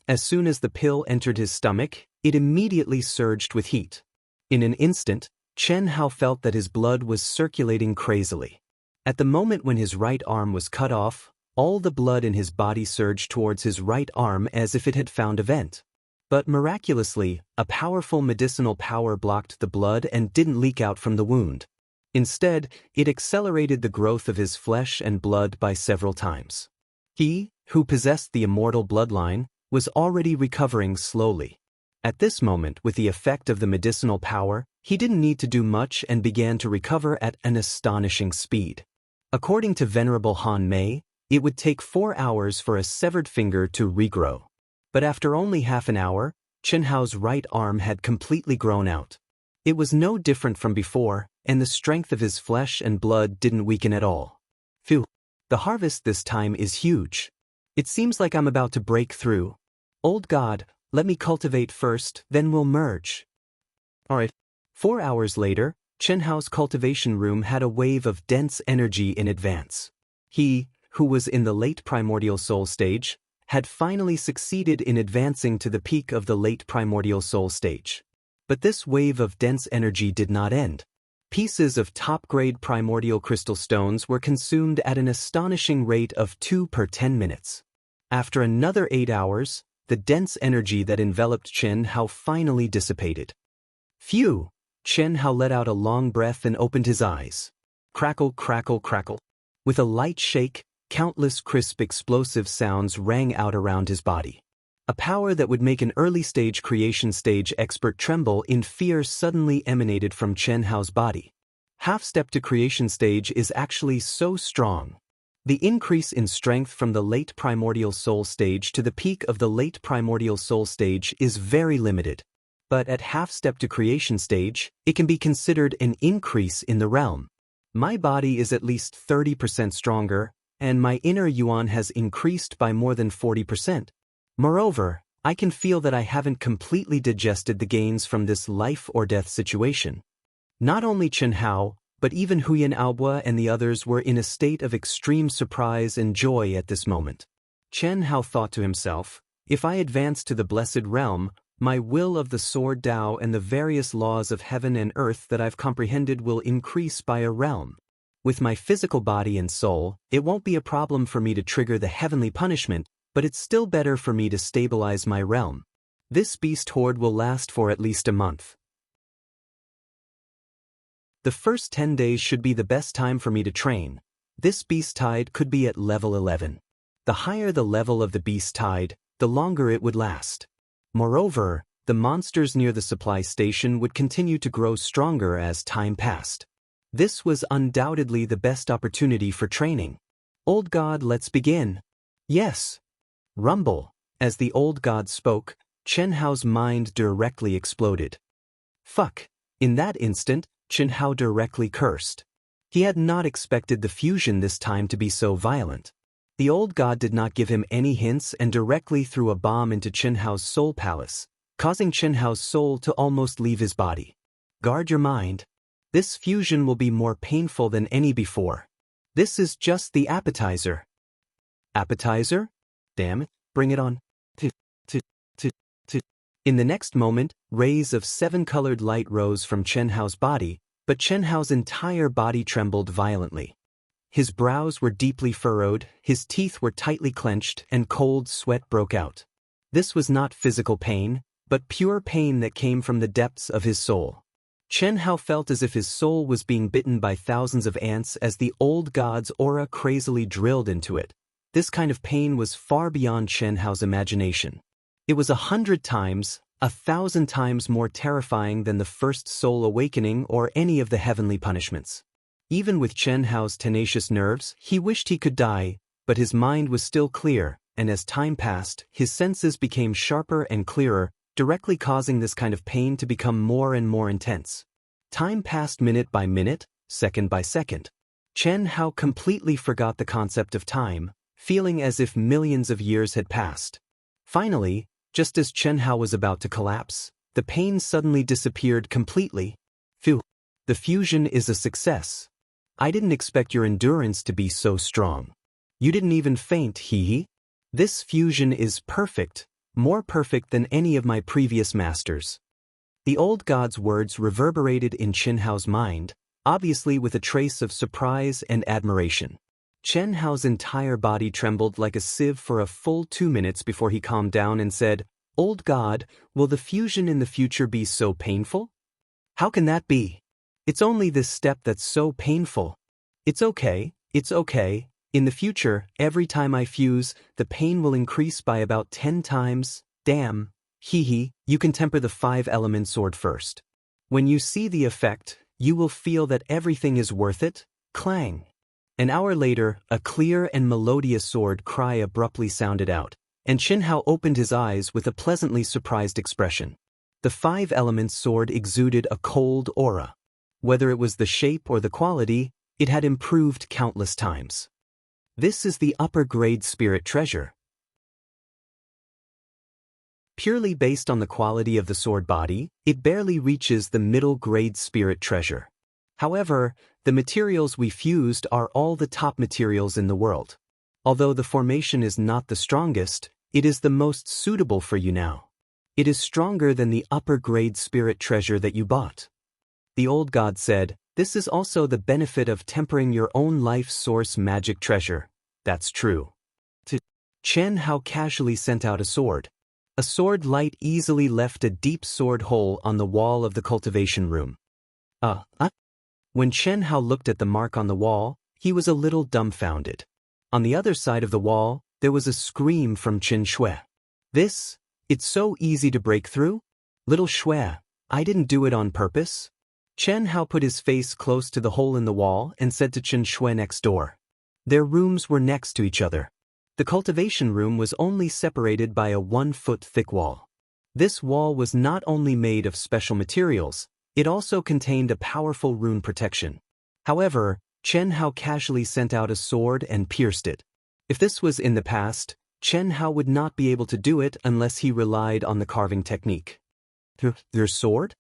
As soon as the pill entered his stomach, it immediately surged with heat. In an instant, Chen Hao felt that his blood was circulating crazily. At the moment when his right arm was cut off, all the blood in his body surged towards his right arm as if it had found a vent. But miraculously, a powerful medicinal power blocked the blood and didn't leak out from the wound. Instead, it accelerated the growth of his flesh and blood by several times. He, who possessed the immortal bloodline, was already recovering slowly. At this moment, with the effect of the medicinal power, he didn't need to do much and began to recover at an astonishing speed. According to Venerable Han Mei, it would take 4 hours for a severed finger to regrow. But after only half an hour, Chen Hao's right arm had completely grown out. It was no different from before, and the strength of his flesh and blood didn't weaken at all. Phew! The harvest this time is huge. It seems like I'm about to break through. Old God, let me cultivate first, then we'll merge. Alright. 4 hours later, Chen Hao's cultivation room had a wave of dense energy in advance. He, who was in the late primordial soul stage, had finally succeeded in advancing to the peak of the late primordial soul stage. But this wave of dense energy did not end. Pieces of top-grade primordial crystal stones were consumed at an astonishing rate of 2 per 10 minutes. After another 8 hours, the dense energy that enveloped Chen Hao finally dissipated. Phew! Chen Hao let out a long breath and opened his eyes. Crackle, crackle, crackle. With a light shake, countless crisp explosive sounds rang out around his body. A power that would make an early-stage creation stage expert tremble in fear suddenly emanated from Chen Hao's body. Half-step to creation stage is actually so strong. The increase in strength from the late primordial soul stage to the peak of the late primordial soul stage is very limited. But at half-step to creation stage, it can be considered an increase in the realm. My body is at least 30% stronger, and my inner yuan has increased by more than 40%. Moreover, I can feel that I haven't completely digested the gains from this life-or-death situation. Not only Chen Hao, but even Huyan Aobua and the others were in a state of extreme surprise and joy at this moment. Chen Hao thought to himself, if I advance to the blessed realm, my will of the sword Tao and the various laws of heaven and earth that I've comprehended will increase by a realm. With my physical body and soul, it won't be a problem for me to trigger the heavenly punishment, but it's still better for me to stabilize my realm. This beast horde will last for at least a month. The first 10 days should be the best time for me to train. This beast tide could be at level 11. The higher the level of the beast tide, the longer it would last. Moreover, the monsters near the supply station would continue to grow stronger as time passed. This was undoubtedly the best opportunity for training. Old God, let's begin. Yes. Rumble. As the old god spoke, Chen Hao's mind directly exploded. Fuck. In that instant, Chen Hao directly cursed. He had not expected the fusion this time to be so violent. The old god did not give him any hints and directly threw a bomb into Chen Hao's soul palace, causing Chen Hao's soul to almost leave his body. Guard your mind. This fusion will be more painful than any before. This is just the appetizer. Appetizer? Damn it, bring it on. In the next moment, rays of 7-colored light rose from Chen Hao's body, but Chen Hao's entire body trembled violently. His brows were deeply furrowed, his teeth were tightly clenched, and cold sweat broke out. This was not physical pain, but pure pain that came from the depths of his soul. Chen Hao felt as if his soul was being bitten by thousands of ants as the old god's aura crazily drilled into it. This kind of pain was far beyond Chen Hao's imagination. It was 100 times, 1,000 times more terrifying than the first soul awakening or any of the heavenly punishments. Even with Chen Hao's tenacious nerves, he wished he could die, but his mind was still clear, and as time passed, his senses became sharper and clearer, directly causing this kind of pain to become more and more intense. Time passed minute by minute, second by second. Chen Hao completely forgot the concept of time, feeling as if millions of years had passed. Finally, just as Chen Hao was about to collapse, the pain suddenly disappeared completely. Phew. The fusion is a success. I didn't expect your endurance to be so strong. You didn't even faint, hee. This fusion is perfect, more perfect than any of my previous masters. The old god's words reverberated in Chen Hao's mind, obviously with a trace of surprise and admiration. Chen Hao's entire body trembled like a sieve for a full 2 minutes before he calmed down and said, "Old God, will the fusion in the future be so painful?" "How can that be? It's only this step that's so painful." It's okay. In the future, every time I fuse, the pain will increase by about 10 times. Damn. You can temper the 5-element sword first. When you see the effect, you will feel that everything is worth it. Clang. An hour later, a clear and melodious sword cry abruptly sounded out, and Chen Hao opened his eyes with a pleasantly surprised expression. The 5-element sword exuded a cold aura. Whether it was the shape or the quality, it had improved countless times. This is the upper-grade spirit treasure. Purely based on the quality of the sword body, it barely reaches the middle-grade spirit treasure. However, the materials we fused are all the top materials in the world. Although the formation is not the strongest, it is the most suitable for you now. It is stronger than the upper-grade spirit treasure that you bought. The old god said, "This is also the benefit of tempering your own life source magic treasure." That's true. Chen Hao casually sent out a sword. A sword light easily left a deep sword hole on the wall of the cultivation room. When Chen Hao looked at the mark on the wall, he was a little dumbfounded. On the other side of the wall, there was a scream from Qin Shui. It's so easy to break through? Little Shui, I didn't do it on purpose." Chen Hao put his face close to the hole in the wall and said to Qin Shui next door. Their rooms were next to each other. The cultivation room was only separated by a 1-foot-thick wall. This wall was not only made of special materials, it also contained a powerful rune protection. However, Chen Hao casually sent out a sword and pierced it. If this was in the past, Chen Hao would not be able to do it unless he relied on the carving technique. "Their sword?"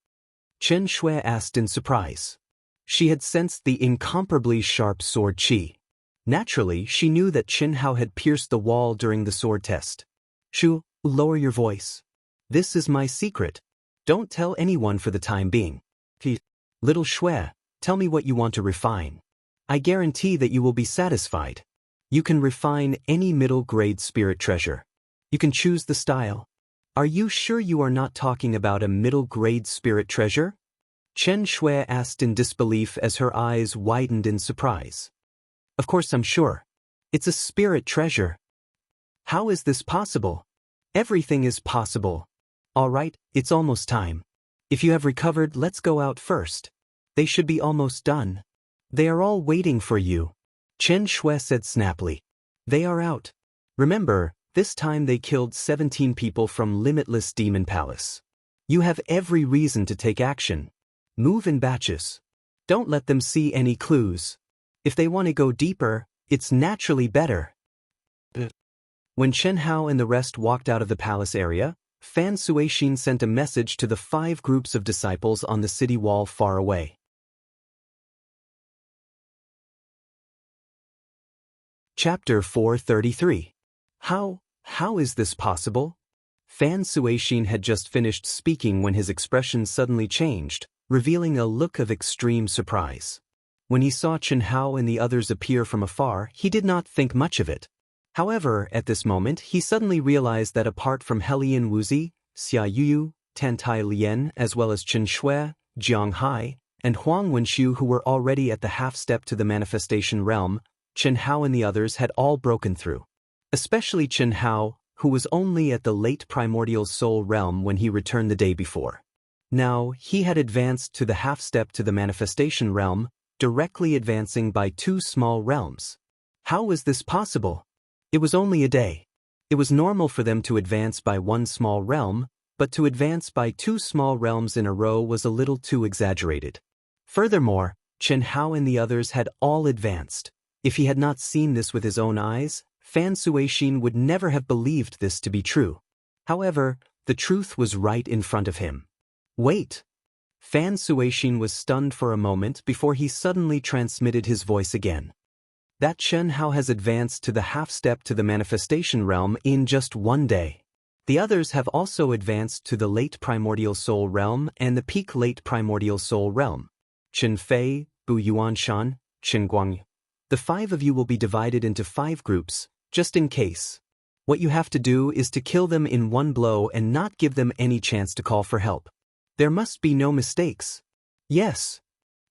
Chen Shui asked in surprise. She had sensed the incomparably sharp sword qi. Naturally, she knew that Chen Hao had pierced the wall during the sword test. "Shu, lower your voice. This is my secret. Don't tell anyone for the time being." "Little Shui, tell me what you want to refine. I guarantee that you will be satisfied. You can refine any middle-grade spirit treasure. You can choose the style. Are you sure you are not talking about a middle-grade spirit treasure?" Chen Shui asked in disbelief as her eyes widened in surprise. Of course I'm sure. It's a spirit treasure. How is this possible? Everything is possible. All right, it's almost time. If you have recovered, let's go out first. They should be almost done. They are all waiting for you. Chen Shui said snappily. They are out. Remember, this time they killed 17 people from Limitless Demon Palace. You have every reason to take action. Move in batches. Don't let them see any clues. If they want to go deeper, it's naturally better. When Chen Hao and the rest walked out of the palace area, Fan Suixin sent a message to the 5 groups of disciples on the city wall far away. Chapter 433. How is this possible? Fan Suixin had just finished speaking when his expression suddenly changed, revealing a look of extreme surprise. When he saw Chen Hao and the others appear from afar, he did not think much of it. However, at this moment, he suddenly realized that apart from Helian Wuzi, Xia Yuyu, Tantai Lian, as well as Chen Shui, Jiang Hai, and Huang Wenxiu, who were already at the half-step to the manifestation realm, Chen Hao and the others had all broken through. Especially Chen Hao, who was only at the late primordial soul realm when he returned the day before. Now, he had advanced to the half-step to the manifestation realm, directly advancing by 2 small realms. How was this possible? It was only a day. It was normal for them to advance by 1 small realm, but to advance by 2 small realms in a row was a little too exaggerated. Furthermore, Chen Hao and the others had all advanced. If he had not seen this with his own eyes, Fan Suixin would never have believed this to be true. However, the truth was right in front of him. Wait! Fan Suixin was stunned for a moment before he suddenly transmitted his voice again. That Chen Hao has advanced to the half-step to the manifestation realm in just 1 day. The others have also advanced to the late primordial soul realm and the peak late primordial soul realm. Chen Fei, Bu Yuanshan, Chen Guang. The 5 of you will be divided into 5 groups, just in case. What you have to do is to kill them in 1 blow and not give them any chance to call for help. There must be no mistakes. Yes.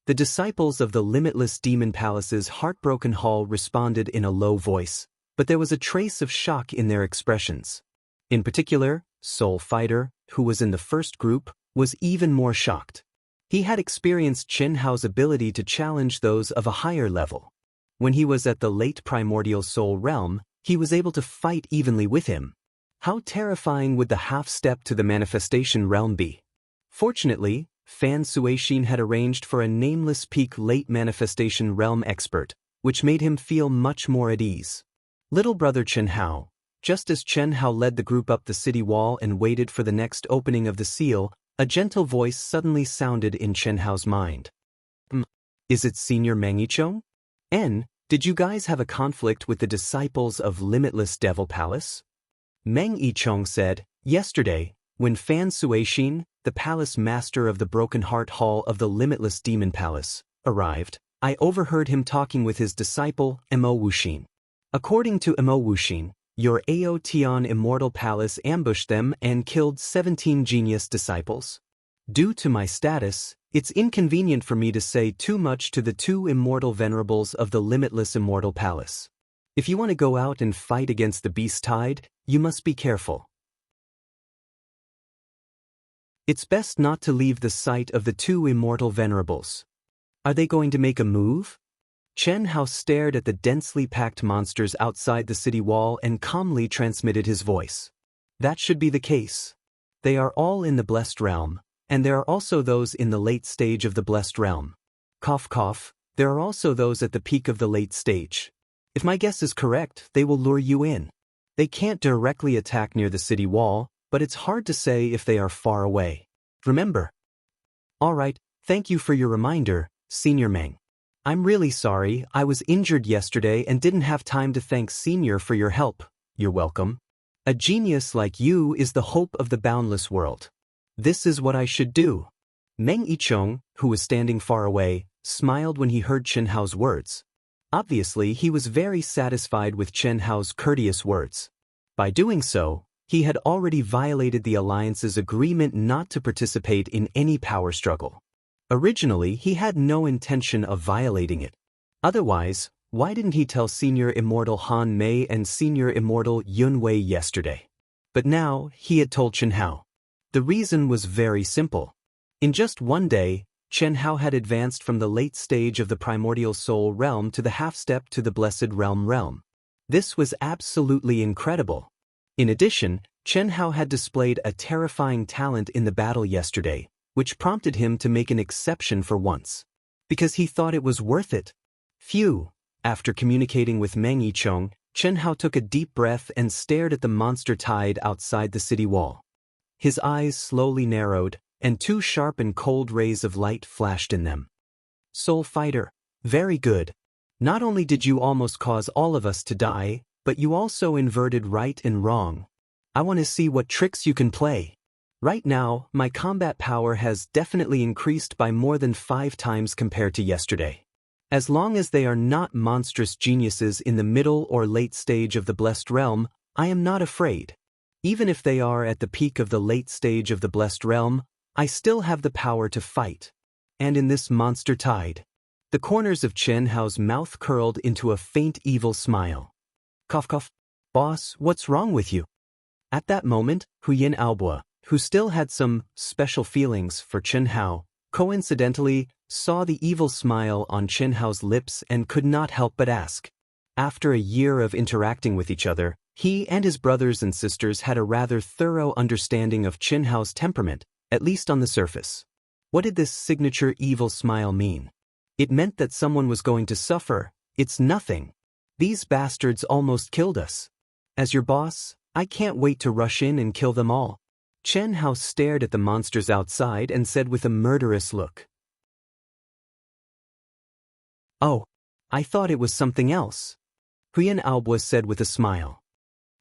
The disciples of the Limitless Demon Palace's heartbroken hall responded in a low voice, but there was a trace of shock in their expressions. In particular, Soul Fighter, who was in the first group, was even more shocked. He had experienced Chen Hao's ability to challenge those of a higher level. When he was at the late primordial soul realm, he was able to fight evenly with him. How terrifying would the half-step to the manifestation realm be? Fortunately, Fan Suixin had arranged for a nameless peak late manifestation realm expert, which made him feel much more at ease. Little brother Chen Hao. Just as Chen Hao led the group up the city wall and waited for the next opening of the seal, a gentle voice suddenly sounded in Chen Hao's mind. Is it Senior Meng Yichong? Did you guys have a conflict with the disciples of Limitless Devil Palace? Meng Yichong said, yesterday, when Fan Suixin, the palace master of the Broken Heart Hall of the Limitless Demon Palace, arrived, I overheard him talking with his disciple, Mo Wuxin. According to Mo Wuxin, your Aotian Immortal Palace ambushed them and killed 17 genius disciples. Due to my status, it's inconvenient for me to say too much to the 2 immortal venerables of the Limitless Immortal Palace. If you want to go out and fight against the Beast Tide, you must be careful. It's best not to leave the sight of the 2 immortal venerables. Are they going to make a move? Chen Hao stared at the densely packed monsters outside the city wall and calmly transmitted his voice. That should be the case. They are all in the blessed realm, and there are also those in the late stage of the blessed realm. Cough cough, there are also those at the peak of the late stage. If my guess is correct, they will lure you in. They can't directly attack near the city wall, but it's hard to say if they are far away. Remember. All right, thank you for your reminder, Senior Meng. I'm really sorry, I was injured yesterday and didn't have time to thank Senior for your help. You're welcome. A genius like you is the hope of the boundless world. This is what I should do. Meng Yichong, who was standing far away, smiled when he heard Chen Hao's words. Obviously, he was very satisfied with Chen Hao's courteous words. By doing so, he had already violated the Alliance's agreement not to participate in any power struggle. Originally, he had no intention of violating it. Otherwise, why didn't he tell Senior Immortal Han Mei and Senior Immortal Yun Wei yesterday? But now, he had told Chen Hao. The reason was very simple. In just one day, Chen Hao had advanced from the late stage of the primordial soul realm to the half-step to the blessed realm. This was absolutely incredible. In addition, Chen Hao had displayed a terrifying talent in the battle yesterday, which prompted him to make an exception for once. Because he thought it was worth it. Phew! After communicating with Meng Yichong, Chen Hao took a deep breath and stared at the monster tide outside the city wall. His eyes slowly narrowed, and two sharp and cold rays of light flashed in them. Soul Fighter, very good. Not only did you almost cause all of us to die, but you also inverted right and wrong. I want to see what tricks you can play. Right now, my combat power has definitely increased by more than 5 times compared to yesterday. As long as they are not monstrous geniuses in the middle or late stage of the blessed realm, I am not afraid. Even if they are at the peak of the late stage of the blessed realm, I still have the power to fight. And in this monster tide. The corners of Chen Hao's mouth curled into a faint evil smile. Cough cough. Boss, what's wrong with you? At that moment, Huyin Aobua, who still had some special feelings for Chen Hao, coincidentally saw the evil smile on Chen Hao's lips and could not help but ask. After a year of interacting with each other, he and his brothers and sisters had a rather thorough understanding of Chen Hao's temperament, at least on the surface. What did this signature evil smile mean? It meant that someone was going to suffer. It's nothing. These bastards almost killed us. As your boss, I can't wait to rush in and kill them all. Chen Hao stared at the monsters outside and said with a murderous look. Oh, I thought it was something else. Huyan Aobua said with a smile.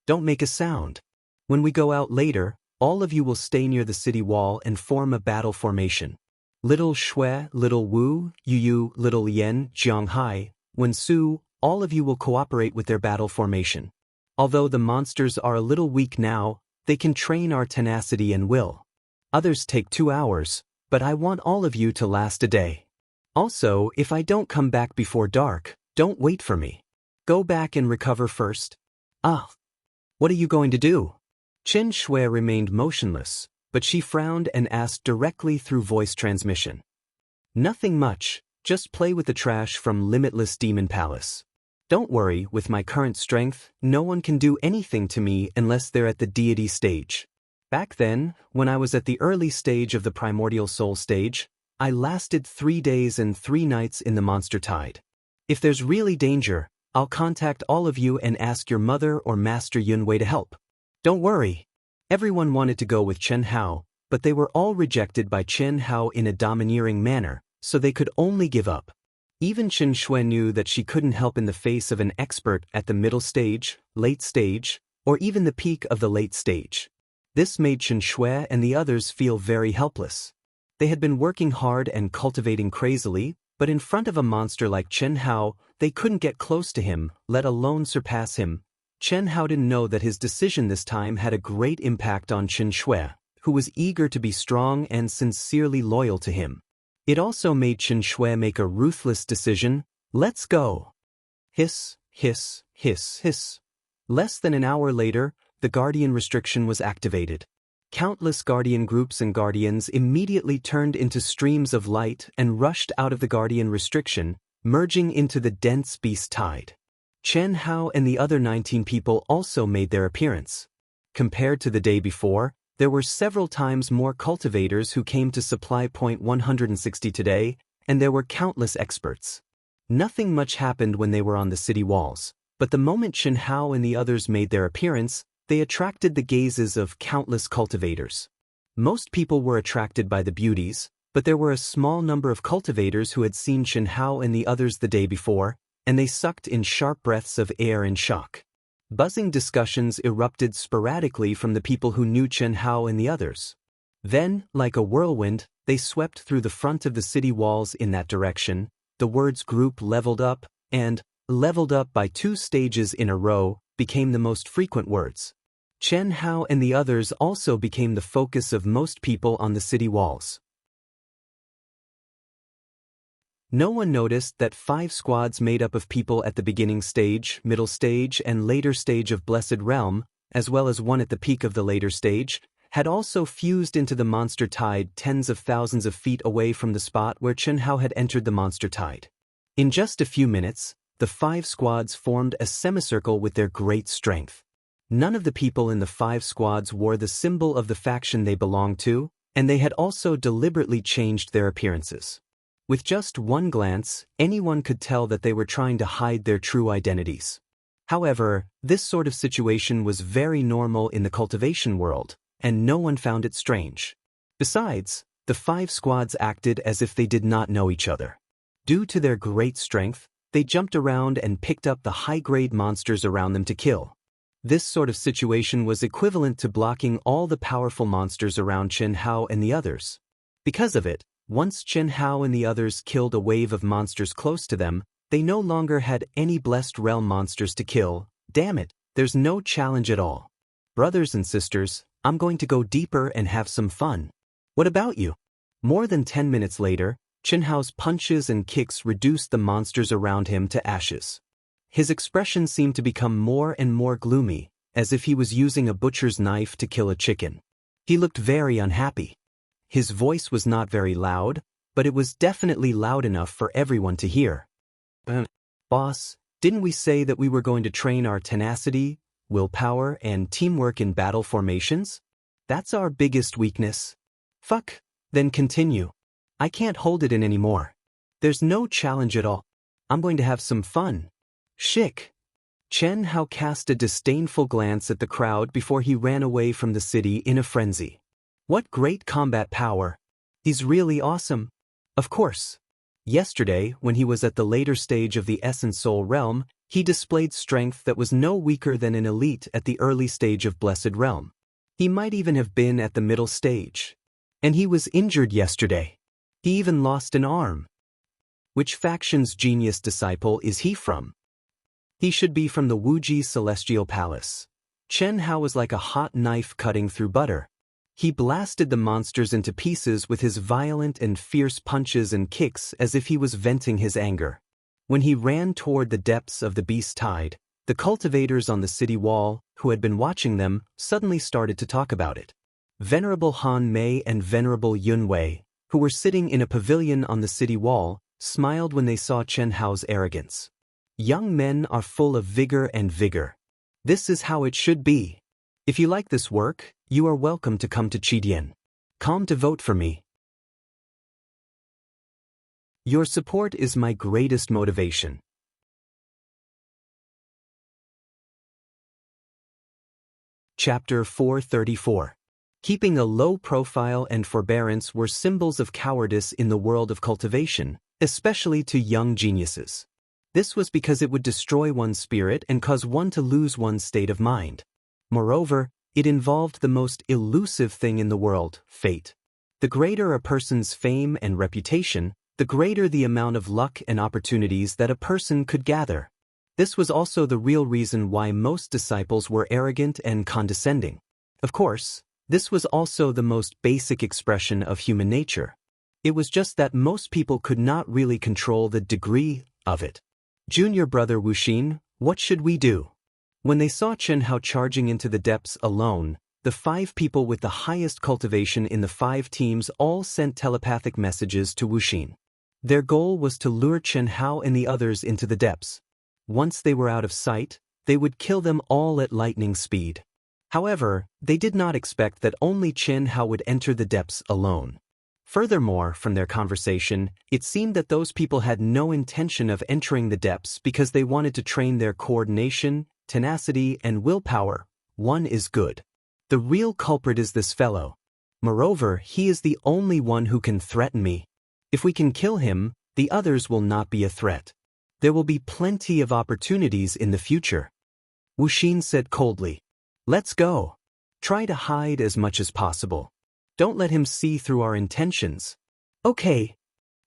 Don't make a sound. When we go out later, all of you will stay near the city wall and form a battle formation. Little Shui, Little Wu, Yu, Little Yen, Jianghai, Wen Su, all of you will cooperate with their battle formation. Although the monsters are a little weak now, they can train our tenacity and will. Others take 2 hours, but I want all of you to last a day. Also, if I don't come back before dark, don't wait for me. Go back and recover first. Ah! What are you going to do? Chen Shui remained motionless, but she frowned and asked directly through voice transmission. Nothing much, just play with the trash from Limitless Demon Palace. Don't worry, with my current strength, no one can do anything to me unless they're at the deity stage. Back then, when I was at the early stage of the primordial soul stage, I lasted 3 days and 3 nights in the monster tide. If there's really danger, I'll contact all of you and ask your mother or Master Yun Wei to help. Don't worry. Everyone wanted to go with Chen Hao, but they were all rejected by Chen Hao in a domineering manner, so they could only give up. Even Chen Shui knew that she couldn't help in the face of an expert at the middle stage, late stage, or even the peak of the late stage. This made Chen Shui and the others feel very helpless. They had been working hard and cultivating crazily, but in front of a monster like Chen Hao, they couldn't get close to him, let alone surpass him. Chen Hao didn't know that his decision this time had a great impact on Chen Shui, who was eager to be strong and sincerely loyal to him. It also made Chen Shui make a ruthless decision. Let's go. Hiss, hiss, hiss, hiss. Less than an hour later, the Guardian restriction was activated. Countless Guardian groups and Guardians immediately turned into streams of light and rushed out of the Guardian restriction, merging into the dense beast tide. Chen Hao and the other 19 people also made their appearance. Compared to the day before, there were several times more cultivators who came to supply point 160 today, and there were countless experts. Nothing much happened when they were on the city walls, but the moment Chen Hao and the others made their appearance, they attracted the gazes of countless cultivators. Most people were attracted by the beauties, but there were a small number of cultivators who had seen Chen Hao and the others the day before, and they sucked in sharp breaths of air in shock. Buzzing discussions erupted sporadically from the people who knew Chen Hao and the others. Then, like a whirlwind, they swept through the front of the city walls in that direction. The words group leveled up, and leveled up by 2 stages in a row, became the most frequent words. Chen Hao and the others also became the focus of most people on the city walls. No one noticed that 5 squads made up of people at the beginning stage, middle stage, and later stage of Blessed Realm, as well as one at the peak of the later stage, had also fused into the monster tide tens of thousands of feet away from the spot where Chen Hao had entered the monster tide. In just a few minutes, the 5 squads formed a semicircle with their great strength. None of the people in the 5 squads wore the symbol of the faction they belonged to, and they had also deliberately changed their appearances. With just one glance, anyone could tell that they were trying to hide their true identities. However, this sort of situation was very normal in the cultivation world, and no one found it strange. Besides, the 5 squads acted as if they did not know each other. Due to their great strength, they jumped around and picked up the high-grade monsters around them to kill. This sort of situation was equivalent to blocking all the powerful monsters around Chen Hao and the others. Because of it, once Chen Hao and the others killed a wave of monsters close to them, they no longer had any Blessed Realm monsters to kill. Damn it, there's no challenge at all. Brothers and sisters, I'm going to go deeper and have some fun. What about you? More than 10 minutes later, Chen Hao's punches and kicks reduced the monsters around him to ashes. His expression seemed to become more and more gloomy, as if he was using a butcher's knife to kill a chicken. He looked very unhappy. His voice was not very loud, but it was definitely loud enough for everyone to hear. Boss, didn't we say that we were going to train our tenacity, willpower, and teamwork in battle formations? That's our biggest weakness. Fuck, then continue. I can't hold it in anymore. There's no challenge at all. I'm going to have some fun. Shick. Chen Hao cast a disdainful glance at the crowd before he ran away from the city in a frenzy. What great combat power. He's really awesome. Of course. Yesterday, when he was at the later stage of the Essence Soul Realm, he displayed strength that was no weaker than an elite at the early stage of Blessed Realm. He might even have been at the middle stage. And he was injured yesterday. He even lost an arm. Which faction's genius disciple is he from? He should be from the Wuji Celestial Palace. Chen Hao was like a hot knife cutting through butter. He blasted the monsters into pieces with his violent and fierce punches and kicks as if he was venting his anger. When he ran toward the depths of the beast tide, the cultivators on the city wall, who had been watching them, suddenly started to talk about it. Venerable Han Mei and Venerable Yun Wei, who were sitting in a pavilion on the city wall, smiled when they saw Chen Hao's arrogance. Young men are full of vigor and vigor. This is how it should be. If you like this work, you are welcome to come to Qidian. Come to vote for me. Your support is my greatest motivation. Chapter 434. Keeping a low profile and forbearance were symbols of cowardice in the world of cultivation, especially to young geniuses. This was because it would destroy one's spirit and cause one to lose one's state of mind. Moreover, it involved the most elusive thing in the world, fate. The greater a person's fame and reputation, the greater the amount of luck and opportunities that a person could gather. This was also the real reason why most disciples were arrogant and condescending. Of course, this was also the most basic expression of human nature. It was just that most people could not really control the degree of it. Junior brother Wuxin, what should we do? When they saw Chen Hao charging into the depths alone, the 5 people with the highest cultivation in the 5 teams all sent telepathic messages to Wuxin. Their goal was to lure Chen Hao and the others into the depths. Once they were out of sight, they would kill them all at lightning speed. However, they did not expect that only Chen Hao would enter the depths alone. Furthermore, from their conversation, it seemed that those people had no intention of entering the depths because they wanted to train their coordination, tenacity, and willpower. One is good. The real culprit is this fellow. Moreover, he is the only one who can threaten me. If we can kill him, the others will not be a threat. There will be plenty of opportunities in the future. Wuxin said coldly. Let's go. Try to hide as much as possible. Don't let him see through our intentions. Okay.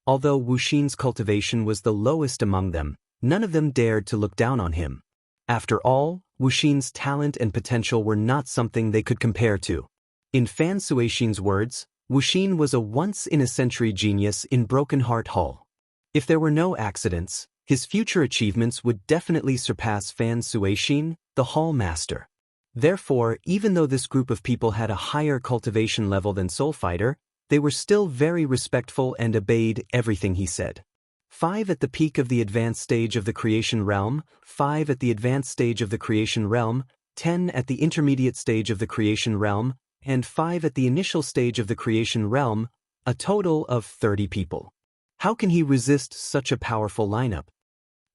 Although Wuxin's cultivation was the lowest among them, none of them dared to look down on him. After all, Wuxin's talent and potential were not something they could compare to. In Fan Suixin's words, Wuxin was a once-in-a-century genius in Broken Heart Hall. If there were no accidents, his future achievements would definitely surpass Fan Suixin, the Hall Master. Therefore, even though this group of people had a higher cultivation level than Soul Fighter, they were still very respectful and obeyed everything he said. 5 at the peak of the advanced stage of the creation realm, 5 at the advanced stage of the creation realm, 10 at the intermediate stage of the creation realm, and 5 at the initial stage of the creation realm, a total of 30 people. How can he resist such a powerful lineup?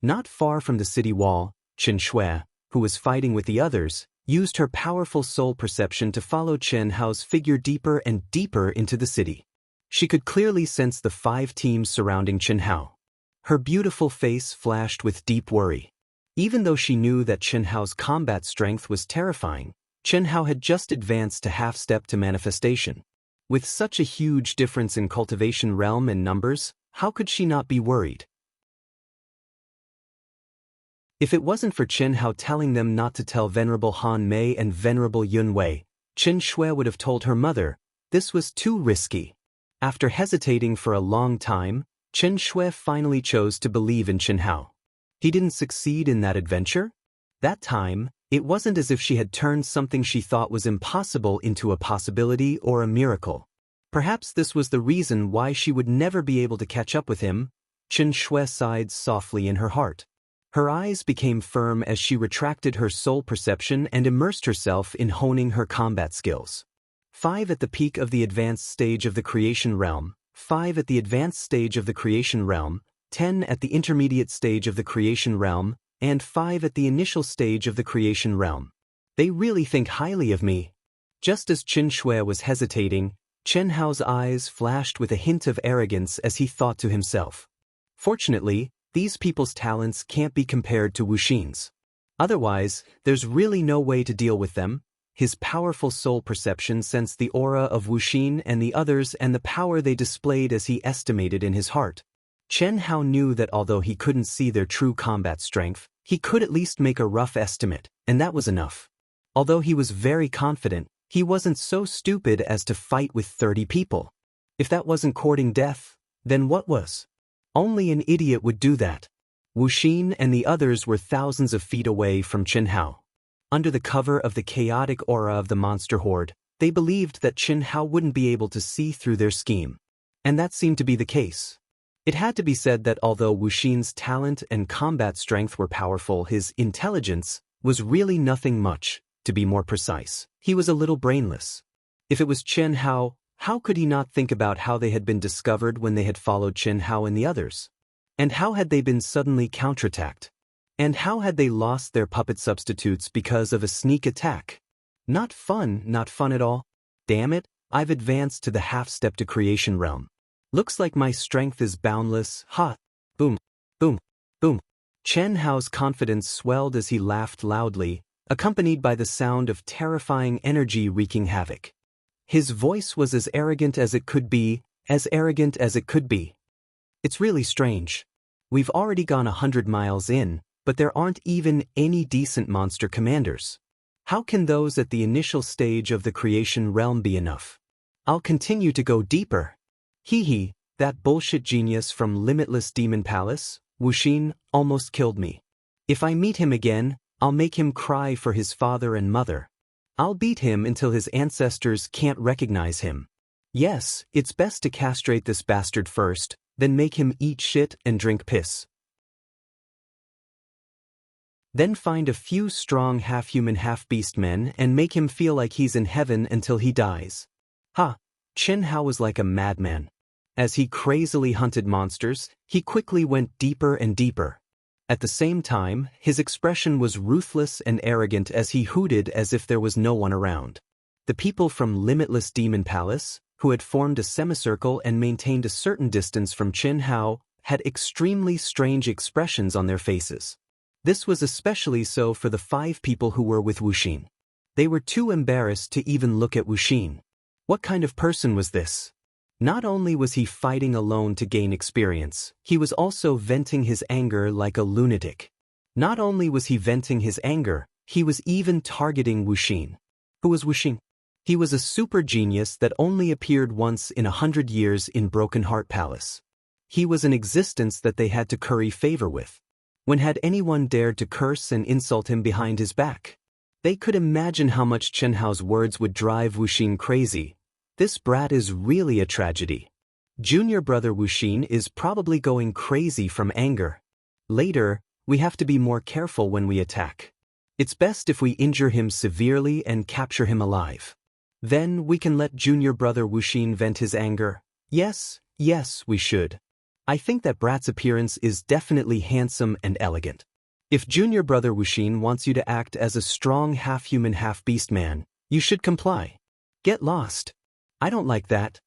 Not far from the city wall, Chen Shui, who was fighting with the others, used her powerful soul perception to follow Chen Hao's figure deeper and deeper into the city. She could clearly sense the 5 teams surrounding Chen Hao. Her beautiful face flashed with deep worry. Even though she knew that Chen Hao's combat strength was terrifying, Chen Hao had just advanced to half-step to manifestation. With such a huge difference in cultivation realm and numbers, how could she not be worried? If it wasn't for Chen Hao telling them not to tell Venerable Han Mei and Venerable Yun Wei, Chen Shui would have told her mother, this was too risky. After hesitating for a long time, Chen Shui finally chose to believe in Chen Hao. He didn't succeed in that adventure? That time, it wasn't as if she had turned something she thought was impossible into a possibility or a miracle. Perhaps this was the reason why she would never be able to catch up with him. Chen Shui sighed softly in her heart. Her eyes became firm as she retracted her soul perception and immersed herself in honing her combat skills. 5 at the peak of the advanced stage of the creation realm, 5 at the advanced stage of the creation realm, 10 at the intermediate stage of the creation realm, and 5 at the initial stage of the creation realm. They really think highly of me. Just as Chen Shui was hesitating, Chen Hao's eyes flashed with a hint of arrogance as he thought to himself. Fortunately, these people's talents can't be compared to Wuxin's. Otherwise, there's really no way to deal with them. His powerful soul perception sensed the aura of Wuxin and the others and the power they displayed as he estimated in his heart. Chen Hao knew that although he couldn't see their true combat strength, he could at least make a rough estimate, and that was enough. Although he was very confident, he wasn't so stupid as to fight with 30 people. If that wasn't courting death, then what was? Only an idiot would do that. Wuxin and the others were thousands of feet away from Chen Hao. Under the cover of the chaotic aura of the monster horde, they believed that Chen Hao wouldn't be able to see through their scheme. And that seemed to be the case. It had to be said that although Wuxin's talent and combat strength were powerful, his intelligence was really nothing much. To be more precise, he was a little brainless. If it was Chen Hao, how could he not think about how they had been discovered when they had followed Chen Hao and the others? And how had they been suddenly counterattacked? And how had they lost their puppet substitutes because of a sneak attack? Not fun at all. Damn it, I've advanced to the half-step to creation realm. Looks like my strength is boundless. Ha! Boom, boom, boom. Chen Hao's confidence swelled as he laughed loudly, accompanied by the sound of terrifying energy wreaking havoc. His voice was as arrogant as it could be, as arrogant as it could be. It's really strange. We've already gone 100 miles in, but there aren't even any decent monster commanders. How can those at the initial stage of the creation realm be enough? I'll continue to go deeper. Hee, that bullshit genius from Limitless Demon Palace, Wuxin, almost killed me. If I meet him again, I'll make him cry for his father and mother. I'll beat him until his ancestors can't recognize him. Yes, it's best to castrate this bastard first, then make him eat shit and drink piss. Then find a few strong half-human half-beast men and make him feel like he's in heaven until he dies. Ha! Chen Hao was like a madman. As he crazily hunted monsters, he quickly went deeper and deeper. At the same time, his expression was ruthless and arrogant as he hooted as if there was no one around. The people from Limitless Demon Palace, who had formed a semicircle and maintained a certain distance from Chen Hao, had extremely strange expressions on their faces. This was especially so for the 5 people who were with Wuxin. They were too embarrassed to even look at Wuxin. What kind of person was this? Not only was he fighting alone to gain experience, he was also venting his anger like a lunatic. Not only was he venting his anger, he was even targeting Wuxin. Who was Wuxin? He was a super genius that only appeared once in 100 years in Broken Heart Palace. He was an existence that they had to curry favor with. When had anyone dared to curse and insult him behind his back? They could imagine how much Chen Hao's words would drive Wuxin crazy. This brat is really a tragedy. Junior brother Wuxin is probably going crazy from anger. Later, we have to be more careful when we attack. It's best if we injure him severely and capture him alive. Then we can let junior brother Wuxin vent his anger. Yes, we should. I think that brat's appearance is definitely handsome and elegant. If junior brother Wuxin wants you to act as a strong half-human half-beast man, you should comply. Get lost. I don't like that.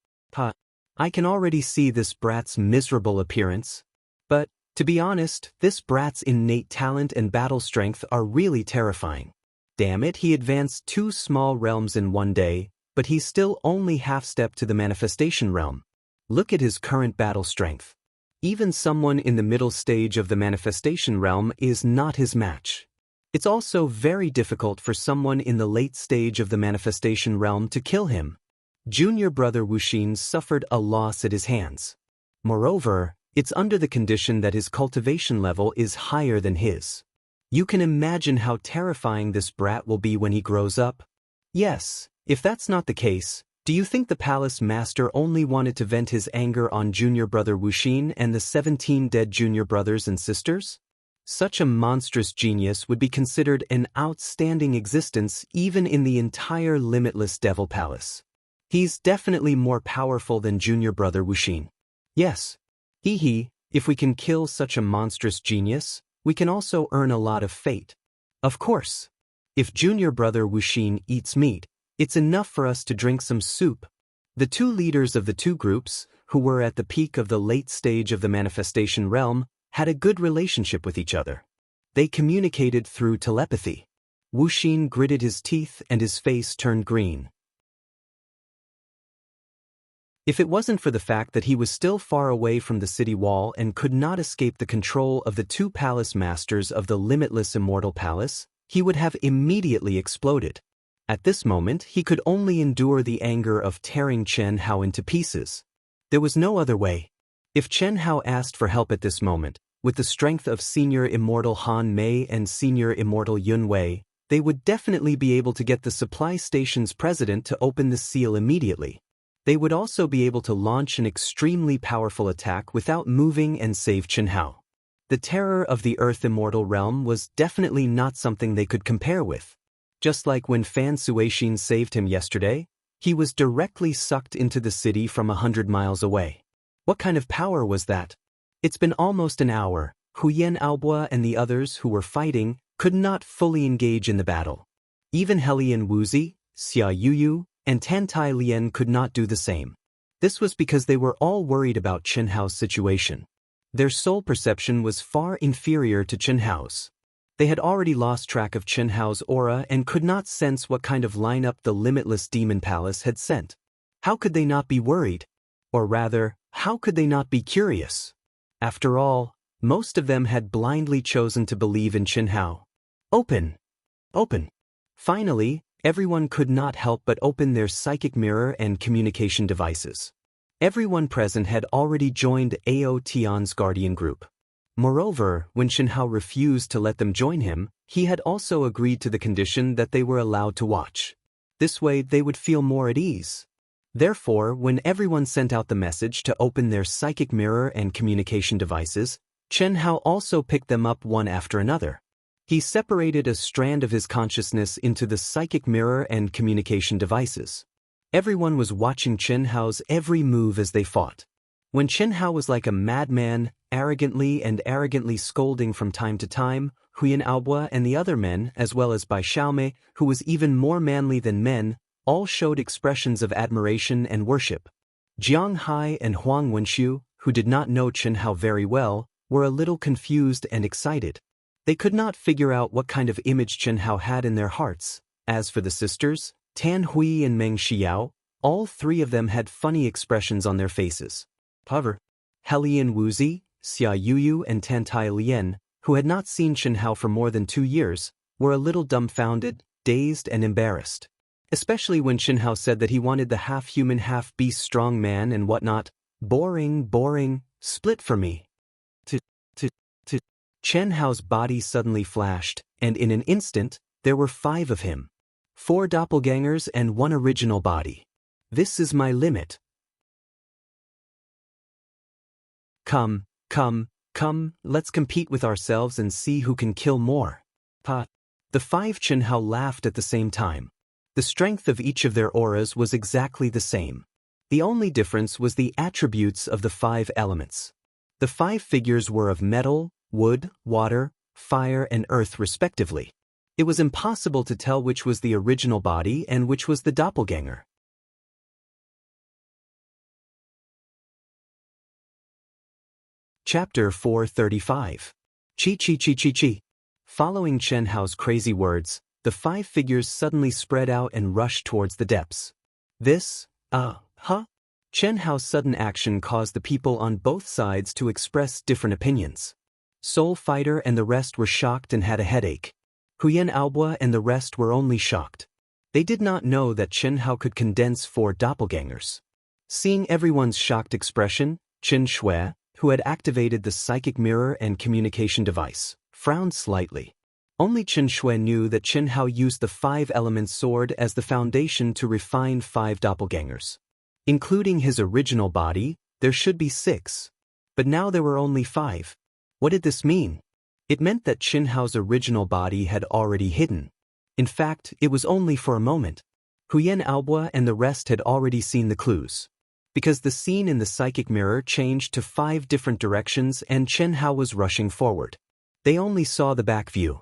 I can already see this brat's miserable appearance. But, to be honest, this brat's innate talent and battle strength are really terrifying. Damn it, he advanced 2 small realms in one day, but he's still only half-step to the manifestation realm. Look at his current battle strength. Even someone in the middle stage of the manifestation realm is not his match. It's also very difficult for someone in the late stage of the manifestation realm to kill him. Junior brother Wuxin suffered a loss at his hands. Moreover, it's under the condition that his cultivation level is higher than his. You can imagine how terrifying this brat will be when he grows up. Yes, if that's not the case, do you think the palace master only wanted to vent his anger on junior brother Wuxin and the 17 dead junior brothers and sisters? Such a monstrous genius would be considered an outstanding existence even in the entire limitless devil palace. He's definitely more powerful than junior brother Wuxin. Yes. If we can kill such a monstrous genius, we can also earn a lot of fate. Of course. If junior brother Wuxin eats meat, it's enough for us to drink some soup. The 2 leaders of the 2 groups, who were at the peak of the late stage of the manifestation realm, had a good relationship with each other. They communicated through telepathy. Wuxin gritted his teeth and his face turned green. If it wasn't for the fact that he was still far away from the city wall and could not escape the control of the 2 palace masters of the limitless immortal palace, he would have immediately exploded. At this moment, he could only endure the anger of tearing Chen Hao into pieces. There was no other way. If Chen Hao asked for help at this moment, with the strength of senior immortal Han Mei and senior immortal Yun Wei, they would definitely be able to get the supply station's president to open the seal immediately. They would also be able to launch an extremely powerful attack without moving and save Chen Hao. The terror of the Earth Immortal Realm was definitely not something they could compare with. Just like when Fan Suixin saved him yesterday, he was directly sucked into the city from 100 miles away. What kind of power was that? It's been almost an hour. Huyen Aobo and the others who were fighting could not fully engage in the battle. Even Helian Wuzi, Xia Yuyu, and Tantai Lian could not do the same. This was because they were all worried about Chen Hao's situation. Their soul perception was far inferior to Chen Hao's. They had already lost track of Chen Hao's aura and could not sense what kind of lineup the limitless demon palace had sent. How could they not be worried? Or rather, how could they not be curious? After all, most of them had blindly chosen to believe in Chen Hao. Open! Finally, everyone could not help but open their psychic mirror and communication devices. Everyone present had already joined Ao Tian's guardian group. Moreover, when Chen Hao refused to let them join him, he had also agreed to the condition that they were allowed to watch. This way they would feel more at ease. Therefore, when everyone sent out the message to open their psychic mirror and communication devices, Chen Hao also picked them up one after another. He separated a strand of his consciousness into the psychic mirror and communication devices. Everyone was watching Chen Hao's every move as they fought. When Chen Hao was like a madman, arrogantly scolding from time to time, Huyen Aobo and the other men, as well as Bai Xiaomei, who was even more manly than men, all showed expressions of admiration and worship. Jiang Hai and Huang Wenxiu, who did not know Chen Hao very well, were a little confused and excited. They could not figure out what kind of image Chen Hao had in their hearts. As for the sisters, Tan Hui and Meng Xiao, all 3 of them had funny expressions on their faces. However, Helian Wuzi, Xia Yuyu and Tantai Lian, who had not seen Chen Hao for more than 2 years, were a little dumbfounded, dazed and embarrassed. Especially when Chen Hao said that he wanted the half-human half-beast strong man and whatnot. Boring. Split from me. To, to, to. Chen Hao's body suddenly flashed, and in an instant, there were 5 of him. 4 doppelgangers and 1 original body. This is my limit. Come, let's compete with ourselves and see who can kill more. Pa. The 5 Chen Hao laughed at the same time. The strength of each of their auras was exactly the same. The only difference was the attributes of the 5 elements. The 5 figures were of metal, wood, water, fire and earth respectively. It was impossible to tell which was the original body and which was the doppelganger. Chapter 435. Chi. Following Chen Hao's crazy words, the 5 figures suddenly spread out and rushed towards the depths. This, Chen Hao's sudden action caused the people on both sides to express different opinions. Soul Fighter and the rest were shocked and had a headache. Huyan Aobua and the rest were only shocked. They did not know that Chen Hao could condense 4 doppelgangers. Seeing everyone's shocked expression, Chen Shui, who had activated the psychic mirror and communication device, frowned slightly. Only Chen Shui knew that Chen Hao used the 5-element sword as the foundation to refine 5 doppelgangers. Including his original body, there should be 6. But now there were only 5. What did this mean? It meant that Chen Hao's original body had already hidden. In fact, it was only for a moment. Huyan Aobua and the rest had already seen the clues. Because the scene in the psychic mirror changed to 5 different directions and Chen Hao was rushing forward. They only saw the back view.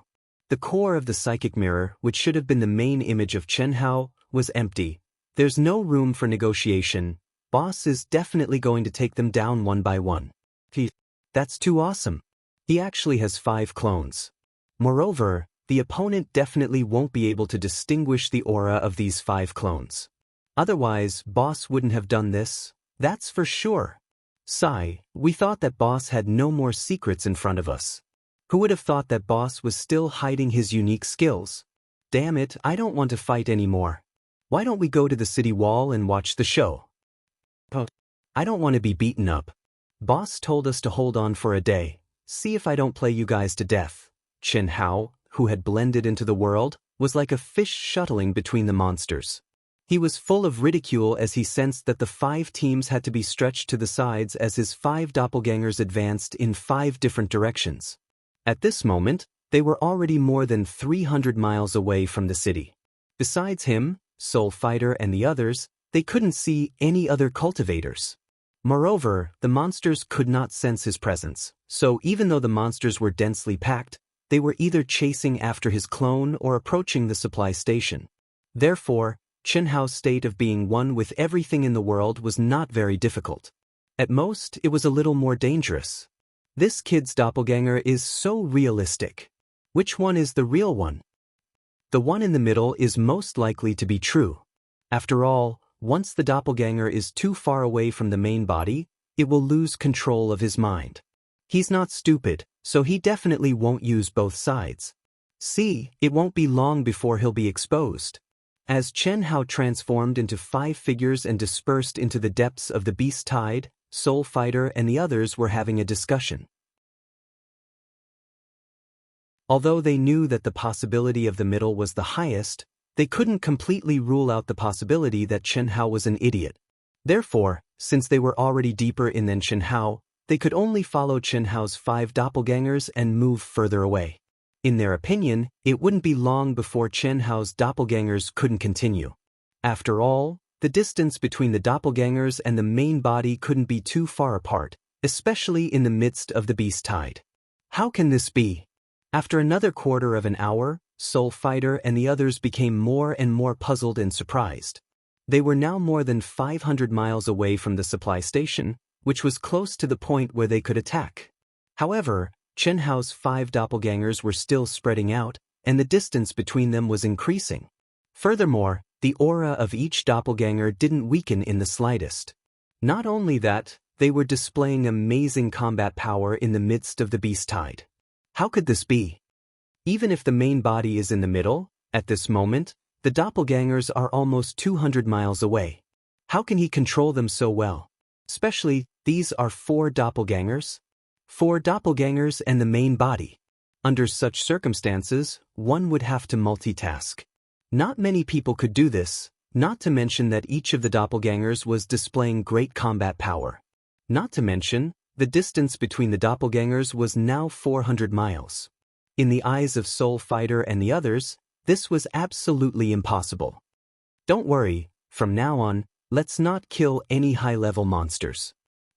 The core of the psychic mirror, which should have been the main image of Chen Hao, was empty. There's no room for negotiation. Boss is definitely going to take them down one by one. That's too awesome. He actually has 5 clones. Moreover, the opponent definitely won't be able to distinguish the aura of these 5 clones. Otherwise, Boss wouldn't have done this, that's for sure. Sigh, we thought that Boss had no more secrets in front of us. Who would have thought that Boss was still hiding his unique skills? Damn it, I don't want to fight anymore. Why don't we go to the city wall and watch the show? I don't want to be beaten up. Boss told us to hold on for a day, see if I don't play you guys to death. Chen Hao, who had blended into the world, was like a fish shuttling between the monsters. He was full of ridicule as he sensed that the 5 teams had to be stretched to the sides as his 5 doppelgangers advanced in 5 different directions. At this moment, they were already more than 300 miles away from the city. Besides him, Soul Fighter and the others, they couldn't see any other cultivators. Moreover, the monsters could not sense his presence, so even though the monsters were densely packed, they were either chasing after his clone or approaching the supply station. Therefore, Chen Hao's state of being one with everything in the world was not very difficult. At most, it was a little more dangerous. This kid's doppelganger is so realistic. Which one is the real one? The one in the middle is most likely to be true. After all, once the doppelganger is too far away from the main body, it will lose control of his mind. He's not stupid, so he definitely won't use both sides. See, it won't be long before he'll be exposed. As Chen Hao transformed into 5 figures and dispersed into the depths of the beast tide, Soul Fighter and the others were having a discussion. Although they knew that the possibility of the middle was the highest, they couldn't completely rule out the possibility that Chen Hao was an idiot. Therefore, since they were already deeper in than Chen Hao, they could only follow Chen Hao's 5 doppelgangers and move further away. In their opinion, it wouldn't be long before Chen Hao's doppelgangers couldn't continue. After all, the distance between the doppelgangers and the main body couldn't be too far apart, especially in the midst of the beast tide. How can this be? After another quarter of an hour, Soul Fighter and the others became more and more puzzled and surprised. They were now more than 500 miles away from the supply station, which was close to the point where they could attack. However, Chen Hao's 5 doppelgangers were still spreading out, and the distance between them was increasing. Furthermore, the aura of each doppelganger didn't weaken in the slightest. Not only that, they were displaying amazing combat power in the midst of the beast tide. How could this be? Even if the main body is in the middle, at this moment, the doppelgangers are almost 200 miles away. How can he control them so well? Especially, These are 4 doppelgangers. 4 doppelgangers and the main body. Under such circumstances, one would have to multitask. Not many people could do this, not to mention that each of the doppelgangers was displaying great combat power. Not to mention, the distance between the doppelgangers was now 400 miles. In the eyes of Soul Fighter and the others, this was absolutely impossible. Don't worry, from now on, let's not kill any high-level monsters.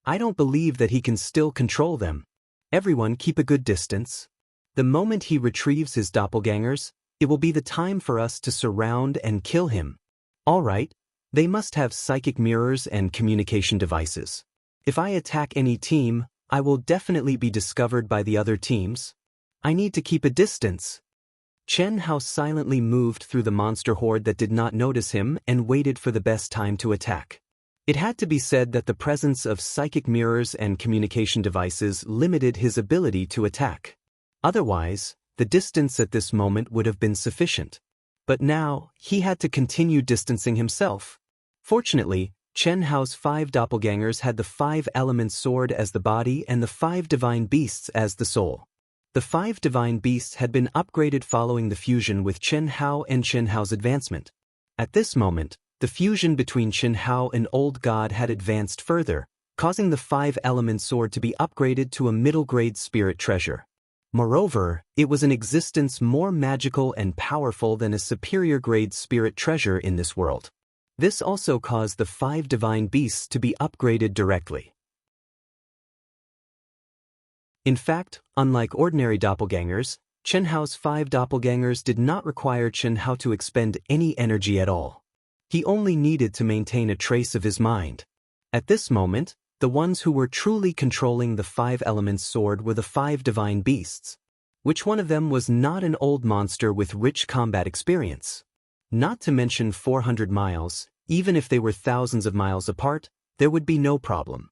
I don't believe that he can still control them. Everyone keep a good distance. The moment he retrieves his doppelgangers, it will be the time for us to surround and kill him. All right, they must have psychic mirrors and communication devices. If I attack any team, I will definitely be discovered by the other teams. I need to keep a distance. Chen Hao silently moved through the monster horde that did not notice him and waited for the best time to attack. It had to be said that the presence of psychic mirrors and communication devices limited his ability to attack. Otherwise, the distance at this moment would have been sufficient. But now, he had to continue distancing himself. Fortunately, Chen Hao's 5 doppelgangers had the 5 elements sword as the body and the 5 divine beasts as the soul. The 5 divine beasts had been upgraded following the fusion with Chen Hao and Chen Hao's advancement. At this moment, the fusion between Chen Hao and Old God had advanced further, causing the 5 element sword to be upgraded to a middle-grade spirit treasure. Moreover, it was an existence more magical and powerful than a superior-grade spirit treasure in this world. This also caused the 5 divine beasts to be upgraded directly. In fact, unlike ordinary doppelgangers, Chen Hao's 5 doppelgangers did not require Chen Hao to expend any energy at all. He only needed to maintain a trace of his mind. At this moment, the ones who were truly controlling the 5 elements sword were the 5 divine beasts. Which one of them was not an old monster with rich combat experience? Not to mention 400 miles, even if they were thousands of miles apart, there would be no problem.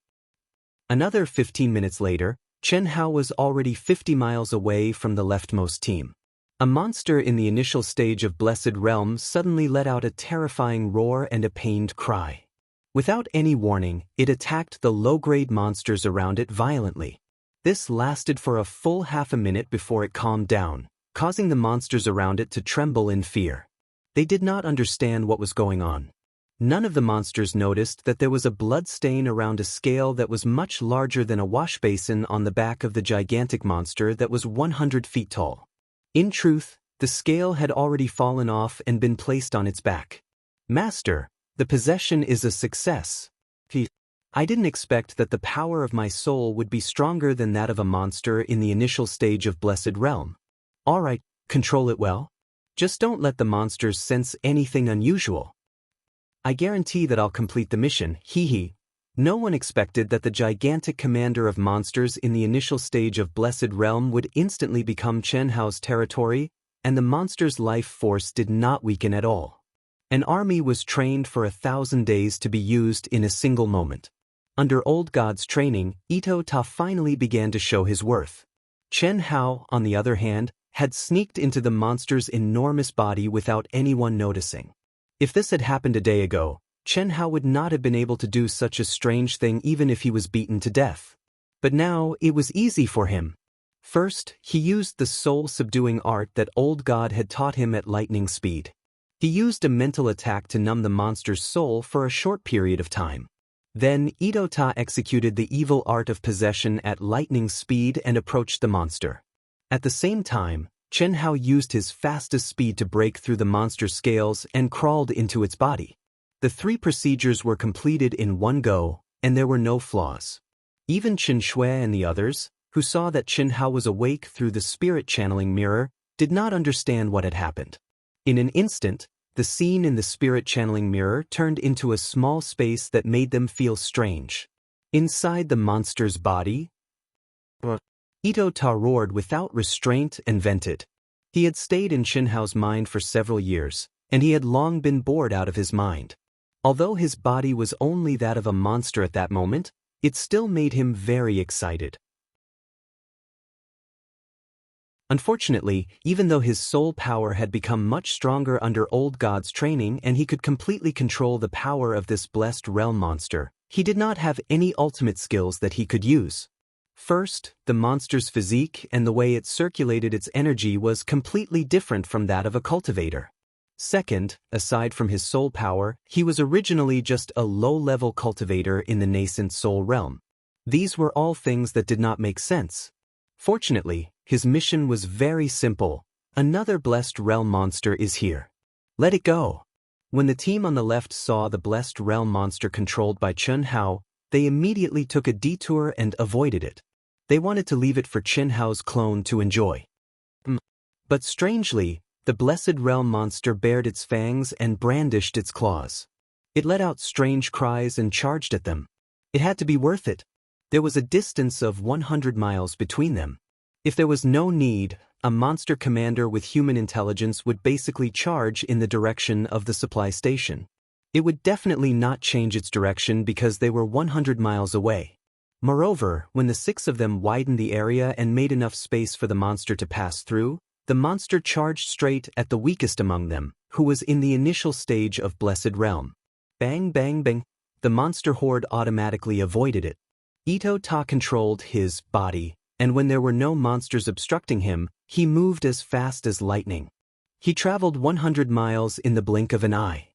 Another 15 minutes later, Chen Hao was already 50 miles away from the leftmost team. A monster in the initial stage of Blessed Realm suddenly let out a terrifying roar and a pained cry. Without any warning, it attacked the low-grade monsters around it violently. This lasted for a full half a minute before it calmed down, causing the monsters around it to tremble in fear. They did not understand what was going on. None of the monsters noticed that there was a blood stain around a scale that was much larger than a wash basin on the back of the gigantic monster that was 100 feet tall. In truth, the scale had already fallen off and been placed on its back. Master, the possession is a success. I didn't expect that the power of my soul would be stronger than that of a monster in the initial stage of Blessed Realm. All right, control it well. Just don't let the monsters sense anything unusual. I guarantee that I'll complete the mission, hee. No one expected that the gigantic commander of monsters in the initial stage of Blessed Realm would instantly become Chen Hao's territory, and the monster's life force did not weaken at all. An army was trained for 1,000 days to be used in a single moment. Under Old God's training, Ito Ta finally began to show his worth. Chen Hao, on the other hand, had sneaked into the monster's enormous body without anyone noticing. If this had happened a day ago, Chen Hao would not have been able to do such a strange thing even if he was beaten to death. But now, it was easy for him. First, he used the soul-subduing art that Old God had taught him at lightning speed. He used a mental attack to numb the monster's soul for a short period of time. Then, Ito Ta executed the evil art of possession at lightning speed and approached the monster. At the same time, Chen Hao used his fastest speed to break through the monster's scales and crawled into its body. The 3 procedures were completed in one go, and there were no flaws. Even Chen Shui and the others, who saw that Chen Hao was awake through the spirit channeling mirror, did not understand what had happened. In an instant, the scene in the spirit channeling mirror turned into a small space that made them feel strange. Inside the monster's body, Ito Ta roared without restraint and vented. He had stayed in Chen Hao's mind for several years, and he had long been bored out of his mind. Although his body was only that of a monster at that moment, it still made him very excited. Unfortunately, even though his soul power had become much stronger under Old God's training and he could completely control the power of this blessed realm monster, he did not have any ultimate skills that he could use. First, the monster's physique and the way it circulated its energy was completely different from that of a cultivator. Second, aside from his soul power, he was originally just a low-level cultivator in the nascent soul realm. These were all things that did not make sense. Fortunately, his mission was very simple. Another blessed realm monster is here. Let it go. When the team on the left saw the blessed realm monster controlled by Chen Hao, they immediately took a detour and avoided it. They wanted to leave it for Chen Hao's clone to enjoy. But strangely, the blessed realm monster bared its fangs and brandished its claws. It let out strange cries and charged at them. It had to be worth it. There was a distance of 100 miles between them. If there was no need, a monster commander with human intelligence would basically charge in the direction of the supply station. It would definitely not change its direction because they were 100 miles away. Moreover, when the 6 of them widened the area and made enough space for the monster to pass through, the monster charged straight at the weakest among them, who was in the initial stage of Blessed Realm. Bang bang bang, the monster horde automatically avoided it. Ito Ta controlled his body, and when there were no monsters obstructing him, he moved as fast as lightning. He traveled 100 miles in the blink of an eye.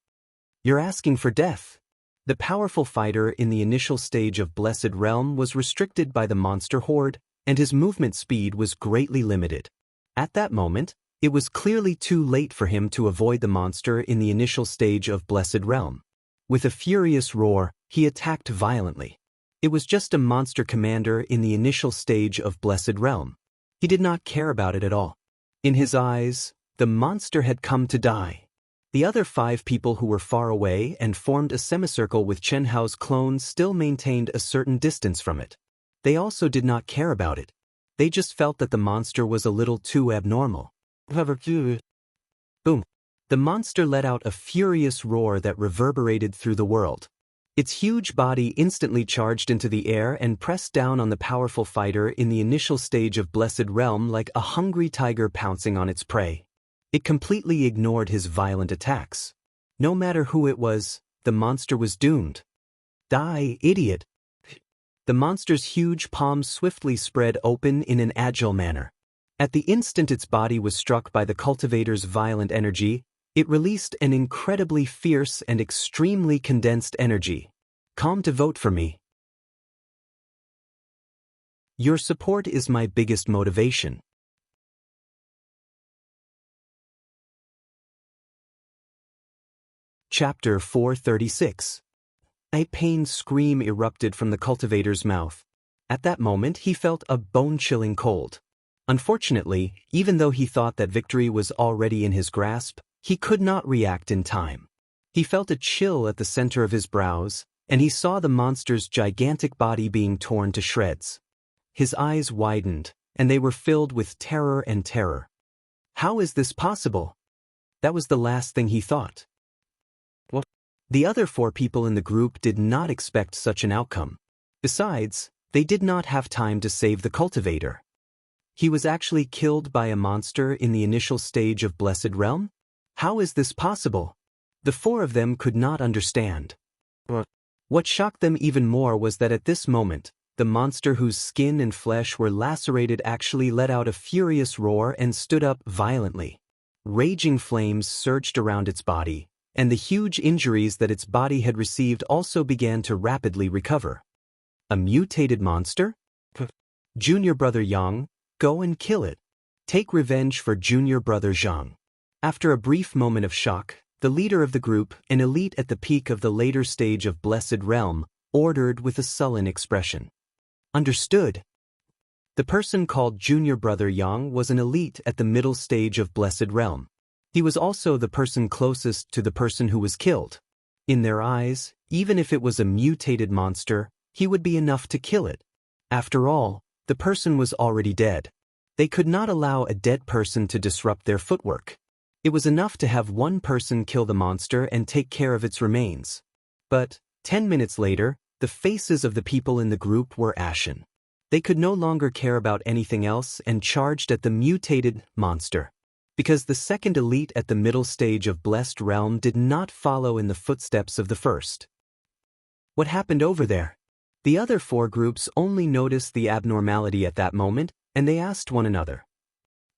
You're asking for death. The powerful fighter in the initial stage of Blessed Realm was restricted by the monster horde, and his movement speed was greatly limited. At that moment, it was clearly too late for him to avoid the monster in the initial stage of Blessed Realm. With a furious roar, he attacked violently. It was just a monster commander in the initial stage of Blessed Realm. He did not care about it at all. In his eyes, the monster had come to die. The other 5 people who were far away and formed a semicircle with Chen Hao's clone still maintained a certain distance from it. They also did not care about it. They just felt that the monster was a little too abnormal. Boom. The monster let out a furious roar that reverberated through the world. Its huge body instantly charged into the air and pressed down on the powerful fighter in the initial stage of Blessed Realm like a hungry tiger pouncing on its prey. It completely ignored his violent attacks. No matter who it was, the monster was doomed. Die, idiot! The monster's huge palms swiftly spread open in an agile manner. At the instant its body was struck by the cultivator's violent energy, it released an incredibly fierce and extremely condensed energy. Come to vote for me. Your support is my biggest motivation. Chapter 436. A pained scream erupted from the cultivator's mouth. At that moment he felt a bone-chilling cold. Unfortunately, even though he thought that victory was already in his grasp, he could not react in time. He felt a chill at the center of his brows, and he saw the monster's gigantic body being torn to shreds. His eyes widened, and they were filled with terror and terror. How is this possible? That was the last thing he thought. What? The other 4 people in the group did not expect such an outcome. Besides, they did not have time to save the cultivator. He was actually killed by a monster in the initial stage of Blessed Realm? How is this possible? The 4 of them could not understand. What shocked them even more was that at this moment, the monster whose skin and flesh were lacerated actually let out a furious roar and stood up violently. Raging flames surged around its body, and the huge injuries that its body had received also began to rapidly recover. A mutated monster? Junior Brother Yang, go and kill it. Take revenge for Junior Brother Zhang. After a brief moment of shock, the leader of the group, an elite at the peak of the later stage of Blessed Realm, ordered with a sullen expression. Understood. The person called Junior Brother Yang was an elite at the middle stage of Blessed Realm. He was also the person closest to the person who was killed. In their eyes, even if it was a mutated monster, he would be enough to kill it. After all, the person was already dead. They could not allow a dead person to disrupt their footwork. It was enough to have one person kill the monster and take care of its remains. But, 10 minutes later, the faces of the people in the group were ashen. They could no longer care about anything else and charged at the mutated monster. Because the second elite at the middle stage of Blessed Realm did not follow in the footsteps of the first. What happened over there? The other 4 groups only noticed the abnormality at that moment, and they asked one another.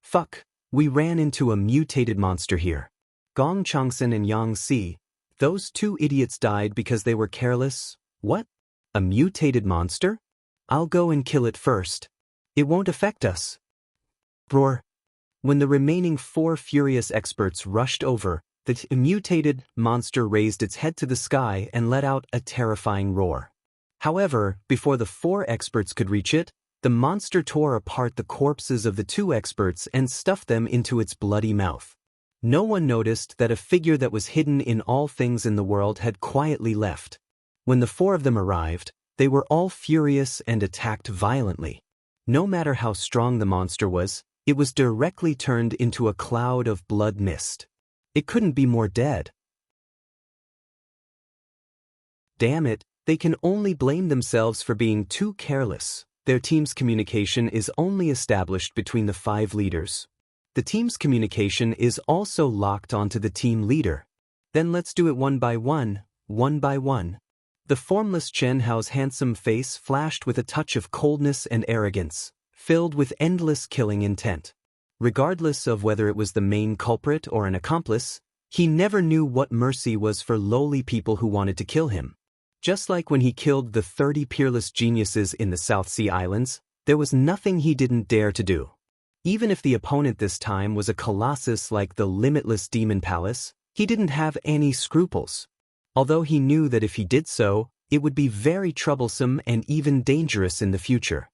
Fuck, we ran into a mutated monster here. Gong Changsen and Yang Si, those 2 idiots died because they were careless. What? A mutated monster? I'll go and kill it first. It won't affect us. Roar. When the remaining 4 furious experts rushed over, the mutated monster raised its head to the sky and let out a terrifying roar. However, before the 4 experts could reach it, the monster tore apart the corpses of the 2 experts and stuffed them into its bloody mouth. No one noticed that a figure that was hidden in all things in the world had quietly left. When the 4 of them arrived, they were all furious and attacked violently. No matter how strong the monster was, it was directly turned into a cloud of blood mist. It couldn't be more dead. Damn it, they can only blame themselves for being too careless. Their team's communication is only established between the 5 leaders. The team's communication is also locked onto the team leader. Then let's do it one by one. The formless Chen Hao's handsome face flashed with a touch of coldness and arrogance, filled with endless killing intent. Regardless of whether it was the main culprit or an accomplice, he never knew what mercy was for lowly people who wanted to kill him. Just like when he killed the 30 peerless geniuses in the South Sea Islands, there was nothing he didn't dare to do. Even if the opponent this time was a colossus like the limitless Demon Palace, he didn't have any scruples. Although he knew that if he did so, it would be very troublesome and even dangerous in the future.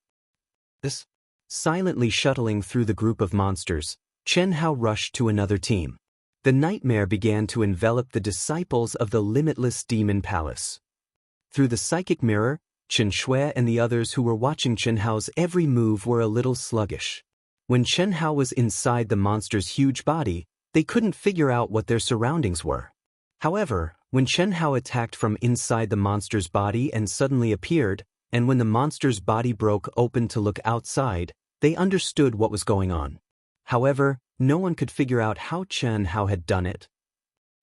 Silently shuttling through the group of monsters, Chen Hao rushed to another team. The nightmare began to envelop the disciples of the limitless Demon Palace. Through the psychic mirror, Chen Shui and the others who were watching Chen Hao's every move were a little sluggish. When Chen Hao was inside the monster's huge body, they couldn't figure out what their surroundings were. However, when Chen Hao attacked from inside the monster's body and suddenly appeared, and when the monster's body broke open to look outside, they understood what was going on. However, no one could figure out how Chen Hao had done it.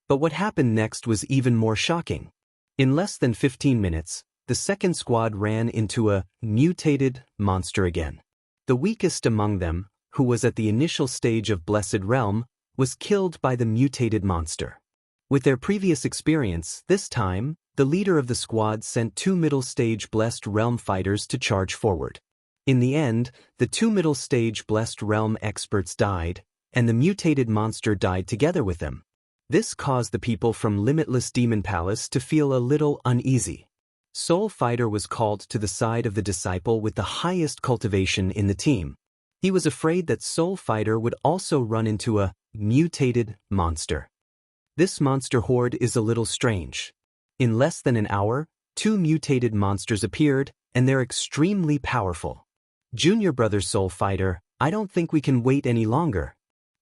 But what happened next was even more shocking. In less than 15 minutes, the second squad ran into a mutated monster again. The weakest among them, who was at the initial stage of Blessed Realm, was killed by the mutated monster. With their previous experience, this time, the leader of the squad sent 2 middle-stage Blessed Realm fighters to charge forward. In the end, the 2 middle-stage Blessed Realm experts died, and the mutated monster died together with them. This caused the people from Limitless Demon Palace to feel a little uneasy. Soul Fighter was called to the side of the disciple with the highest cultivation in the team. He was afraid that Soul Fighter would also run into a mutated monster. This monster horde is a little strange. In less than an hour, 2 mutated monsters appeared, and they're extremely powerful. Junior Brother Soul Fighter, I don't think we can wait any longer.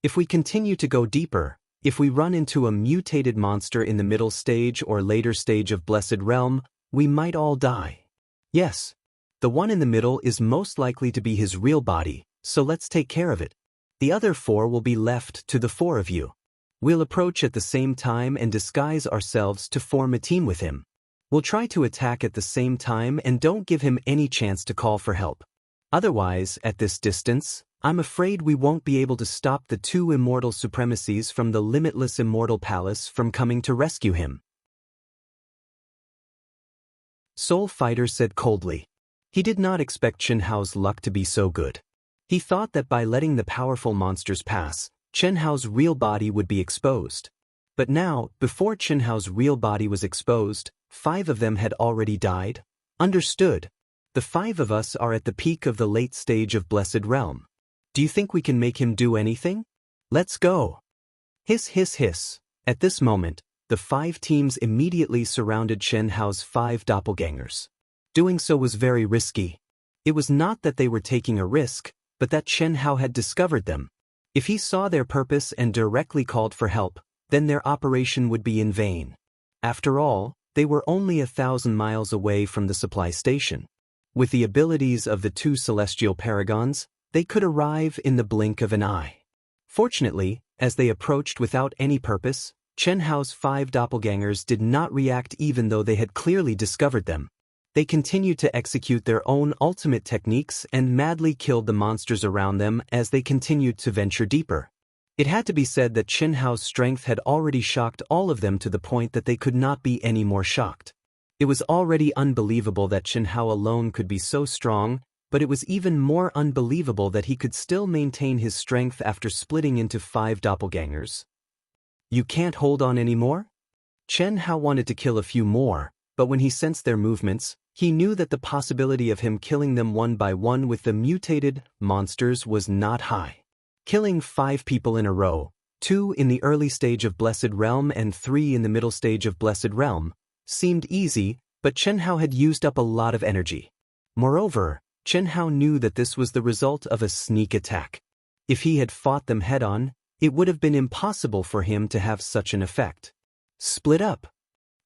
If we continue to go deeper, if we run into a mutated monster in the middle stage or later stage of Blessed Realm, we might all die. Yes, the one in the middle is most likely to be his real body, so let's take care of it. The other 4 will be left to the 4 of you. We'll approach at the same time and disguise ourselves to form a team with him. We'll try to attack at the same time and don't give him any chance to call for help. Otherwise, at this distance, I'm afraid we won't be able to stop the 2 immortal supremacies from the limitless immortal palace from coming to rescue him. Soul Fighter said coldly. He did not expect Chen Hao's luck to be so good. He thought that by letting the powerful monsters pass, Chen Hao's real body would be exposed. But now, before Chen Hao's real body was exposed, 5 of them had already died. Understood. The 5 of us are at the peak of the late stage of Blessed Realm. Do you think we can make him do anything? Let's go. Hiss hiss hiss. At this moment, the 5 teams immediately surrounded Chen Hao's 5 doppelgangers. Doing so was very risky. It was not that they were taking a risk, but that Chen Hao had discovered them. If he saw their purpose and directly called for help, then their operation would be in vain. After all, they were only 1,000 miles away from the supply station. With the abilities of the 2 celestial paragons, they could arrive in the blink of an eye. Fortunately, as they approached without any purpose, Chen Hao's 5 doppelgangers did not react even though they had clearly discovered them. They continued to execute their own ultimate techniques and madly killed the monsters around them as they continued to venture deeper. It had to be said that Chen Hao's strength had already shocked all of them to the point that they could not be any more shocked. It was already unbelievable that Chen Hao alone could be so strong, but it was even more unbelievable that he could still maintain his strength after splitting into 5 doppelgangers. You can't hold on anymore? Chen Hao wanted to kill a few more, but when he sensed their movements, he knew that the possibility of him killing them one by one with the mutated monsters was not high. Killing 5 people in a row, 2 in the early stage of Blessed Realm and 3 in the middle stage of Blessed Realm, seemed easy, but Chen Hao had used up a lot of energy. Moreover, Chen Hao knew that this was the result of a sneak attack. If he had fought them head-on, it would have been impossible for him to have such an effect. Split up.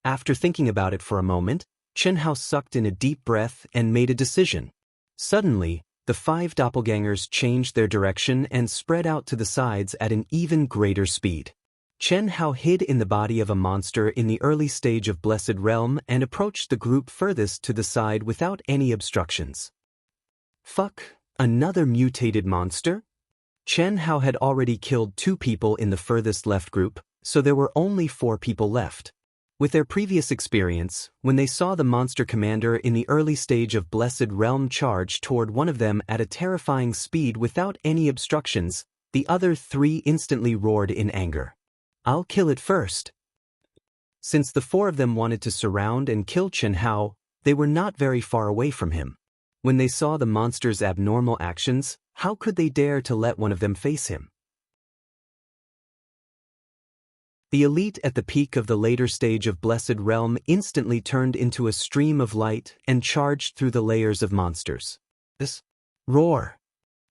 After thinking about it for a moment, Chen Hao sucked in a deep breath and made a decision. Suddenly, the 5 doppelgangers changed their direction and spread out to the sides at an even greater speed. Chen Hao hid in the body of a monster in the early stage of Blessed Realm and approached the group furthest to the side without any obstructions. Fuck, another mutated monster? Chen Hao had already killed 2 people in the furthest left group, so there were only 4 people left. With their previous experience, when they saw the monster commander in the early stage of Blessed Realm charge toward one of them at a terrifying speed without any obstructions, the other 3 instantly roared in anger. I'll kill it first. Since the 4 of them wanted to surround and kill Chen Hao, they were not very far away from him. When they saw the monster's abnormal actions, how could they dare to let one of them face him? The elite at the peak of the later stage of Blessed Realm instantly turned into a stream of light and charged through the layers of monsters. This roar.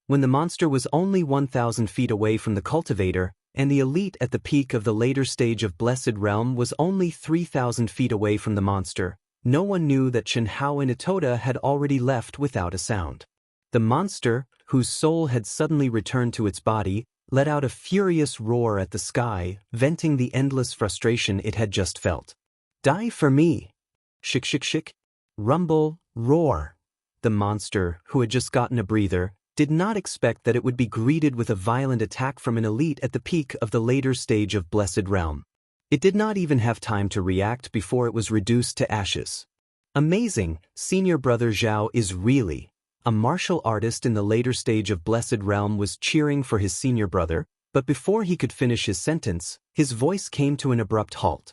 When the monster was only 1,000 feet away from the cultivator, and the elite at the peak of the later stage of Blessed Realm was only 3,000 feet away from the monster, no one knew that Chen Hao and Itoda had already left without a sound. The monster, whose soul had suddenly returned to its body, let out a furious roar at the sky, venting the endless frustration it had just felt. Die for me! Shik shik shik. Rumble, roar. The monster, who had just gotten a breather, did not expect that it would be greeted with a violent attack from an elite at the peak of the later stage of Blessed Realm. It did not even have time to react before it was reduced to ashes. Amazing, Senior Brother Zhao is really. A martial artist in the later stage of Blessed Realm was cheering for his senior brother, but before he could finish his sentence, his voice came to an abrupt halt.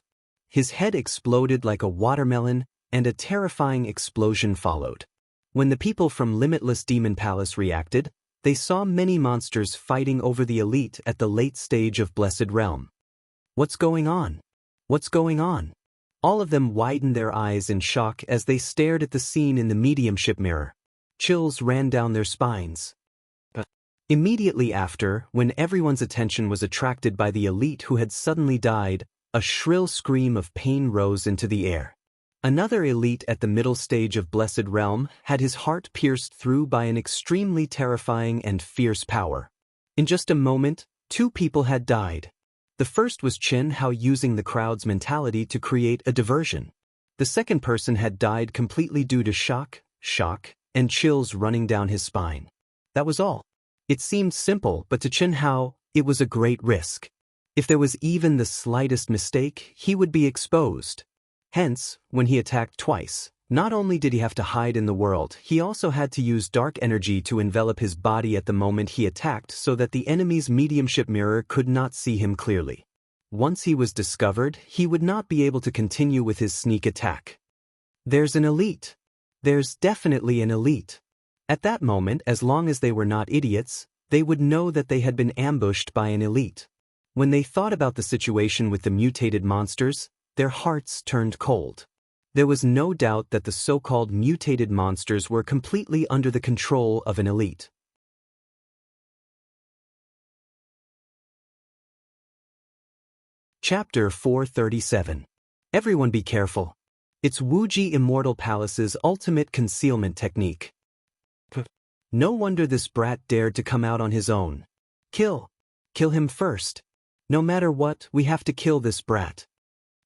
His head exploded like a watermelon, and a terrifying explosion followed. When the people from Limitless Demon Palace reacted, they saw many monsters fighting over the elite at the late stage of Blessed Realm. What's going on? What's going on? All of them widened their eyes in shock as they stared at the scene in the mediumship mirror. Chills ran down their spines. Immediately after, when everyone's attention was attracted by the elite who had suddenly died, a shrill scream of pain rose into the air. Another elite at the middle stage of Blessed Realm had his heart pierced through by an extremely terrifying and fierce power. In just a moment, 2 people had died. The first was Chen Hao using the crowd's mentality to create a diversion. The second person had died completely due to shock, and chills running down his spine. That was all. It seemed simple, but to Chen Hao, it was a great risk. If there was even the slightest mistake, he would be exposed. Hence, when he attacked twice, not only did he have to hide in the world, he also had to use dark energy to envelop his body at the moment he attacked so that the enemy's mediumship mirror could not see him clearly. Once he was discovered, he would not be able to continue with his sneak attack. There's an elite. There's definitely an elite. At that moment, as long as they were not idiots, they would know that they had been ambushed by an elite. When they thought about the situation with the mutated monsters, their hearts turned cold. There was no doubt that the so-called mutated monsters were completely under the control of an elite. Chapter 437. Everyone be careful. It's Wuji Immortal Palace's ultimate concealment technique. No wonder this brat dared to come out on his own. Kill him first. No matter what, we have to kill this brat.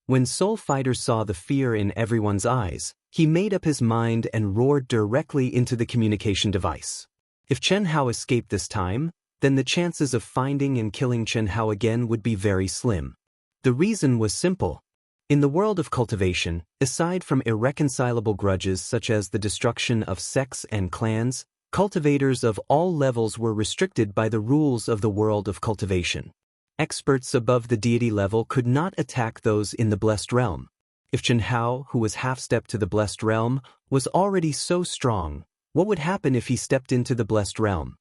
When Soul Fighter saw the fear in everyone's eyes, he made up his mind and roared directly into the communication device. If Chen Hao escaped this time, then the chances of finding and killing Chen Hao again would be very slim. The reason was simple. In the world of cultivation, aside from irreconcilable grudges such as the destruction of sects and clans, cultivators of all levels were restricted by the rules of the world of cultivation. Experts above the deity level could not attack those in the blessed realm. If Chen Hao, who was half-stepped to the blessed realm, was already so strong, what would happen if he stepped into the blessed realm?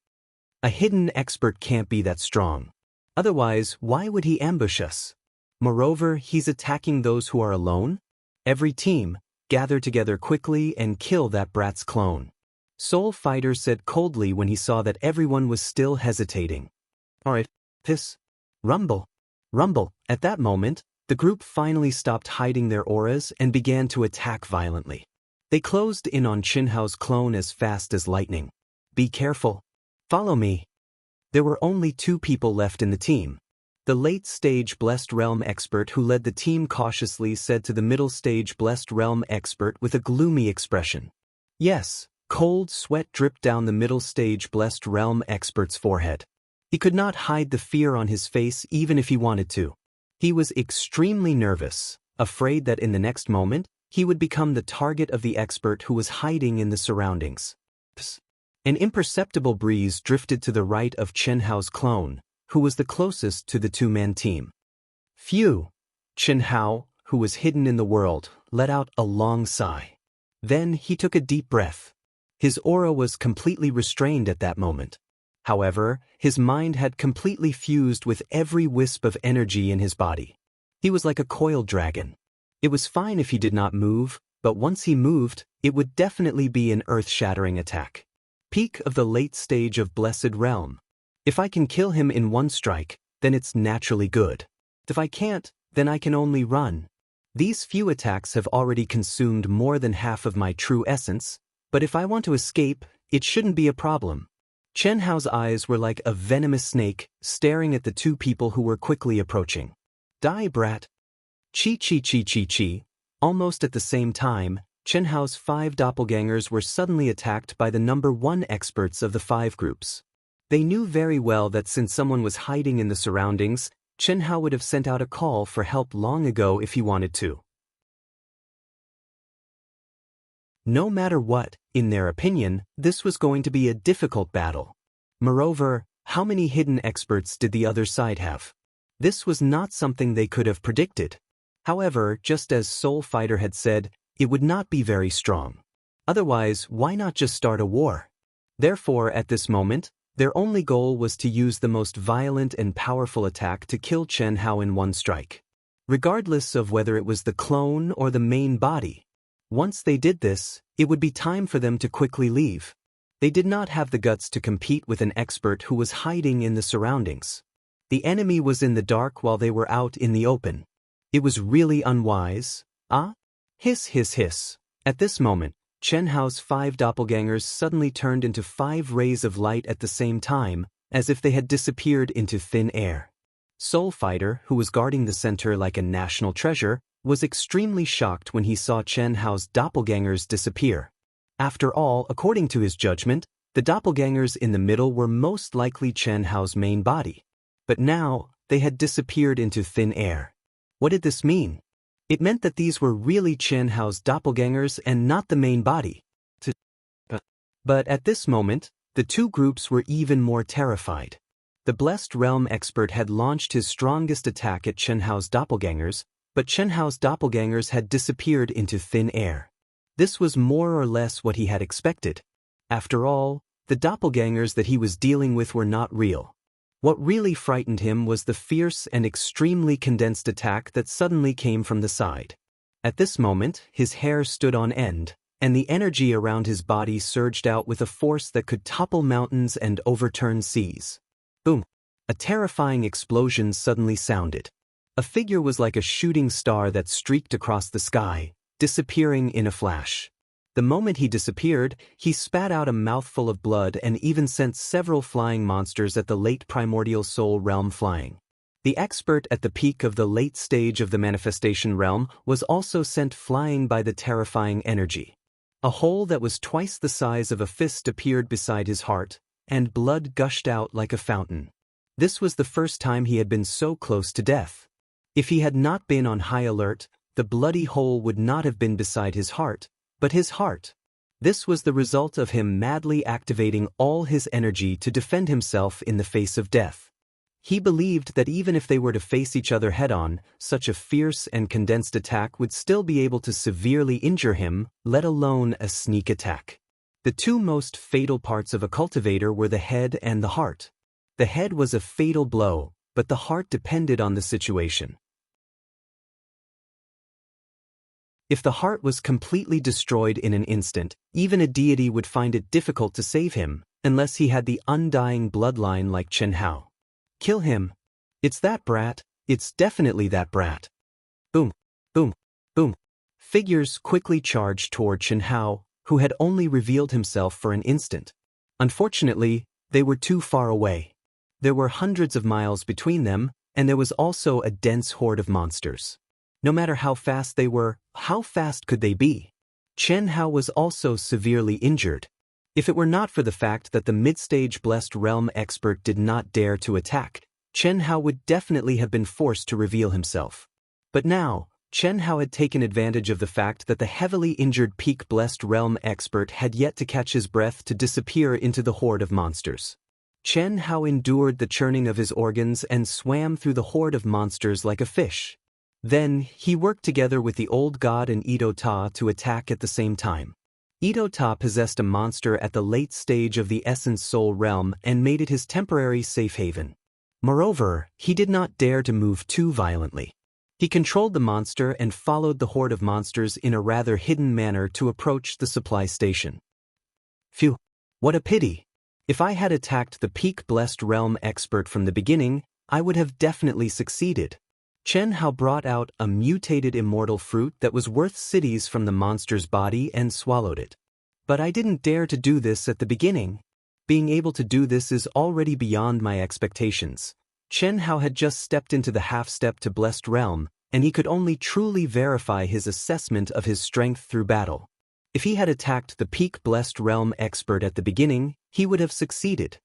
A hidden expert can't be that strong. Otherwise, why would he ambush us? Moreover, he's attacking those who are alone? Every team, gather together quickly and kill that brat's clone. Soul Fighter said coldly when he saw that everyone was still hesitating. Alright, piss. Rumble. Rumble. At that moment, the group finally stopped hiding their auras and began to attack violently. They closed in on Chen Hao's clone as fast as lightning. Be careful. Follow me. There were only 2 people left in the team. The late-stage Blessed Realm expert who led the team cautiously said to the middle-stage Blessed Realm expert with a gloomy expression. Yes, cold sweat dripped down the middle-stage Blessed Realm expert's forehead. He could not hide the fear on his face even if he wanted to. He was extremely nervous, afraid that in the next moment, he would become the target of the expert who was hiding in the surroundings. Psst. An imperceptible breeze drifted to the right of Chen Hao's clone, who was the closest to the 2-man team. Phew! Chen Hao, who was hidden in the world, let out a long sigh. Then he took a deep breath. His aura was completely restrained at that moment. However, his mind had completely fused with every wisp of energy in his body. He was like a coiled dragon. It was fine if he did not move, but once he moved, it would definitely be an earth-shattering attack. Peak of the late stage of Blessed Realm. If I can kill him in one strike, then it's naturally good. If I can't, then I can only run. These few attacks have already consumed more than half of my true essence, but if I want to escape, it shouldn't be a problem. Chen Hao's eyes were like a venomous snake, staring at the 2 people who were quickly approaching. Die, brat. Chi chi chi chi chi. Almost at the same time, Chen Hao's 5 doppelgangers were suddenly attacked by the number 1 experts of the 5 groups. They knew very well that since someone was hiding in the surroundings, Chen Hao would have sent out a call for help long ago if he wanted to. No matter what, in their opinion, this was going to be a difficult battle. Moreover, how many hidden experts did the other side have? This was not something they could have predicted. However, just as Soul Fighter had said, it would not be very strong. Otherwise, why not just start a war? Therefore, at this moment, their only goal was to use the most violent and powerful attack to kill Chen Hao in one strike. Regardless of whether it was the clone or the main body. Once they did this, it would be time for them to quickly leave. They did not have the guts to compete with an expert who was hiding in the surroundings. The enemy was in the dark while they were out in the open. It was really unwise. Ah? Hiss hiss hiss. At this moment, Chen Hao's 5 doppelgangers suddenly turned into 5 rays of light at the same time, as if they had disappeared into thin air. Soul Fighter, who was guarding the center like a national treasure, was extremely shocked when he saw Chen Hao's doppelgangers disappear. After all, according to his judgment, the doppelgangers in the middle were most likely Chen Hao's main body. But now, they had disappeared into thin air. What did this mean? It meant that these were really Chen Hao's doppelgangers and not the main body. But at this moment, the 2 groups were even more terrified. The Blessed Realm expert had launched his strongest attack at Chen Hao's doppelgangers, but Chen Hao's doppelgangers had disappeared into thin air. This was more or less what he had expected. After all, the doppelgangers that he was dealing with were not real. What really frightened him was the fierce and extremely condensed attack that suddenly came from the side. At this moment, his hair stood on end, and the energy around his body surged out with a force that could topple mountains and overturn seas. Boom! A terrifying explosion suddenly sounded. A figure was like a shooting star that streaked across the sky, disappearing in a flash. The moment he disappeared, he spat out a mouthful of blood and even sent several flying monsters at the late primordial soul realm flying. The expert at the peak of the late stage of the manifestation realm was also sent flying by the terrifying energy. A hole that was twice the size of a fist appeared beside his heart, and blood gushed out like a fountain. This was the first time he had been so close to death. If he had not been on high alert, the bloody hole would not have been beside his heart, but his heart. This was the result of him madly activating all his energy to defend himself in the face of death. He believed that even if they were to face each other head-on, such a fierce and condensed attack would still be able to severely injure him, let alone a sneak attack. The two most fatal parts of a cultivator were the head and the heart. The head was a fatal blow, but the heart depended on the situation. If the heart was completely destroyed in an instant, even a deity would find it difficult to save him, unless he had the undying bloodline like Chen Hao. Kill him. It's that brat. It's definitely that brat. Boom, boom, boom. Figures quickly charged toward Chen Hao, who had only revealed himself for an instant. Unfortunately, they were too far away. There were hundreds of miles between them, and there was also a dense horde of monsters. No matter how fast they were, how fast could they be? Chen Hao was also severely injured. If it were not for the fact that the mid-stage Blessed Realm expert did not dare to attack, Chen Hao would definitely have been forced to reveal himself. But now, Chen Hao had taken advantage of the fact that the heavily injured peak Blessed Realm expert had yet to catch his breath to disappear into the horde of monsters. Chen Hao endured the churning of his organs and swam through the horde of monsters like a fish. Then, he worked together with the old god and Ito Ta to attack at the same time. Ito Ta possessed a monster at the late stage of the Essence Soul realm and made it his temporary safe haven. Moreover, he did not dare to move too violently. He controlled the monster and followed the horde of monsters in a rather hidden manner to approach the supply station. Phew! What a pity! If I had attacked the peak Blessed Realm expert from the beginning, I would have definitely succeeded. Chen Hao brought out a mutated immortal fruit that was worth cities from the monster's body and swallowed it. But I didn't dare to do this at the beginning. Being able to do this is already beyond my expectations. Chen Hao had just stepped into the half-step to Blessed Realm, and he could only truly verify his assessment of his strength through battle. If he had attacked the peak Blessed Realm expert at the beginning, he would have succeeded.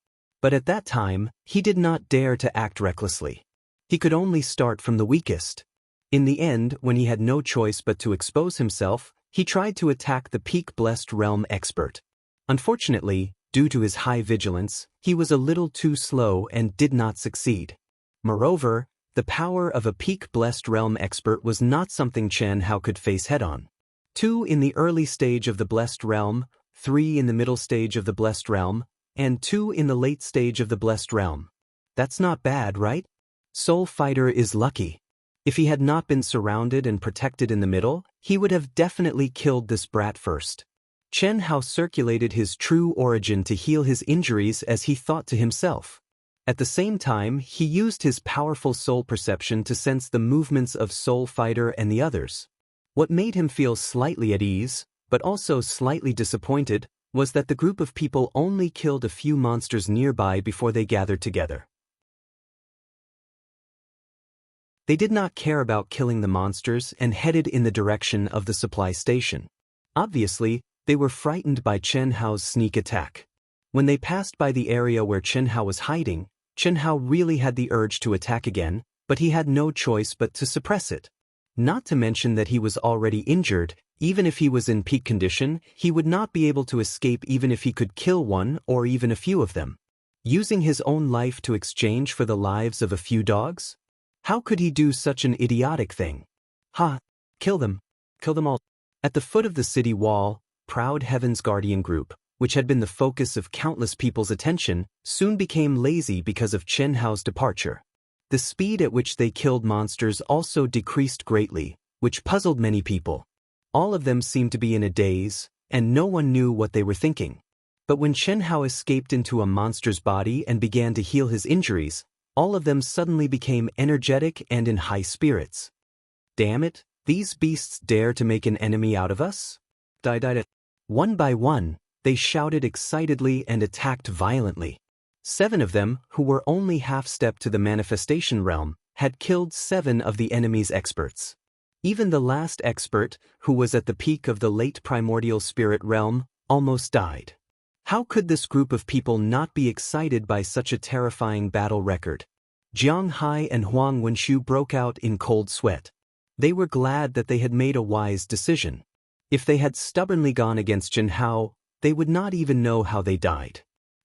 But at that time, he did not dare to act recklessly. He could only start from the weakest. In the end, when he had no choice but to expose himself, he tried to attack the peak Blessed Realm expert. Unfortunately, due to his high vigilance, he was a little too slow and did not succeed. Moreover, the power of a peak Blessed Realm expert was not something Chen Hao could face head-on. 2 in the early stage of the Blessed Realm, 3 in the middle stage of the Blessed Realm, and 2 in the late stage of the Blessed Realm. That's not bad, right? Soul Fighter is lucky. If he had not been surrounded and protected in the middle, he would have definitely killed this brat first. Chen Hao circulated his true origin to heal his injuries as he thought to himself. At the same time, he used his powerful soul perception to sense the movements of Soul Fighter and the others. What made him feel slightly at ease, but also slightly disappointed, was that the group of people only killed a few monsters nearby before they gathered together. They did not care about killing the monsters and headed in the direction of the supply station. Obviously, they were frightened by Chen Hao's sneak attack. When they passed by the area where Chen Hao was hiding, Chen Hao really had the urge to attack again, but he had no choice but to suppress it. Not to mention that he was already injured. Even if he was in peak condition, he would not be able to escape even if he could kill one or even a few of them. Using his own life to exchange for the lives of a few dogs? How could he do such an idiotic thing? Ha! Kill them. Kill them all. At the foot of the city wall, Proud Heaven's Guardian Group, which had been the focus of countless people's attention, soon became lazy because of Chen Hao's departure. The speed at which they killed monsters also decreased greatly, which puzzled many people. All of them seemed to be in a daze, and no one knew what they were thinking. But when Chen Hao escaped into a monster's body and began to heal his injuries, all of them suddenly became energetic and in high spirits. Damn it, these beasts dare to make an enemy out of us? One by one, they shouted excitedly and attacked violently. 7 of them, who were only half-step to the manifestation realm, had killed 7 of the enemy's experts. Even the last expert, who was at the peak of the late primordial spirit realm, almost died. How could this group of people not be excited by such a terrifying battle record? Jiang Hai and Huang Wenshu broke out in cold sweat. They were glad that they had made a wise decision. If they had stubbornly gone against Jin Hao, they would not even know how they died.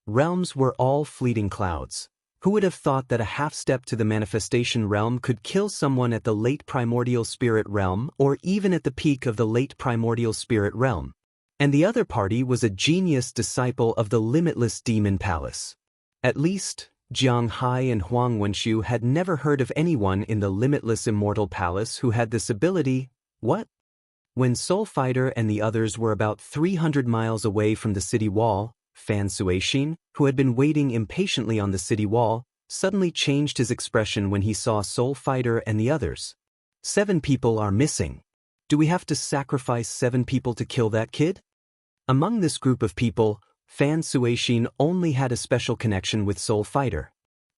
Realms were all fleeting clouds. Who would have thought that a half-step to the manifestation realm could kill someone at the late primordial spirit realm or even at the peak of the late primordial spirit realm? And the other party was a genius disciple of the limitless demon palace. At least, Jiang Hai and Huang Wenshu had never heard of anyone in the limitless immortal palace who had this ability. What? When Soul Fighter and the others were about 300 miles away from the city wall, Fan Suixin, who had been waiting impatiently on the city wall, suddenly changed his expression when he saw Soul Fighter and the others. 7 people are missing. Do we have to sacrifice 7 people to kill that kid? Among this group of people, Fan Suixin only had a special connection with Soul Fighter.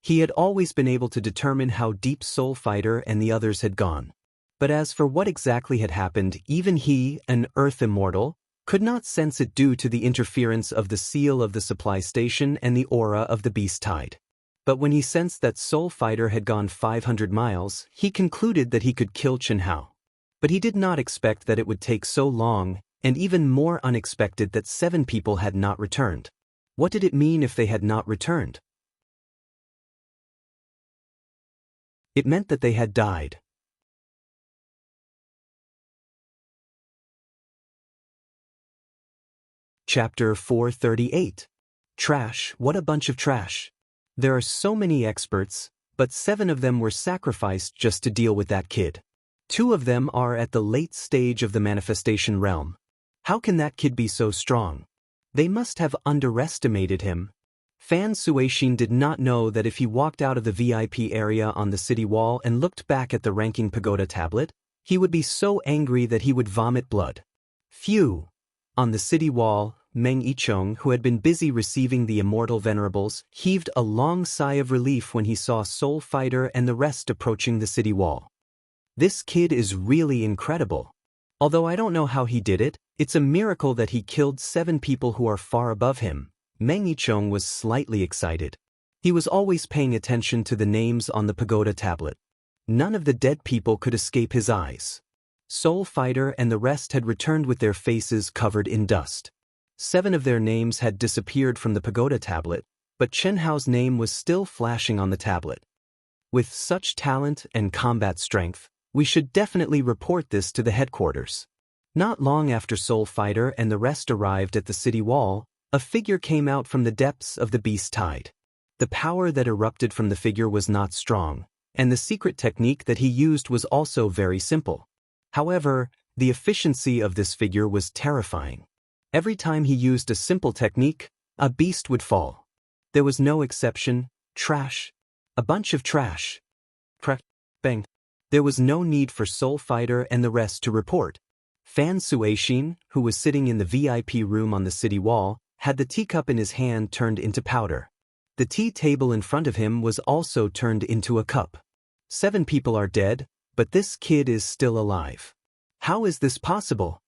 He had always been able to determine how deep Soul Fighter and the others had gone. But as for what exactly had happened, even he, an Earth Immortal, could not sense it due to the interference of the seal of the supply station and the aura of the beast tide. But when he sensed that Soul Fighter had gone 500 miles, he concluded that he could kill Chen Hao. But he did not expect that it would take so long, and even more unexpected that 7 people had not returned. What did it mean if they had not returned? It meant that they had died. Chapter 438. Trash, what a bunch of trash. There are so many experts, but 7 of them were sacrificed just to deal with that kid. 2 of them are at the late stage of the manifestation realm. How can that kid be so strong? They must have underestimated him. Fan Suixin did not know that if he walked out of the VIP area on the city wall and looked back at the ranking pagoda tablet, he would be so angry that he would vomit blood. Phew! On the city wall, Meng Yichong, who had been busy receiving the immortal venerables, heaved a long sigh of relief when he saw Soul Fighter and the rest approaching the city wall. This kid is really incredible. Although I don't know how he did it, it's a miracle that he killed 7 people who are far above him. Meng Yichong was slightly excited. He was always paying attention to the names on the pagoda tablet. None of the dead people could escape his eyes. Soul Fighter and the rest had returned with their faces covered in dust. 7 of their names had disappeared from the pagoda tablet, but Chen Hao's name was still flashing on the tablet. With such talent and combat strength, we should definitely report this to the headquarters. Not long after Soul Fighter and the rest arrived at the city wall, a figure came out from the depths of the beast tide. The power that erupted from the figure was not strong, and the secret technique that he used was also very simple. However, the efficiency of this figure was terrifying. Every time he used a simple technique, a beast would fall. There was no exception. Trash. A bunch of trash. Crack. Bang. There was no need for Soul Fighter and the rest to report. Fan Suixin, who was sitting in the VIP room on the city wall, had the teacup in his hand turned into powder. The tea table in front of him was also turned into a cup. 7 people are dead, but this kid is still alive. How is this possible?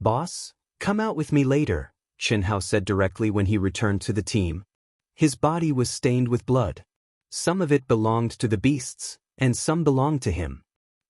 Boss, come out with me later, Chen Hao said directly when he returned to the team. His body was stained with blood. Some of it belonged to the beasts, and some belonged to him.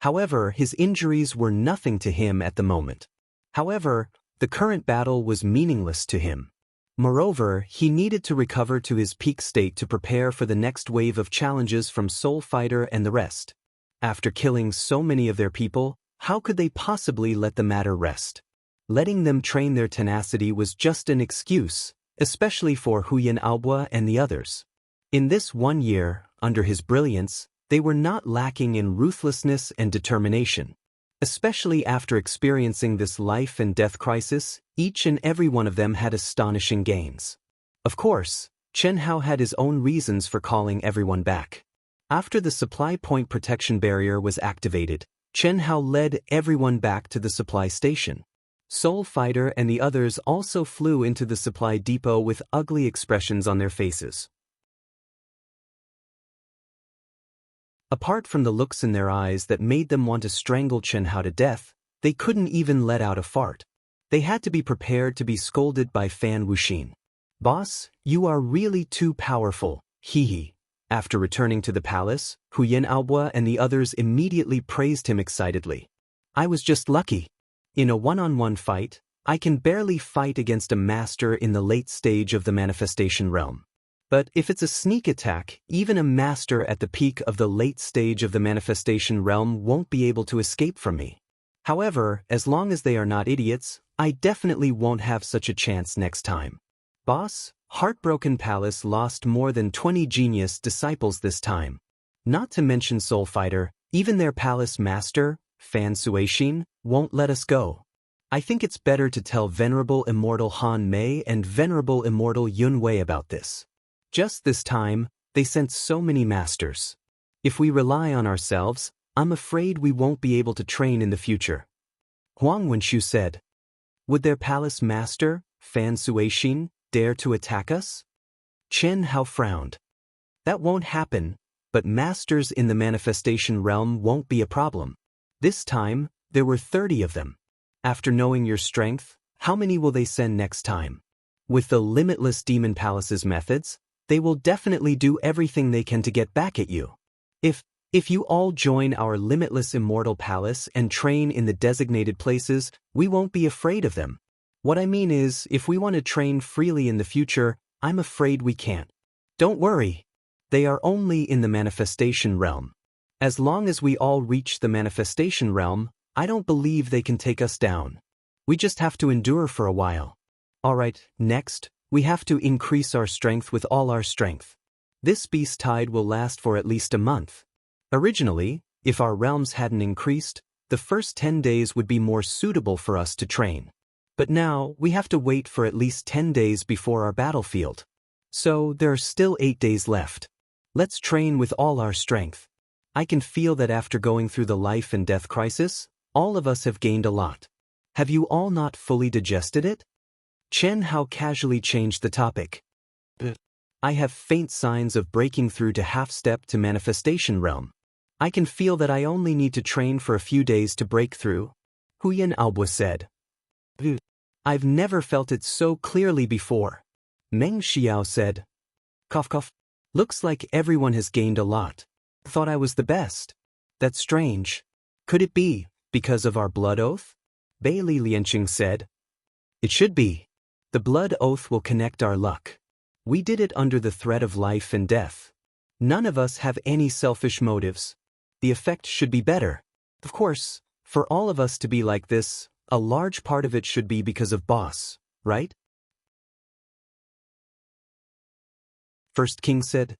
However, his injuries were nothing to him at the moment. However, the current battle was meaningless to him. Moreover, he needed to recover to his peak state to prepare for the next wave of challenges from Soul Fighter and the rest. After killing so many of their people, how could they possibly let the matter rest? Letting them train their tenacity was just an excuse, especially for Huyan Aobua and the others. In this 1 year, under his brilliance, they were not lacking in ruthlessness and determination. Especially after experiencing this life and death crisis, each and every one of them had astonishing gains. Of course, Chen Hao had his own reasons for calling everyone back. After the supply point protection barrier was activated, Chen Hao led everyone back to the supply station. Soul Fighter and the others also flew into the supply depot with ugly expressions on their faces. Apart from the looks in their eyes that made them want to strangle Chen Hao to death, they couldn't even let out a fart. They had to be prepared to be scolded by Fan Wuxin. "Boss, you are really too powerful, hee." After returning to the palace, Huyan Aobua and the others immediately praised him excitedly. "I was just lucky. In a one-on-one fight, I can barely fight against a master in the late stage of the manifestation realm. But if it's a sneak attack, even a master at the peak of the late stage of the manifestation realm won't be able to escape from me. However, as long as they are not idiots, I definitely won't have such a chance next time. Boss, Heartbroken Palace lost more than 20 genius disciples this time. Not to mention Soul Fighter, even their palace master, Fan Suixin, won't let us go. I think it's better to tell Venerable Immortal Han Mei and Venerable Immortal Yun Wei about this. Just this time, they sent so many masters. If we rely on ourselves, I'm afraid we won't be able to train in the future." Huang Wenshu said. "Would their palace master, Fan Suixin, dare to attack us?" Chen Hao frowned. "That won't happen, but masters in the manifestation realm won't be a problem. This time, there were 30 of them. After knowing your strength, how many will they send next time? With the Limitless Demon Palace's methods, they will definitely do everything they can to get back at you. If you all join our Limitless Immortal Palace and train in the designated places, we won't be afraid of them. What I mean is, if we want to train freely in the future, I'm afraid we can't. Don't worry. They are only in the manifestation realm. As long as we all reach the manifestation realm, I don't believe they can take us down. We just have to endure for a while. Alright, next, we have to increase our strength with all our strength. This beast tide will last for at least a month. Originally, if our realms hadn't increased, the first 10 days would be more suitable for us to train. But now, we have to wait for at least 10 days before our battlefield. So, there are still 8 days left. Let's train with all our strength. I can feel that after going through the life and death crisis, all of us have gained a lot. Have you all not fully digested it?" Chen Hao casually changed the topic. "I have faint signs of breaking through to half-step to manifestation realm. I can feel that I only need to train for a few days to break through," Huyan Aobua said. "I've never felt it so clearly before," Meng Xiao said. Cough cough. "Looks like everyone has gained a lot. Thought I was the best. That's strange. Could it be because of our blood oath?" Bailey Lianqing said. "It should be. The blood oath will connect our luck. We did it under the threat of life and death. None of us have any selfish motives. The effect should be better. Of course, for all of us to be like this, a large part of it should be because of Boss, right?" First King said,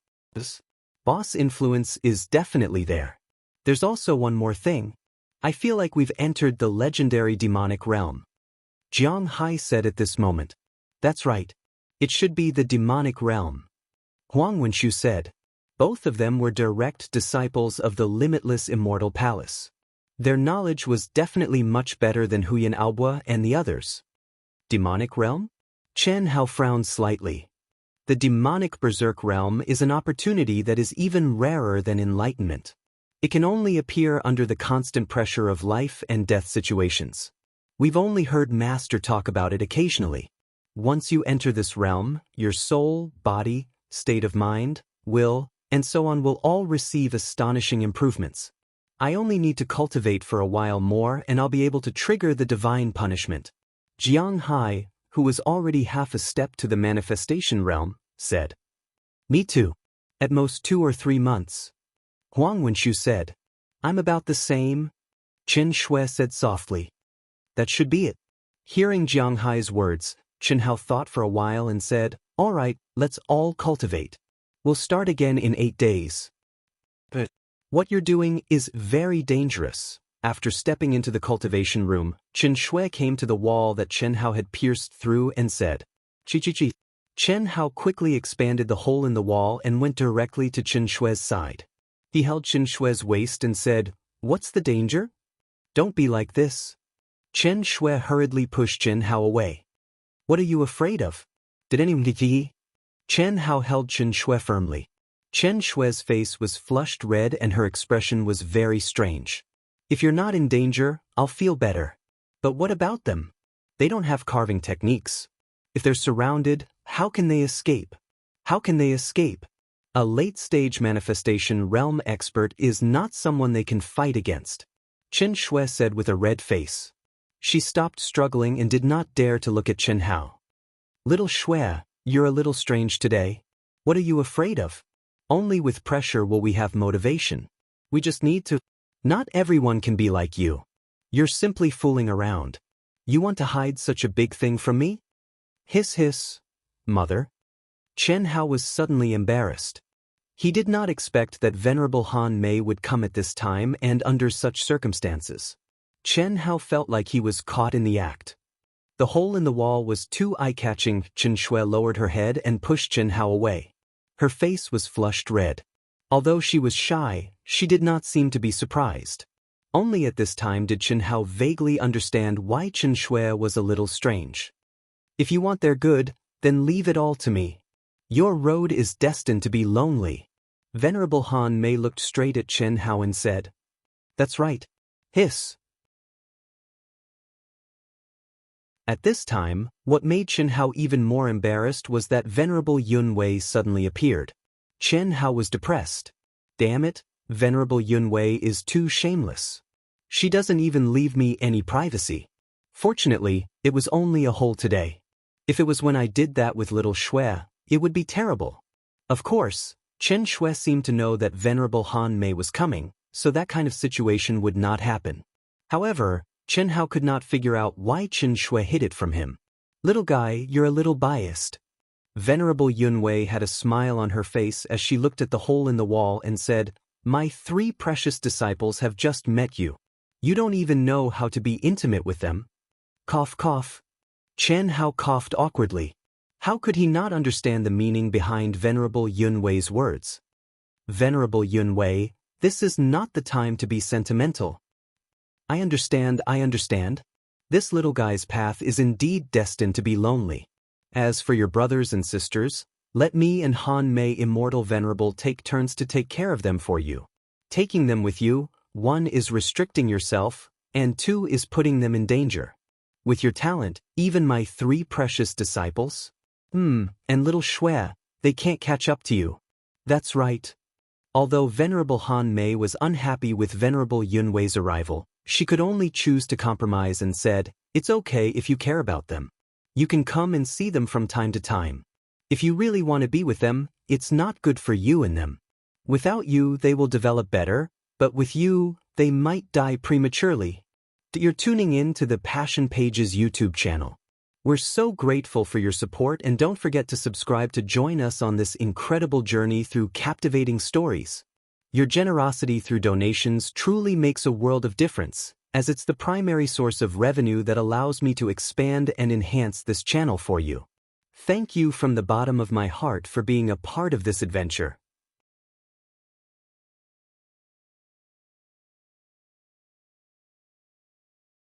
"Boss influence is definitely there. There's also one more thing. I feel like we've entered the legendary demonic realm." Jiang Hai said at this moment. "That's right. It should be the demonic realm." Huang Wenshu said. Both of them were direct disciples of the Limitless Immortal Palace. Their knowledge was definitely much better than Huyan Aobua and the others. Demonic realm? Chen Hao frowned slightly. The demonic berserk realm is an opportunity that is even rarer than enlightenment. It can only appear under the constant pressure of life and death situations. We've only heard Master talk about it occasionally. Once you enter this realm, your soul, body, state of mind, will, and so on will all receive astonishing improvements. I only need to cultivate for a while more and I'll be able to trigger the divine punishment. Jiang Hai, who was already half a step to the manifestation realm, said. "Me too. At most 2 or 3 months. Huang Wenshu said. "I'm about the same," Chen Shui said softly. "That should be it." Hearing Jiang Hai's words, Chen Hao thought for a while and said, "All right, let's all cultivate. We'll start again in 8 days. But what you're doing is very dangerous." After stepping into the cultivation room, Chen Shui came to the wall that Chen Hao had pierced through and said, "Chi. Chen Hao quickly expanded the hole in the wall and went directly to Chen Shui's side. He held Chen Shui's waist and said, "What's the danger?" "Don't be like this." Chen Shui hurriedly pushed Chen Hao away. "What are you afraid of? Did anyone get ye?" Chen Hao held Chen Shui firmly. Chen Shui's face was flushed red and her expression was very strange. If you're not in danger, I'll feel better. But what about them? They don't have carving techniques. If they're surrounded, how can they escape? How can they escape? A late-stage manifestation realm expert is not someone they can fight against, Chen Shui said with a red face. She stopped struggling and did not dare to look at Chen Hao. Little Shui, you're a little strange today. What are you afraid of? Only with pressure will we have motivation. We just need to. Not everyone can be like you. You're simply fooling around. You want to hide such a big thing from me? Hiss hiss, mother. Chen Hao was suddenly embarrassed. He did not expect that Venerable Han Mei would come at this time and under such circumstances. Chen Hao felt like he was caught in the act. The hole in the wall was too eye-catching. Chen Shui lowered her head and pushed Chen Hao away. Her face was flushed red. Although she was shy, she did not seem to be surprised. Only at this time did Chen Hao vaguely understand why Chen Shui was a little strange. If you want their good, then leave it all to me. Your road is destined to be lonely. Venerable Han Mei looked straight at Chen Hao and said, That's right. Hiss. At this time, what made Chen Hao even more embarrassed was that Venerable Yun Wei suddenly appeared. Chen Hao was depressed. Damn it, Venerable Yun Wei is too shameless. She doesn't even leave me any privacy. Fortunately, it was only a hole today. If it was when I did that with little Shui, it would be terrible. Of course, Chen Shui seemed to know that Venerable Han Mei was coming, so that kind of situation would not happen. However, Chen Hao could not figure out why Chen Shui hid it from him. Little guy, you're a little biased. Venerable Yun Wei had a smile on her face as she looked at the hole in the wall and said, My 3 precious disciples have just met you. You don't even know how to be intimate with them. Cough cough. Chen Hao coughed awkwardly. How could he not understand the meaning behind Venerable Yun Wei's words? Venerable Yun Wei, this is not the time to be sentimental. I understand. This little guy's path is indeed destined to be lonely. As for your brothers and sisters, let me and Han Mei Immortal Venerable take turns to take care of them for you. Taking them with you, 1 is restricting yourself, and 2 is putting them in danger. With your talent, even my 3 precious disciples? And little Shui, they can't catch up to you. That's right. Although Venerable Han Mei was unhappy with Venerable Yun Wei's arrival, she could only choose to compromise and said, It's okay if you care about them. You can come and see them from time to time. If you really want to be with them, it's not good for you and them. Without you, they will develop better, but with you, they might die prematurely. You're tuning in to the Passion Pages YouTube channel. We're so grateful for your support and don't forget to subscribe to join us on this incredible journey through captivating stories. Your generosity through donations truly makes a world of difference, as it's the primary source of revenue that allows me to expand and enhance this channel for you. Thank you from the bottom of my heart for being a part of this adventure.